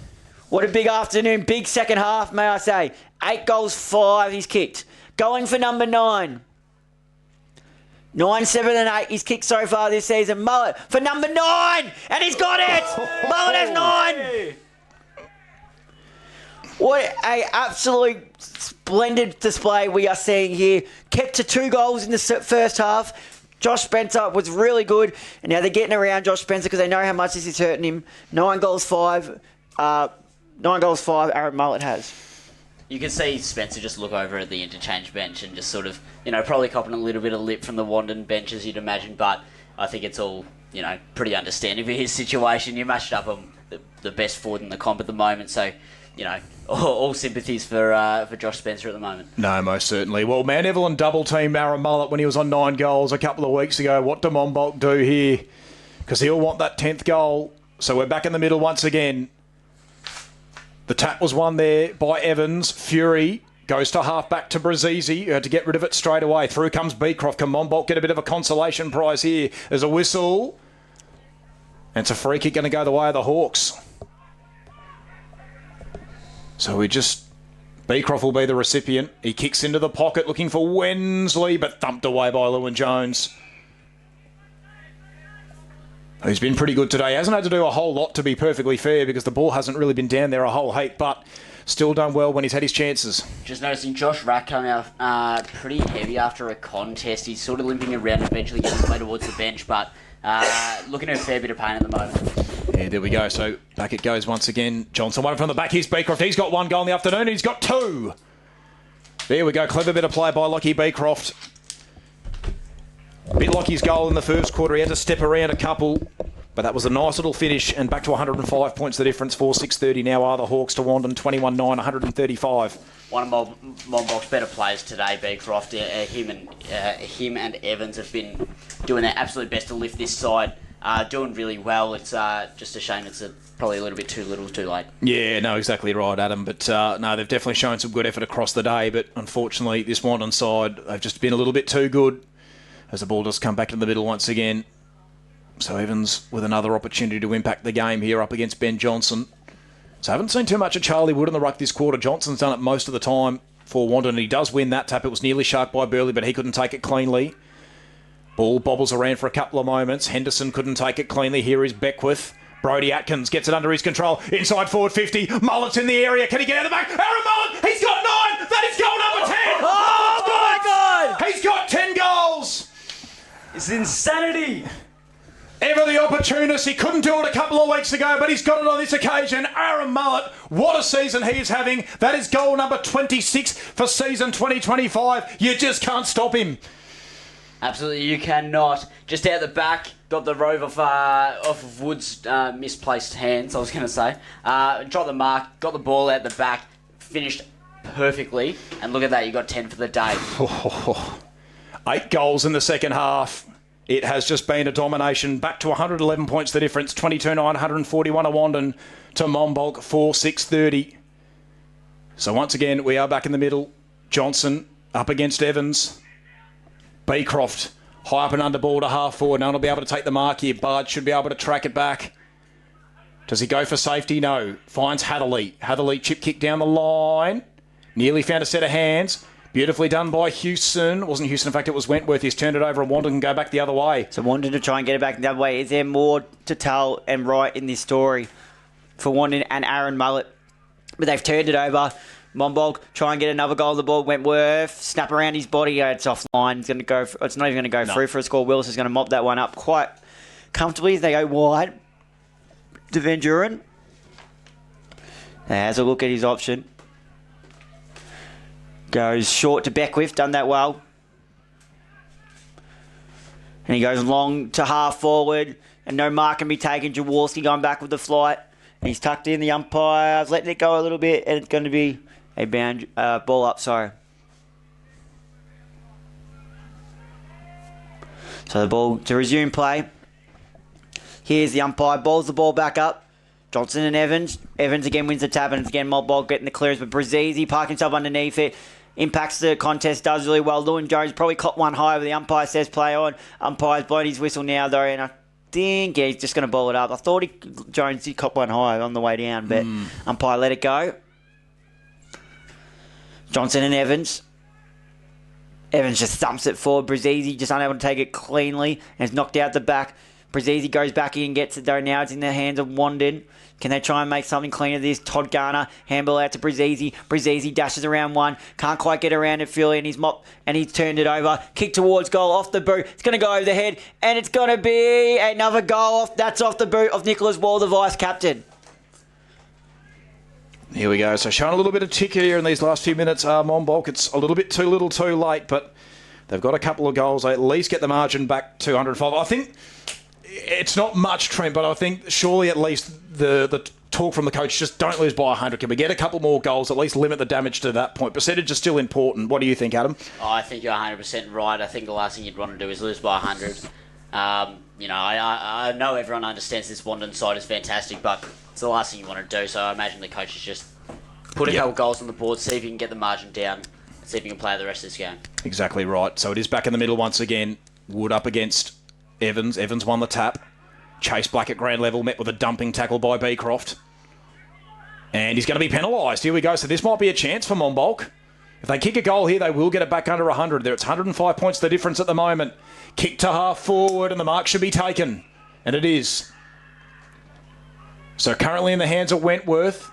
What a big afternoon. Big second half, may I say. 8 goals, 5 he's kicked. Going for number 9. 9, 7 and 8 he's kicked so far this season. Mullet for number 9. And he's got it. Mullet has 9. What a absolute splendid display we are seeing here. Kept to 2 goals in the first half. Josh Spencer was really good. And now they're getting around Josh Spencer because they know how much this is hurting him. 9 goals, 5. 9 goals, 5 Aaron Mullet has. You can see Spencer just look over at the interchange bench and just sort of, probably copping a little bit of lip from the Wandin bench, as you'd imagine, but I think it's all, pretty understanding for his situation. You matched up on the best forward in the comp at the moment, so, all sympathies for Josh Spencer at the moment. No, most certainly. Well, Mount Evelyn double-teamed Aaron Mullet when he was on 9 goals a couple of weeks ago. What do Monbulk do here? Because he'll want that 10th goal. So we're back in the middle once again. The tap was won there by Evans. Fury goes to half-back to Brazizi, who had to get rid of it straight away. Through comes Beecroft. Can Monbulk get a bit of a consolation prize here? There's a whistle. And it's a free kick going to go the way of the Hawks. So Beecroft will be the recipient. He kicks into the pocket looking for Wensley, but thumped away by Lewin Jones, who's been pretty good today. He hasn't had to do a whole lot, to be perfectly fair, because the ball hasn't really been down there a whole heap, but still done well when he's had his chances. Just noticing Josh Rack coming out pretty heavy after a contest. He's sort of limping around and eventually getting his way towards the bench, but looking at a fair bit of pain at the moment. Yeah, there we go. So back it goes once again. Johnson won from the back. Here's Beecroft. He's got 1 goal in the afternoon, and he's got 2. There we go. Clever bit of play by Lockie Beecroft. A bit like his goal in the first quarter. He had to step around a couple, but that was a nice little finish, and back to 105 points the difference. 4-6-30 now are the Hawks to Wandin. 21-9, 135. One of Monbulk's better players today, Beecroft. Him and Evans have been doing their absolute best to lift this side. Doing really well. It's just a shame it's probably a little bit too little too late. Yeah, no, exactly right, Adam. But no, they've definitely shown some good effort across the day, but unfortunately this Wandin side, they've just been a little bit too good as the ball does come back in the middle once again. So Evans with another opportunity to impact the game here up against Ben Johnson. So I haven't seen too much of Charlie Wood in the ruck this quarter. Johnson's done it most of the time for Wandin, and he does win that tap. It was nearly sharked by Burley, but he couldn't take it cleanly. Ball bobbles around for a couple of moments. Henderson couldn't take it cleanly. Here is Beckwith. Brody Atkins gets it under his control. Inside forward 50. Mullet's in the area. Can he get out of the back? Aaron Mullet! He's got 9! That is goal number 10! Oh my God! He's got 10 goals! It's insanity! Ever the opportunist. He couldn't do it a couple of weeks ago, but he's got it on this occasion. Aaron Mullet, what a season he is having. That is goal number 26 for season 2025. You just can't stop him. Absolutely, you cannot. Just out the back, got the rove off of Wood's misplaced hands, I was going to say. Dropped the mark, got the ball out the back, finished perfectly, and look at that, you got 10 for the day. 8 goals in the second half. It has just been a domination. Back to 111 points the difference. 22-9, 141 to Wandin to Monbulk, 4-6-30. So once again, we are back in the middle. Johnson up against Evans. Beecroft high up and under ball to half forward. No one will be able to take the mark here. Bard should be able to track it back. Does he go for safety? No. Finds Hatherley. Hatherley chip kick down the line. Nearly found a set of hands. Beautifully done by Houston. It wasn't Houston, in fact, it was Wentworth. He's turned it over and Wandin can go back the other way. So Wandin to try and get it back the other way. Is there more to tell and write in this story for Wandin and Aaron Mullet? But they've turned it over. Monbulk try and get another goal of the ball. Wentworth snap around his body. It's offline. It's going to go. It's not even going to go through for a score. Willis is going to mop that one up quite comfortably as they go wide to Van Duren. Has a look at his option. Goes short to Beckwith. Done that well. And he goes long to half forward. And no mark can be taken. Jaworski going back with the flight. And he's tucked in. The umpire's letting it go a little bit. And it's going to be a ball up, sorry. So the ball to resume play. Here's the umpire. Balls the ball back up. Johnson and Evans. Evans again wins the tap, and it's again Monbulk getting the clearance. But Brazizi parking himself underneath it. Impacts the contest, does really well. Lewin Jones probably caught one high, but the umpire says play on. Umpire's blown his whistle now, though, and I think he's just going to ball it up. I thought Jones did cop one high on the way down, but umpire let it go. Johnson and Evans. Evans just thumps it forward. Brazizi just unable to take it cleanly and is knocked out the back. Brazizi goes back in and gets it, though. Now it's in the hands of Wandin. Can they try and make something clean of this? Todd Garner, handball out to Brazizi. Brazizi dashes around one. Can't quite get around it, Philly, and he's turned it over. Kick towards goal, off the boot. It's going to go over the head, and it's going to be another goal off. That's off the boot of Nicholas Wall, the vice-captain. Here we go. So showing a little bit of tick here in these last few minutes. Monbulk, it's a little bit too little too late, but they've got a couple of goals. They at least get the margin back to 105. I think it's not much, Trent, but I think surely at least the talk from the coach, just don't lose by 100. Can we get a couple more goals, at least limit the damage to that point? Percentage is still important. What do you think, Adam? I think you're 100% right. I think the last thing you'd want to do is lose by 100. I know everyone understands this Wandin side is fantastic, but it's the last thing you want to do. So I imagine the coach is just put a couple goals on the board, see if you can get the margin down, and see if you can play the rest of this game. Exactly right. So it is back in the middle once again. Wood up against Evans. Evans won the tap. Chase Black at ground level, met with a dumping tackle by Beecroft. And he's going to be penalised. Here we go. So this might be a chance for Monbulk. If they kick a goal here, they will get it back under 100. There, it's 105 points the difference at the moment. Kick to half forward, and the mark should be taken. And it is. So currently in the hands of Wentworth.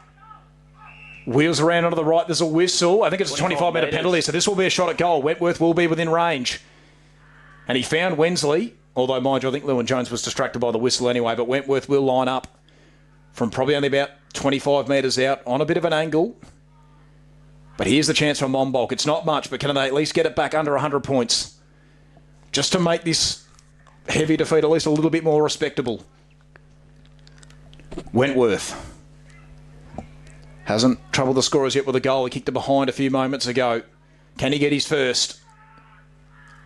Wheels around onto the right. There's a whistle. I think it's a 25-metre penalty, so this will be a shot at goal. Wentworth will be within range. And he found Wensley. Although, mind you, I think Lewin Jones was distracted by the whistle anyway, but Wentworth will line up from probably only about 25 metres out on a bit of an angle. But here's the chance for Monbulk. It's not much, but can they at least get it back under 100 points? Just to make this heavy defeat at least a little bit more respectable. Wentworth hasn't troubled the scorers yet with a goal. He kicked it behind a few moments ago. Can he get his first?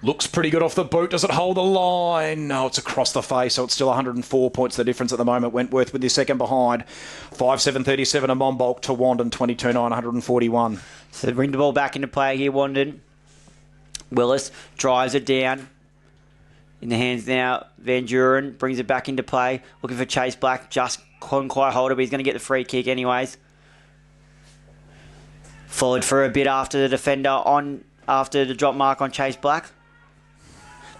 Looks pretty good off the boot. Does it hold the line? No, it's across the face, so it's still 104 points the difference at the moment. Wentworth with his second behind. 5-7-37 a Monbulk to Wandin, 22-9, 141. So bring the ball back into play here, Wandin. Willis drives it down. In the hands now, Van Duren brings it back into play. Looking for Chase Black. Just couldn't quite hold it, but he's going to get the free kick anyways. Followed for a bit after the defender after the drop mark on Chase Black.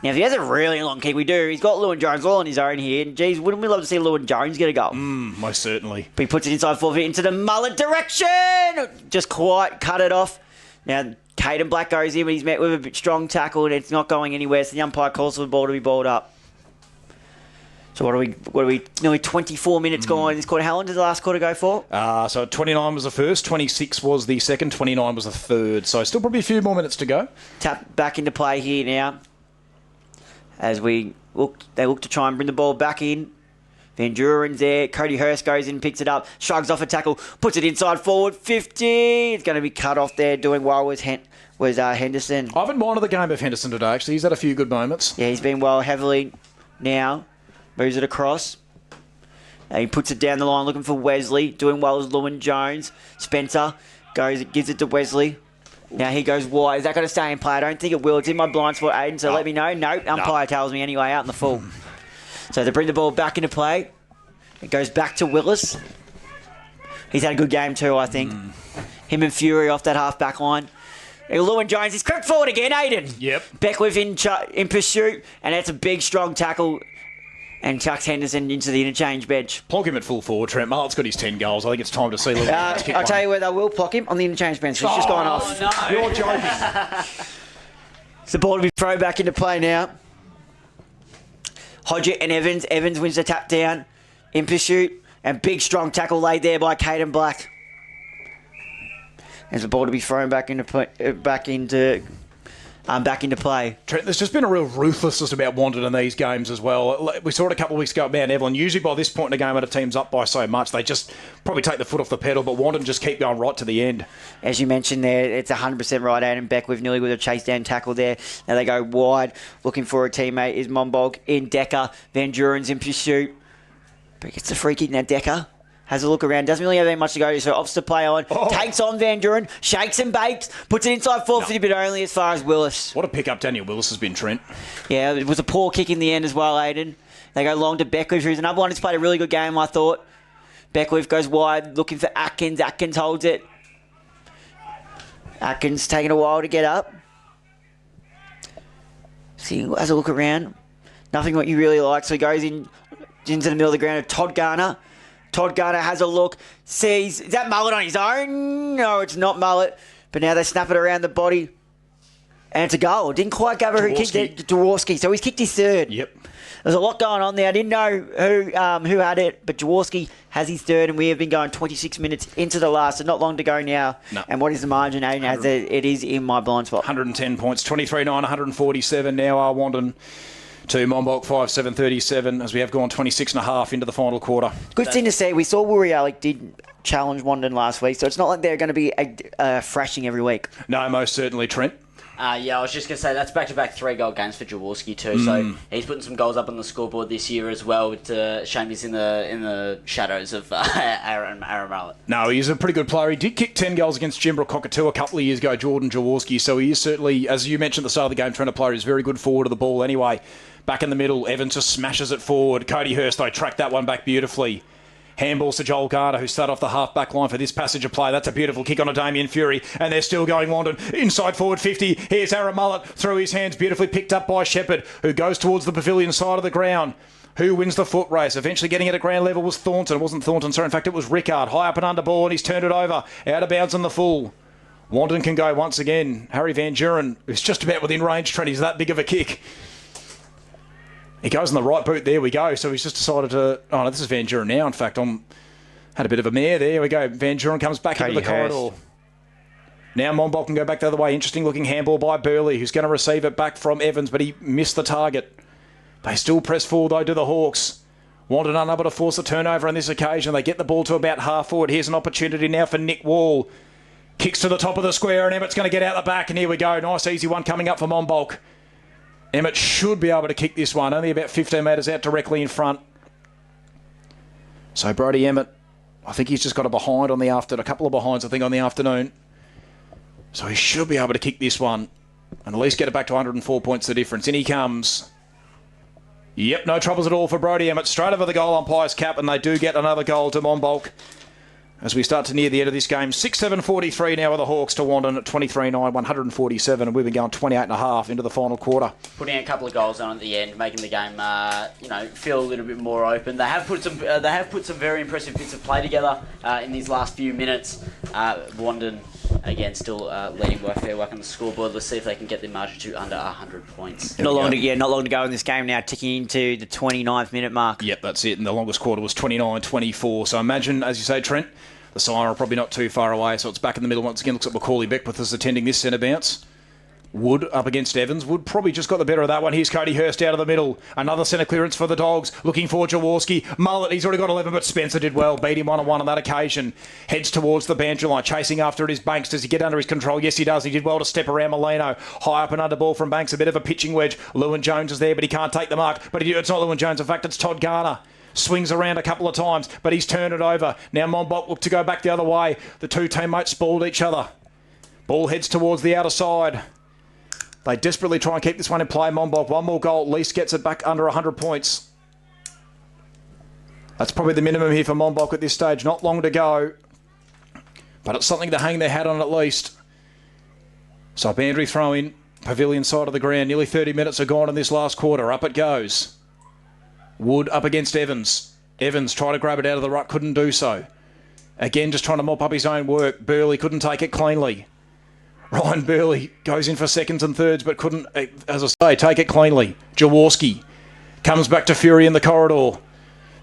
Now, if he has a really long kick, we do. He's got Lewin Jones all on his own here. And, geez, wouldn't we love to see Lewin Jones get a goal? Most certainly. But he puts it inside forward into the mullet direction. Just quite cut it off. Now, Caden Black goes in, but he's met with a strong tackle, and it's not going anywhere. So the umpire calls for the ball to be balled up. So what are we? Nearly 24 minutes gone in this quarter. How long did the last quarter go for? So 29 was the first, 26 was the second, 29 was the third. So still probably a few more minutes to go. Tap back into play here now. as they look to try and bring the ball back in. Van Duren's there. Cody Hurst goes in, picks it up, shrugs off a tackle, puts it inside forward, 50. It's going to be cut off there. Doing well was Henderson. I haven't minded the game of Henderson today, actually. He's had a few good moments. Yeah, he's been well heavily now. Moves it across. And he puts it down the line looking for Wesley. Doing well is Lewin Jones. Spencer gives it to Wesley. Now he goes wide. Is that going to stay in play? I don't think it will. It's in my blind spot, Aiden, so let me know. Nope, umpire tells me anyway, out in the full. So they bring the ball back into play. It goes back to Willis. He's had a good game too, I think. Him and Fury off that half-back line. Lewin Jones is cracked forward again, Aiden. Yep. Beckwith in pursuit, and that's a big, strong tackle. And chucks Henderson into the interchange bench. Plonk him at full forward, Trent. Marlett's got his 10 goals. I think it's time to see Lewin Jones kick I'll one. tell you where they will plonk him, on the interchange bench. He's just gone off. No. You're joking. It's the ball to be thrown back into play now. Hodgett and Evans. Evans wins the tap down in pursuit. And big, strong tackle laid there by Caden Black. There's the ball to be thrown back into play. Trent, there's just been a real ruthlessness about Wandin in these games as well. We saw it a couple of weeks ago at Mount Evelyn. Usually by this point in the game when a team's up by so much, they just probably take the foot off the pedal, but Wandin just keep going right to the end. As you mentioned there, it's 100% right. Adam Beckwith nearly with a chase down tackle there. Now they go wide, looking for a teammate is Monbulk in Decker. Van Duren's in pursuit. But gets the free kick now. Decker has a look around. Doesn't really have any much to go to, so opts to play on. Takes on Van Duren. Shakes and bakes. Puts it inside 450, but only as far as Willis. What a pick-up Daniel Willis has been, Trent. Yeah, it was a poor kick in the end as well, Aiden. They go long to Beckwith, who's another one who's played a really good game, I thought. Beckwith goes wide, looking for Atkins. Atkins holds it. Atkins taking a while to get up. See, has a look around. Nothing what you really like, so he goes into the middle of the ground of Todd Garner. Todd Garner has a look, sees, is that Mullet on his own? No, it's not Mullet. But now they snap it around the body. And it's a goal. Didn't quite cover who kicked it. Jaworski. So he's kicked his third. Yep. There's a lot going on there. I didn't know who had it, but Jaworski has his third, and we have been going 26 minutes into the last, so not long to go now. No. And what is the margin, Aiden? As it is in my blind spot. 110 points, 23-9, 147 now are Wandin to Monbulk 5-7-37 as we have gone 26.5 into the final quarter. Good thing to see. We saw Woori Alec did challenge Wandin last week, so it's not like they're going to be thrashing every week. No, most certainly, Trent. Yeah, I was just going to say, that's back-to-back 3-goal games for Jaworski too, so he's putting some goals up on the scoreboard this year as well. Shame he's in the shadows of Aaron Mallet. No, he's a pretty good player. He did kick 10 goals against Jimbrook Cockatoo a couple of years ago, Jordan Jaworski, so he is certainly, as you mentioned at the start of the game, Trent, a player who's very good forward of the ball anyway. Back in the middle, Evans just smashes it forward. Cody Hurst, though, tracked that one back beautifully. Handballs to Joel Garner, who started off the half-back line for this passage of play. That's a beautiful kick on a Damien Fury, and they're still going Wandin. Inside forward 50. Here's Aaron Mullet through his hands, beautifully picked up by Shepherd, who goes towards the pavilion side of the ground. Who wins the foot race? Eventually getting it at ground level was Thornton. It wasn't Thornton, sorry. In fact, it was Rickard. High up and under ball, and he's turned it over. Out of bounds on the full. Wandin can go once again. Harry Van Duren is just about within range, Trent. He's that big of a kick. He goes on the right boot. There we go. So he's just decided to... Oh, no, this is Van Duren now. In fact, had a bit of a mare there. We go. Van Duren comes back into the corridor. Now Monbulk can go back the other way. Interesting looking handball by Burley, who's going to receive it back from Evans, but he missed the target. They still press forward, though, to the Hawks. Wandin unable to force a turnover on this occasion. They get the ball to about half forward. Here's an opportunity now for Nick Wall. Kicks to the top of the square, and Emmett's going to get out the back, and here we go. Nice, easy one coming up for Monbulk. Emmett should be able to kick this one. Only about 15 metres out directly in front. So Brodie Emmett, I think he's just got a behind on the afternoon. A couple of behinds, I think, on the afternoon. So he should be able to kick this one and at least get it back to 104 points the difference. In he comes. Yep, no troubles at all for Brodie Emmett. Straight over the goal umpire's cap, and they do get another goal to Monbulk as we start to near the end of this game. 6-7-43 now with the Hawks to Wandin at 23-9, 147, and we've been going 28.5 into the final quarter. Putting a couple of goals on at the end, making the game, feel a little bit more open. They have put some very impressive bits of play together in these last few minutes. Wandin, again, still leading by a fair whack on the scoreboard. Let's see if they can get the margin to under 100 points. Not long to go in this game now, ticking into the 29th minute mark. Yep, that's it. And the longest quarter was 29-24. So imagine, as you say, Trent, the Siren are probably not too far away. So it's back in the middle once again. Looks like Macaulay Beckwith is attending this centre bounce. Wood up against Evans. Wood probably just got the better of that one. Here's Cody Hurst out of the middle. Another centre clearance for the Dogs. Looking for Jaworski. Mullet, he's already got 11, but Spencer did well. Beat him 1-on-1 on that occasion. Heads towards the boundary line. Chasing after it is Banks. Does he get under his control? Yes, he does. He did well to step around Molino. High up and under ball from Banks. A bit of a pitching wedge. Lewin Jones is there, but he can't take the mark. But it's not Lewin Jones. In fact, it's Todd Garner. Swings around a couple of times, but he's turned it over. Now Monbulk look to go back the other way. The two teammates spoiled each other. Ball heads towards the outer side. They desperately try and keep this one in play. Monbulk, one more goal at least gets it back under 100 points. That's probably the minimum here for Monbulk at this stage. Not long to go. But it's something to hang their hat on at least. So boundary throw in, pavilion side of the ground. Nearly 30 minutes are gone in this last quarter. Up it goes. Wood up against Evans. Evans tried to grab it out of the ruck, couldn't do so. Again, just trying to mop up his own work. Burley couldn't take it cleanly. Ryan Burley goes in for seconds and thirds, but couldn't, as I say, take it cleanly. Jaworski comes back to Fury in the corridor.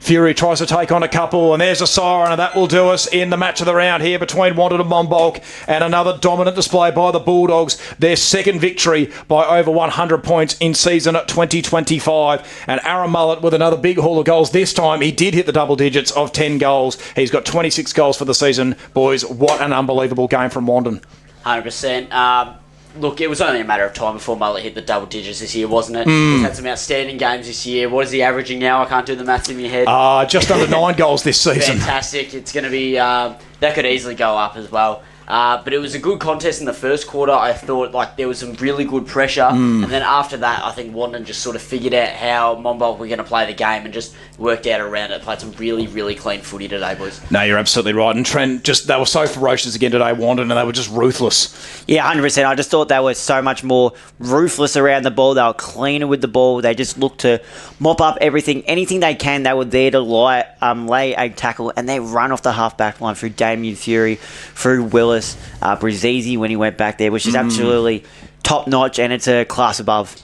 Fury tries to take on a couple, and there's a siren, and that will do us in the match of the round here between Wandin and Monbulk, and another dominant display by the Bulldogs. Their second victory by over 100 points in season 2025. And Aaron Mullet with another big haul of goals. This time he did hit the double digits of 10 goals. He's got 26 goals for the season. Boys, what an unbelievable game from Wandin. 100%. Look, it was only a matter of time before Mullet hit the double digits this year, wasn't it? He's had some outstanding games this year. What is he averaging now? I can't do the maths in my head. Just under 9 goals this season. Fantastic. It's going to be... that could easily go up as well. But it was a good contest in the first quarter. I thought there was some really good pressure. And then after that, I think Wandin just sort of figured out how Monbulk were going to play the game and just worked out around it. Played some really, really clean footy today, boys. No, you're absolutely right. And Trent, they were so ferocious again today, Wandin, and they were just ruthless. Yeah, 100%. I just thought they were so much more ruthless around the ball. They were cleaner with the ball. They just looked to mop up everything. Anything they can, they were there to lay a tackle, and they run off the half-back line through Damien Fury, through Willis, Brazizi when he went back there, which is absolutely top-notch, and it's a class above.